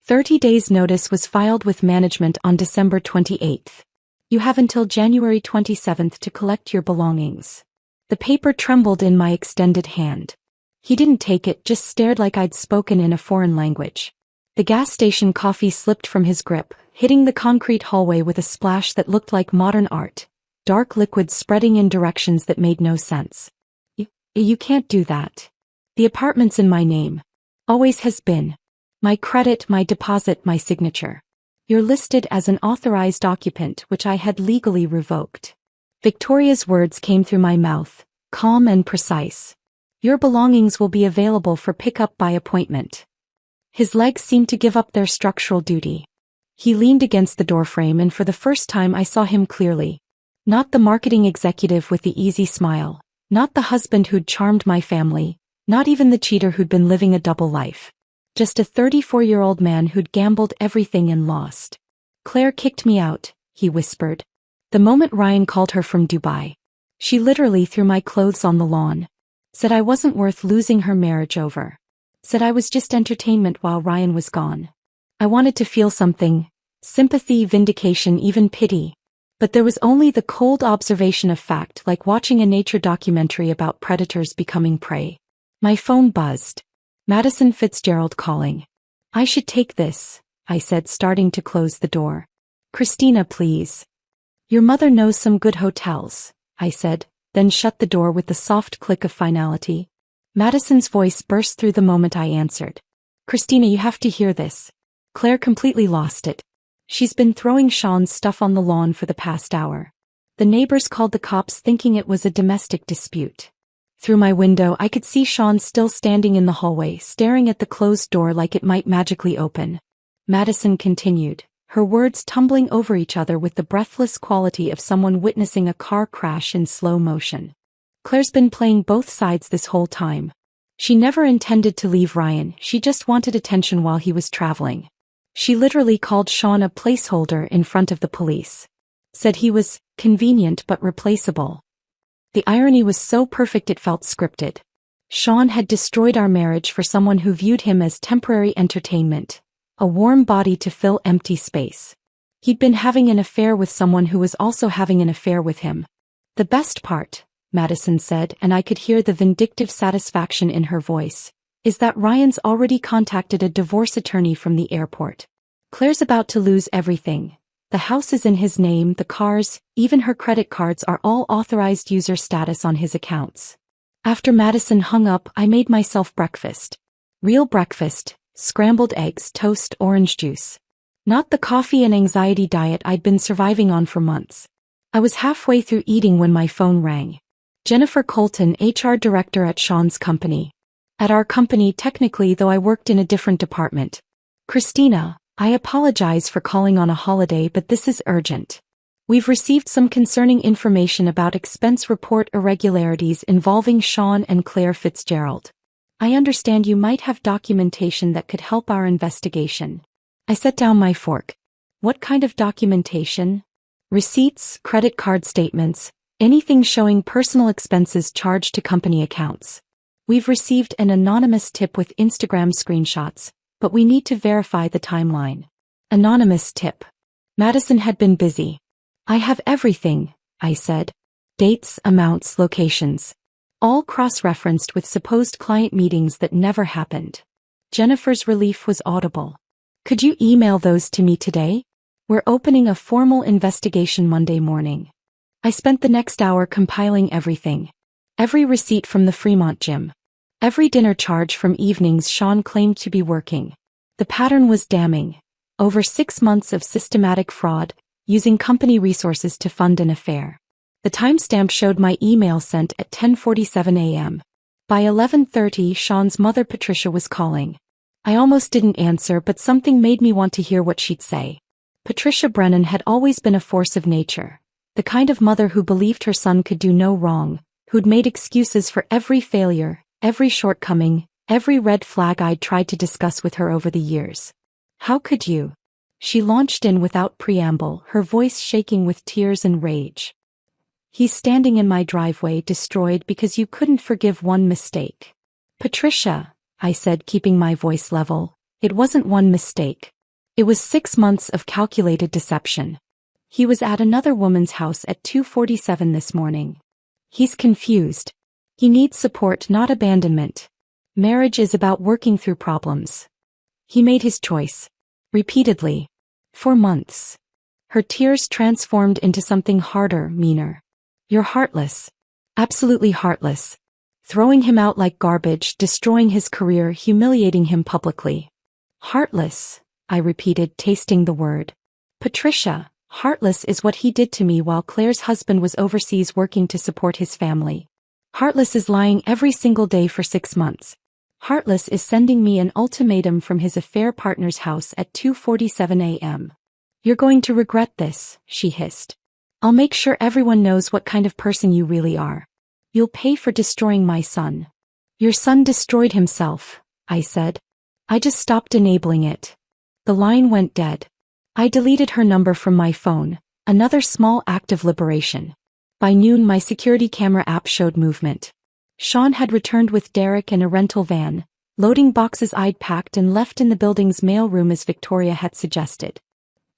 A: 30 days notice was filed with management on December 28th. You have until January 27th to collect your belongings. The paper trembled in my extended hand. He didn't take it, just stared like I'd spoken in a foreign language. The gas station coffee slipped from his grip, hitting the concrete hallway with a splash that looked like modern art, dark liquid spreading in directions that made no sense. You can't do that. The apartment's in my name. Always has been. My credit, my deposit, my signature. You're listed as an authorized occupant, which I had legally revoked. Victoria's words came through my mouth, calm and precise. Your belongings will be available for pickup by appointment. His legs seemed to give up their structural duty. He leaned against the doorframe and for the first time I saw him clearly. Not the marketing executive with the easy smile, Not the husband who'd charmed my family, not even the cheater who'd been living a double life. Just a 34-year-old man who'd gambled everything and lost. Claire kicked me out, he whispered. The moment Ryan called her from Dubai. She literally threw my clothes on the lawn. Said I wasn't worth losing her marriage over. Said I was just entertainment while Ryan was gone. I wanted to feel something. Sympathy, vindication, even pity. But there was only the cold observation of fact, like watching a nature documentary about predators becoming prey. My phone buzzed. Madison Fitzgerald calling. I should take this, I said, starting to close the door. Christina, please. Your mother knows some good hotels, I said, then shut the door with the soft click of finality. Madison's voice burst through the moment I answered. Christina, you have to hear this. Claire completely lost it. She's been throwing Sean's stuff on the lawn for the past hour. The neighbors called the cops thinking it was a domestic dispute. Through my window I could see Sean still standing in the hallway, staring at the closed door like it might magically open. Madison continued, her words tumbling over each other with the breathless quality of someone witnessing a car crash in slow motion. Claire's been playing both sides this whole time. She never intended to leave Ryan, she just wanted attention while he was traveling. She literally called Sean a placeholder in front of the police. Said he was convenient but replaceable. The irony was so perfect it felt scripted. Sean had destroyed our marriage for someone who viewed him as temporary entertainment, a warm body to fill empty space. He'd been having an affair with someone who was also having an affair with him. The best part, Madison said, and I could hear the vindictive satisfaction in her voice, is that Ryan's already contacted a divorce attorney from the airport. Claire's about to lose everything. The house is in his name, the cars, even her credit cards are all authorized user status on his accounts. After Madison hung up, I made myself breakfast. Real breakfast, scrambled eggs, toast, orange juice. Not the coffee and anxiety diet I'd been surviving on for months. I was halfway through eating when my phone rang. Jennifer Colton, HR director at Sean's company. At our company technically, though I worked in a different department. Christina, I apologize for calling on a holiday, but this is urgent. We've received some concerning information about expense report irregularities involving Sean and Claire Fitzgerald. I understand you might have documentation that could help our investigation. I set down my fork. What kind of documentation? Receipts, credit card statements, anything showing personal expenses charged to company accounts. We've received an anonymous tip with Instagram screenshots, but we need to verify the timeline. Anonymous tip. Madison had been busy. I have everything, I said. Dates, amounts, locations. All cross-referenced with supposed client meetings that never happened. Jennifer's relief was audible. Could you email those to me today? We're opening a formal investigation Monday morning. I spent the next hour compiling everything. Every receipt from the Fremont gym. Every dinner charge from evenings Sean claimed to be working. The pattern was damning. Over 6 months of systematic fraud, using company resources to fund an affair. The timestamp showed my email sent at 10:47 a.m. By 11:30, Sean's mother Patricia was calling. I almost didn't answer, but something made me want to hear what she'd say. Patricia Brennan had always been a force of nature. The kind of mother who believed her son could do no wrong, who'd made excuses for every failure, every shortcoming, every red flag I'd tried to discuss with her over the years. How could you? She launched in without preamble, her voice shaking with tears and rage. He's standing in my driveway destroyed because you couldn't forgive one mistake. Patricia, I said, keeping my voice level, it wasn't one mistake. It was 6 months of calculated deception. He was at another woman's house at 2:47 this morning. He's confused. He needs support, not abandonment. Marriage is about working through problems. He made his choice. Repeatedly. For months. Her tears transformed into something harder, meaner. You're heartless. Absolutely heartless. Throwing him out like garbage, destroying his career, humiliating him publicly. Heartless, I repeated, tasting the word. Patricia, heartless is what he did to me while Claire's husband was overseas working to support his family. Heartless is lying every single day for 6 months. Heartless is sending me an ultimatum from his affair partner's house at 2:47 a.m. You're going to regret this, she hissed. I'll make sure everyone knows what kind of person you really are. You'll pay for destroying my son. Your son destroyed himself, I said. I just stopped enabling it. The line went dead. I deleted her number from my phone, another small act of liberation. By noon my security camera app showed movement. Sean had returned with Derek and a rental van, loading boxes I'd packed and left in the building's mailroom as Victoria had suggested.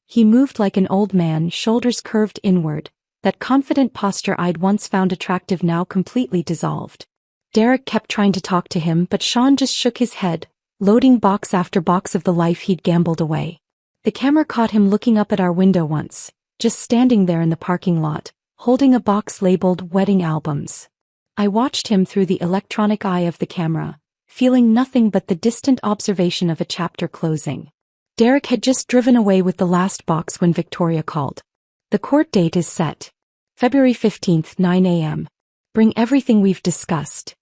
A: He moved like an old man, shoulders curved inward, that confident posture I'd once found attractive now completely dissolved. Derek kept trying to talk to him but Sean just shook his head, loading box after box of the life he'd gambled away. The camera caught him looking up at our window once, just standing there in the parking lot, holding a box labeled Wedding Albums. I watched him through the electronic eye of the camera, feeling nothing but the distant observation of a chapter closing. Derek had just driven away with the last box when Victoria called. The court date is set. February 15th, 9 a.m. Bring everything we've discussed.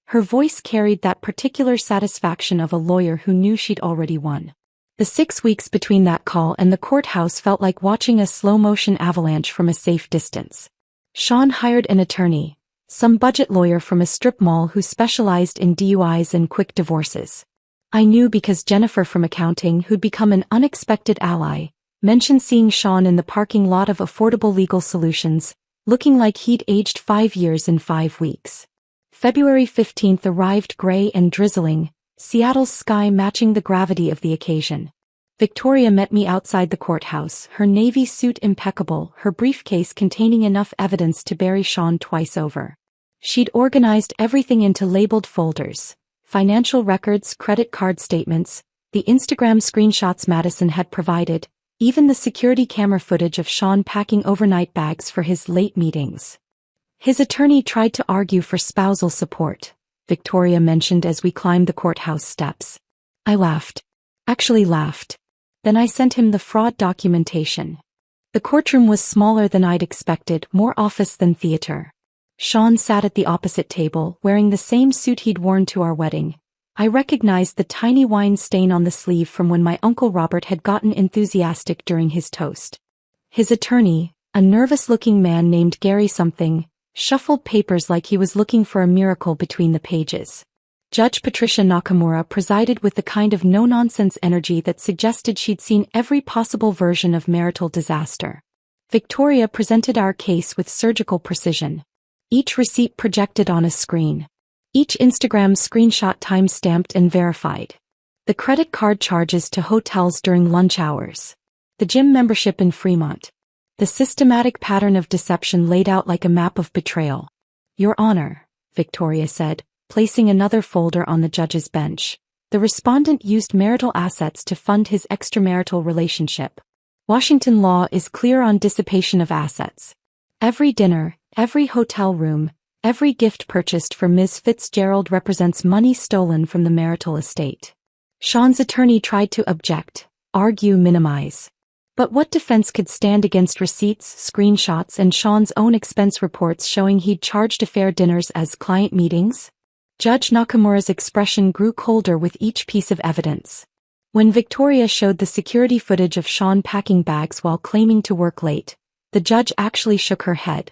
A: Her voice carried that particular satisfaction of a lawyer who knew she'd already won. The 6 weeks between that call and the courthouse felt like watching a slow-motion avalanche from a safe distance. Sean hired an attorney, some budget lawyer from a strip mall who specialized in DUIs and quick divorces. I knew because Jennifer from accounting, who'd become an unexpected ally, mentioned seeing Sean in the parking lot of Affordable Legal Solutions, looking like he'd aged 5 years in 5 weeks. February 15th arrived gray and drizzling, Seattle's sky matching the gravity of the occasion. Victoria met me outside the courthouse, her navy suit impeccable, her briefcase containing enough evidence to bury Sean twice over. She'd organized everything into labeled folders: financial records, credit card statements, the Instagram screenshots Madison had provided, even the security camera footage of Sean packing overnight bags for his late meetings. His attorney tried to argue for spousal support, Victoria mentioned as we climbed the courthouse steps. I laughed. Actually laughed. Then I sent him the fraud documentation. The courtroom was smaller than I'd expected, more office than theater. Sean sat at the opposite table, wearing the same suit he'd worn to our wedding. I recognized the tiny wine stain on the sleeve from when my Uncle Robert had gotten enthusiastic during his toast. His attorney, a nervous-looking man named Gary something, shuffled papers like he was looking for a miracle between the pages. Judge Patricia Nakamura presided with the kind of no-nonsense energy that suggested she'd seen every possible version of marital disaster. Victoria presented our case with surgical precision. Each receipt projected on a screen. Each Instagram screenshot time-stamped and verified. The credit card charges to hotels during lunch hours. The gym membership in Fremont. The systematic pattern of deception laid out like a map of betrayal. Your Honor, Victoria said, placing another folder on the judge's bench. The respondent used marital assets to fund his extramarital relationship. Washington law is clear on dissipation of assets. Every dinner, every hotel room, every gift purchased for Ms. Fitzgerald represents money stolen from the marital estate. Sean's attorney tried to object, argue, minimize. But what defense could stand against receipts, screenshots, and Sean's own expense reports showing he'd charged affair dinners as client meetings? Judge Nakamura's expression grew colder with each piece of evidence. When Victoria showed the security footage of Sean packing bags while claiming to work late, the judge actually shook her head.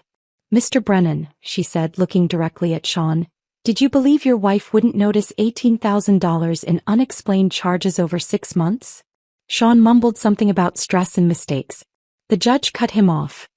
A: Mr. Brennan, she said, looking directly at Sean, did you believe your wife wouldn't notice $18,000 in unexplained charges over 6 months? Sean mumbled something about stress and mistakes. The judge cut him off.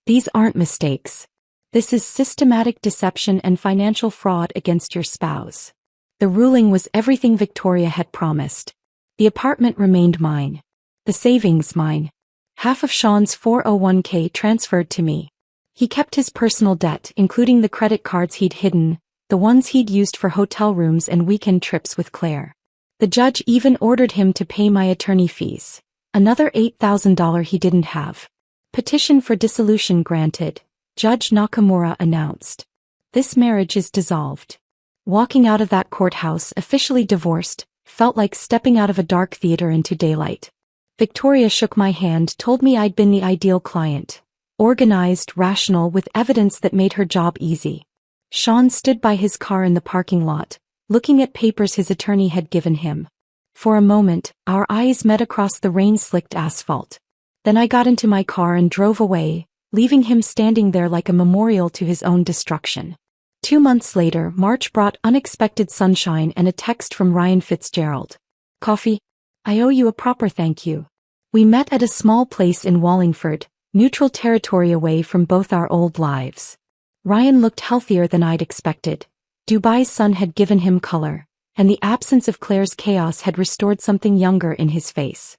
A: These aren't mistakes. This is systematic deception and financial fraud against your spouse. The ruling was everything Victoria had promised. The apartment remained mine. The savings mine. Half of Sean's 401k transferred to me. He kept his personal debt, including the credit cards he'd hidden, the ones he'd used for hotel rooms and weekend trips with Claire. The judge even ordered him to pay my attorney fees. Another $8,000 he didn't have. Petition for dissolution granted, Judge Nakamura announced. This marriage is dissolved. Walking out of that courthouse officially divorced, felt like stepping out of a dark theater into daylight. Victoria shook my hand, told me I'd been the ideal client. Organized, rational, with evidence that made her job easy. Sean stood by his car in the parking lot, looking at papers his attorney had given him. For a moment, our eyes met across the rain-slicked asphalt. Then I got into my car and drove away, leaving him standing there like a memorial to his own destruction. 2 months later, March brought unexpected sunshine and a text from Ryan Fitzgerald. Coffee? I owe you a proper thank you. We met at a small place in Wallingford, neutral territory away from both our old lives. Ryan looked healthier than I'd expected. Dubai's sun had given him color, and the absence of Claire's chaos had restored something younger in his face.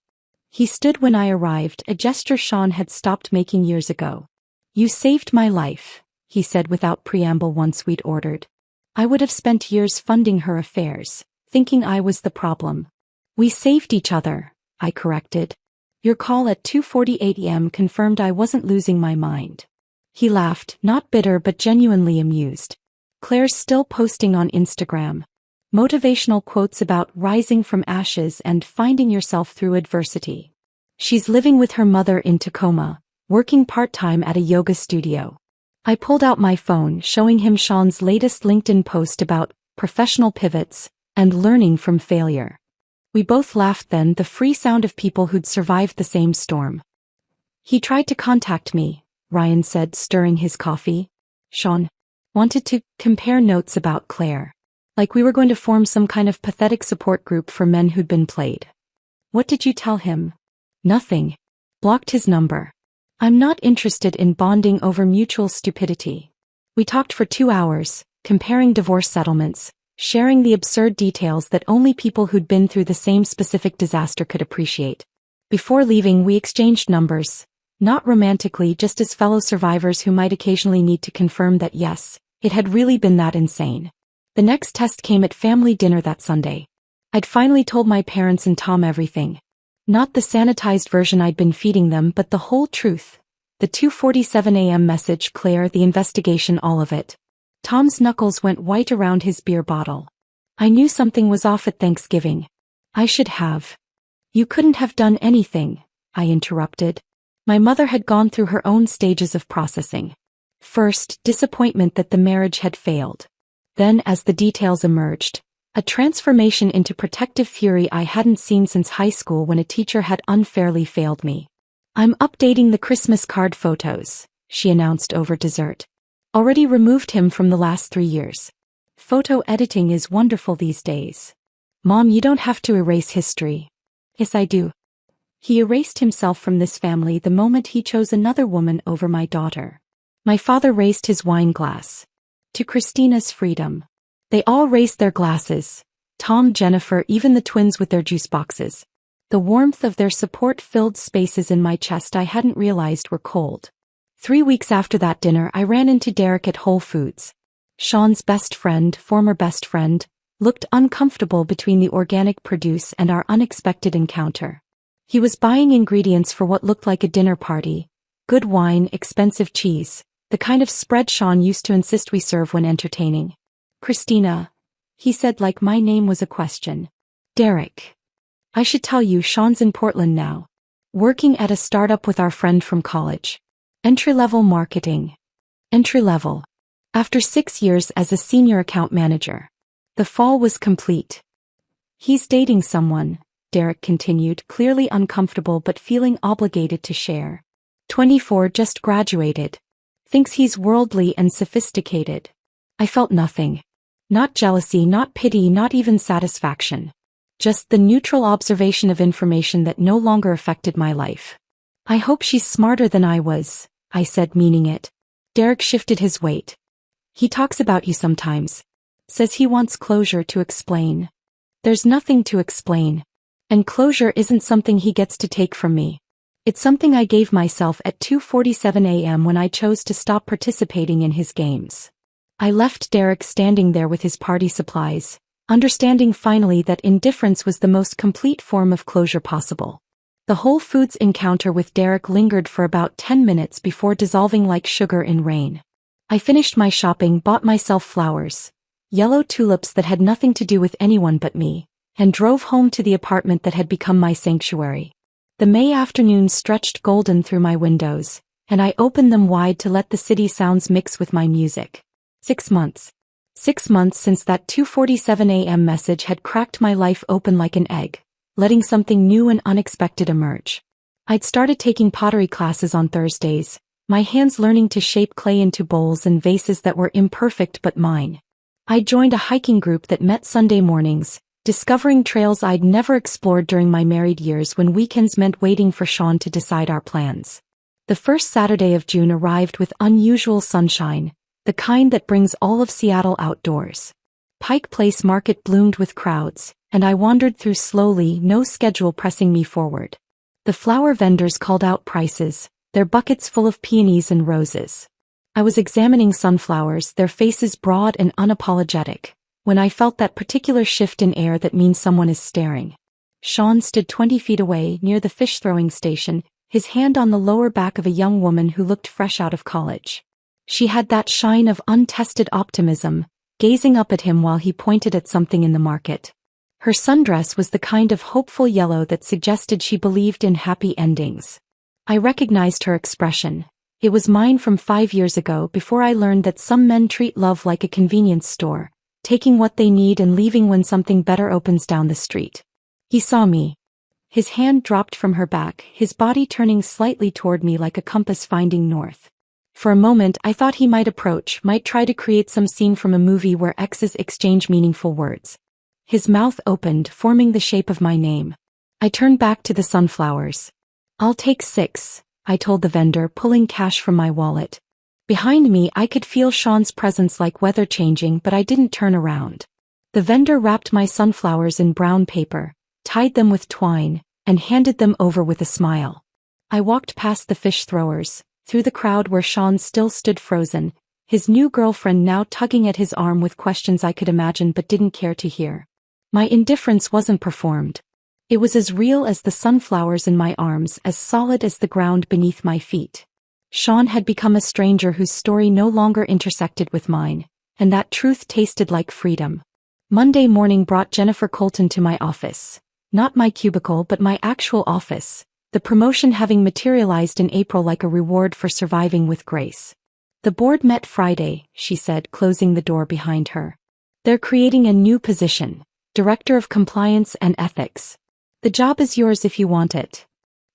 A: He stood when I arrived, a gesture Sean had stopped making years ago. You saved my life, he said without preamble once we'd ordered. I would have spent years funding her affairs, thinking I was the problem. We saved each other, I corrected. Your call at 2:48 a.m. confirmed I wasn't losing my mind. He laughed, not bitter but genuinely amused. Claire's still posting on Instagram. Motivational quotes about rising from ashes and finding yourself through adversity. She's living with her mother in Tacoma, working part-time at a yoga studio. I pulled out my phone, showing him Sean's latest LinkedIn post about professional pivots and learning from failure. We both laughed then, the free sound of people who'd survived the same storm. He tried to contact me, Ryan said, stirring his coffee. Sean wanted to compare notes about Claire. Like we were going to form some kind of pathetic support group for men who'd been played. What did you tell him? Nothing. Blocked his number. I'm not interested in bonding over mutual stupidity. We talked for 2 hours, comparing divorce settlements, sharing the absurd details that only people who'd been through the same specific disaster could appreciate. Before leaving, we exchanged numbers, not romantically, just as fellow survivors who might occasionally need to confirm that yes, it had really been that insane. The next test came at family dinner that Sunday. I'd finally told my parents and Tom everything. Not the sanitized version I'd been feeding them, but the whole truth. The 2:47 a.m. message, Claire, the investigation, all of it. Tom's knuckles went white around his beer bottle. I knew something was off at Thanksgiving. I should have. You couldn't have done anything, I interrupted. My mother had gone through her own stages of processing. First, disappointment that the marriage had failed. Then, as the details emerged, a transformation into protective fury I hadn't seen since high school when a teacher had unfairly failed me. I'm updating the Christmas card photos, she announced over dessert. Already removed him from the last 3 years. Photo editing is wonderful these days. Mom, you don't have to erase history. Yes, I do. He erased himself from this family the moment he chose another woman over my daughter. My father raised his wine glass. To Christina's freedom. They all raised their glasses. Tom, Jennifer, even the twins with their juice boxes. The warmth of their support filled spaces in my chest I hadn't realized were cold. 3 weeks after that dinner, I ran into Derek at Whole Foods. Sean's best friend, former best friend, looked uncomfortable between the organic produce and our unexpected encounter. He was buying ingredients for what looked like a dinner party. Good wine, expensive cheese, the kind of spread Sean used to insist we serve when entertaining. Christina, he said like my name was a question. Derek. I should tell you, Sean's in Portland now. Working at a startup with our friend from college. Entry-level marketing. Entry-level. After 6 years as a senior account manager. The fall was complete. He's dating someone, Derek continued, clearly uncomfortable but feeling obligated to share. 24, just graduated. Thinks he's worldly and sophisticated. I felt nothing. Not jealousy, not pity, not even satisfaction. Just the neutral observation of information that no longer affected my life. I hope she's smarter than I was, I said, meaning it. Derek shifted his weight. He talks about you sometimes. Says he wants closure to explain. There's nothing to explain. And closure isn't something he gets to take from me. It's something I gave myself at 2:47 a.m. when I chose to stop participating in his games. I left Derek standing there with his party supplies, understanding finally that indifference was the most complete form of closure possible. The Whole Foods encounter with Derek lingered for about 10 minutes before dissolving like sugar in rain. I finished my shopping, bought myself flowers, yellow tulips that had nothing to do with anyone but me, and drove home to the apartment that had become my sanctuary. The May afternoon stretched golden through my windows, and I opened them wide to let the city sounds mix with my music. 6 months. 6 months since that 2:47 a.m. message had cracked my life open like an egg, letting something new and unexpected emerge. I'd started taking pottery classes on Thursdays, my hands learning to shape clay into bowls and vases that were imperfect but mine. I joined a hiking group that met Sunday mornings, discovering trails I'd never explored during my married years when weekends meant waiting for Sean to decide our plans. The first Saturday of June arrived with unusual sunshine, the kind that brings all of Seattle outdoors. Pike Place Market bloomed with crowds, and I wandered through slowly, no schedule pressing me forward. The flower vendors called out prices, their buckets full of peonies and roses. I was examining sunflowers, their faces broad and unapologetic, when I felt that particular shift in air that means someone is staring. Sean stood 20 feet away near the fish-throwing station, his hand on the lower back of a young woman who looked fresh out of college. She had that shine of untested optimism, gazing up at him while he pointed at something in the market. Her sundress was the kind of hopeful yellow that suggested she believed in happy endings. I recognized her expression. It was mine from 5 years ago before I learned that some men treat love like a convenience store, taking what they need and leaving when something better opens down the street. He saw me. His hand dropped from her back, his body turning slightly toward me like a compass finding north. For a moment I thought he might approach, might try to create some scene from a movie where exes exchange meaningful words. His mouth opened, forming the shape of my name. I turned back to the sunflowers. "I'll take 6, I told the vendor, pulling cash from my wallet. Behind me I could feel Sean's presence like weather changing, but I didn't turn around. The vendor wrapped my sunflowers in brown paper, tied them with twine, and handed them over with a smile. I walked past the fish throwers, through the crowd where Sean still stood frozen, his new girlfriend now tugging at his arm with questions I could imagine but didn't care to hear. My indifference wasn't performed. It was as real as the sunflowers in my arms, as solid as the ground beneath my feet. Sean had become a stranger whose story no longer intersected with mine, and that truth tasted like freedom. Monday morning brought Jennifer Colton to my office. Not my cubicle but my actual office, the promotion having materialized in April like a reward for surviving with grace. "The board met Friday," she said, closing the door behind her. "They're creating a new position, Director of Compliance and Ethics. The job is yours if you want it."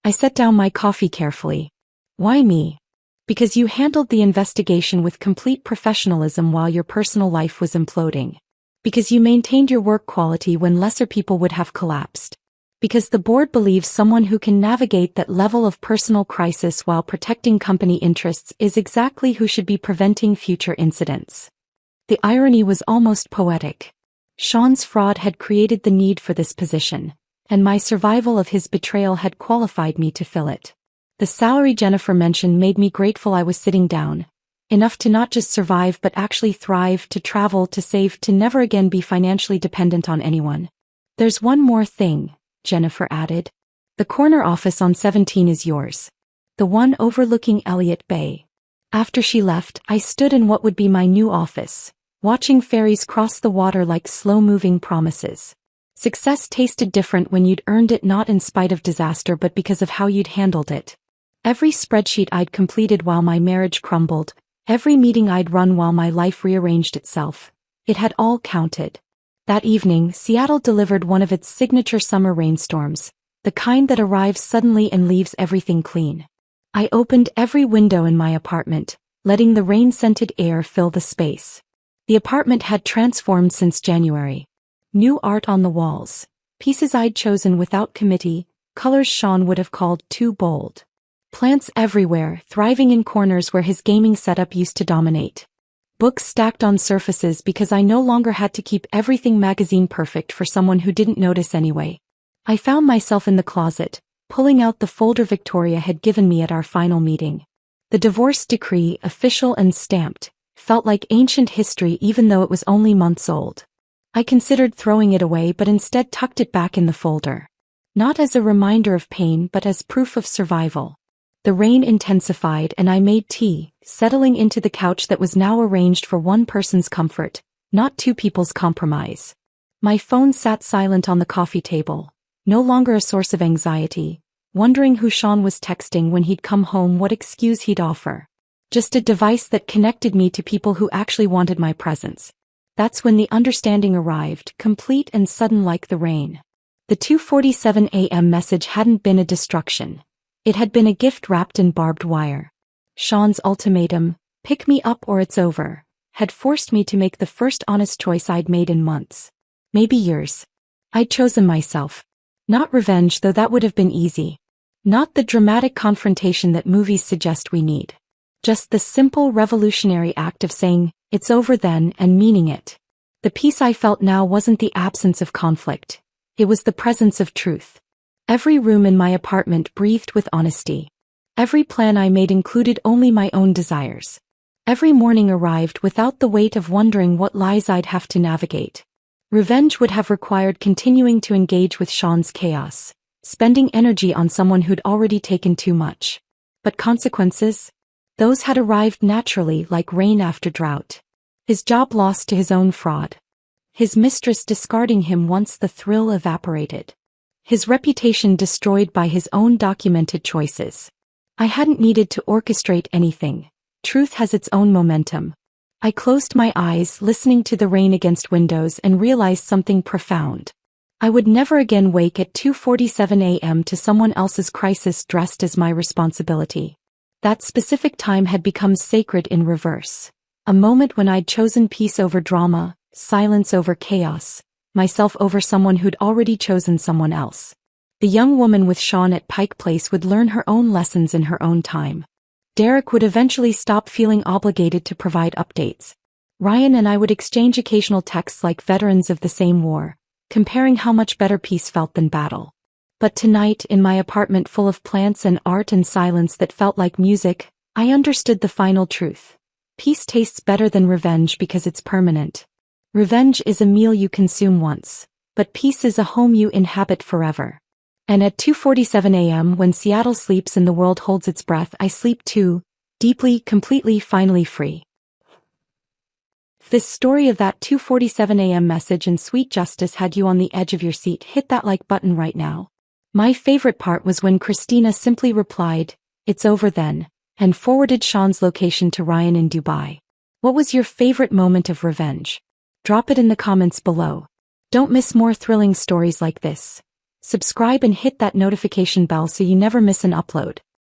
A: I set down my coffee carefully. "Why me?" "Because you handled the investigation with complete professionalism while your personal life was imploding. Because you maintained your work quality when lesser people would have collapsed. Because the board believes someone who can navigate that level of personal crisis while protecting company interests is exactly who should be preventing future incidents." The irony was almost poetic. Sean's fraud had created the need for this position, and my survival of his betrayal had qualified me to fill it. The salary Jennifer mentioned made me grateful I was sitting down, enough to not just survive but actually thrive, to travel, to save, to never again be financially dependent on anyone. "There's one more thing," Jennifer added. "The corner office on 17 is yours. The one overlooking Elliott Bay." After she left, I stood in what would be my new office, watching ferries cross the water like slow-moving promises. Success tasted different when you'd earned it, not in spite of disaster but because of how you'd handled it. Every spreadsheet I'd completed while my marriage crumbled, every meeting I'd run while my life rearranged itself, it had all counted. That evening, Seattle delivered one of its signature summer rainstorms, the kind that arrives suddenly and leaves everything clean. I opened every window in my apartment, letting the rain-scented air fill the space. The apartment had transformed since January. New art on the walls, pieces I'd chosen without committee, colors Sean would have called too bold. Plants everywhere, thriving in corners where his gaming setup used to dominate. Books stacked on surfaces because I no longer had to keep everything magazine perfect for someone who didn't notice anyway. I found myself in the closet, pulling out the folder Victoria had given me at our final meeting. The divorce decree, official and stamped, felt like ancient history even though it was only months old. I considered throwing it away but instead tucked it back in the folder. Not as a reminder of pain but as proof of survival. The rain intensified and I made tea, settling into the couch that was now arranged for one person's comfort, not two people's compromise. My phone sat silent on the coffee table, no longer a source of anxiety, wondering who Sean was texting when he'd come home, what excuse he'd offer. Just a device that connected me to people who actually wanted my presence. That's when the understanding arrived, complete and sudden like the rain. The 2:47 a.m. message hadn't been a destruction. It had been a gift wrapped in barbed wire. Sean's ultimatum, pick me up or it's over, had forced me to make the first honest choice I'd made in months. Maybe years. I'd chosen myself. Not revenge, though that would have been easy. Not the dramatic confrontation that movies suggest we need. Just the simple revolutionary act of saying, it's over then, and meaning it. The peace I felt now wasn't the absence of conflict. It was the presence of truth. Every room in my apartment breathed with honesty. Every plan I made included only my own desires. Every morning arrived without the weight of wondering what lies I'd have to navigate. Revenge would have required continuing to engage with Sean's chaos, spending energy on someone who'd already taken too much. But consequences? Those had arrived naturally, like rain after drought. His job lost to his own fraud. His mistress discarding him once the thrill evaporated. His reputation destroyed by his own documented choices. I hadn't needed to orchestrate anything. Truth has its own momentum. I closed my eyes, listening to the rain against windows, and realized something profound. I would never again wake at 2:47 a.m. to someone else's crisis dressed as my responsibility. That specific time had become sacred in reverse. A moment when I'd chosen peace over drama, silence over chaos, myself over someone who'd already chosen someone else. The young woman with Sean at Pike Place would learn her own lessons in her own time. Derek would eventually stop feeling obligated to provide updates. Ryan and I would exchange occasional texts like veterans of the same war, comparing how much better peace felt than battle. But tonight, in my apartment full of plants and art and silence that felt like music, I understood the final truth. Peace tastes better than revenge because it's permanent. Revenge is a meal you consume once, but peace is a home you inhabit forever. And at 2:47 a.m., when Seattle sleeps and the world holds its breath, I sleep too, deeply, completely, finally free. If this story of that 2:47 a.m. message and sweet justice had you on the edge of your seat, hit that like button right now. My favorite part was when Christina simply replied, "It's over then," and forwarded Sean's location to Ryan in Dubai. What was your favorite moment of revenge? Drop it in the comments below. Don't miss more thrilling stories like this. Subscribe and hit that notification bell so you never miss an upload.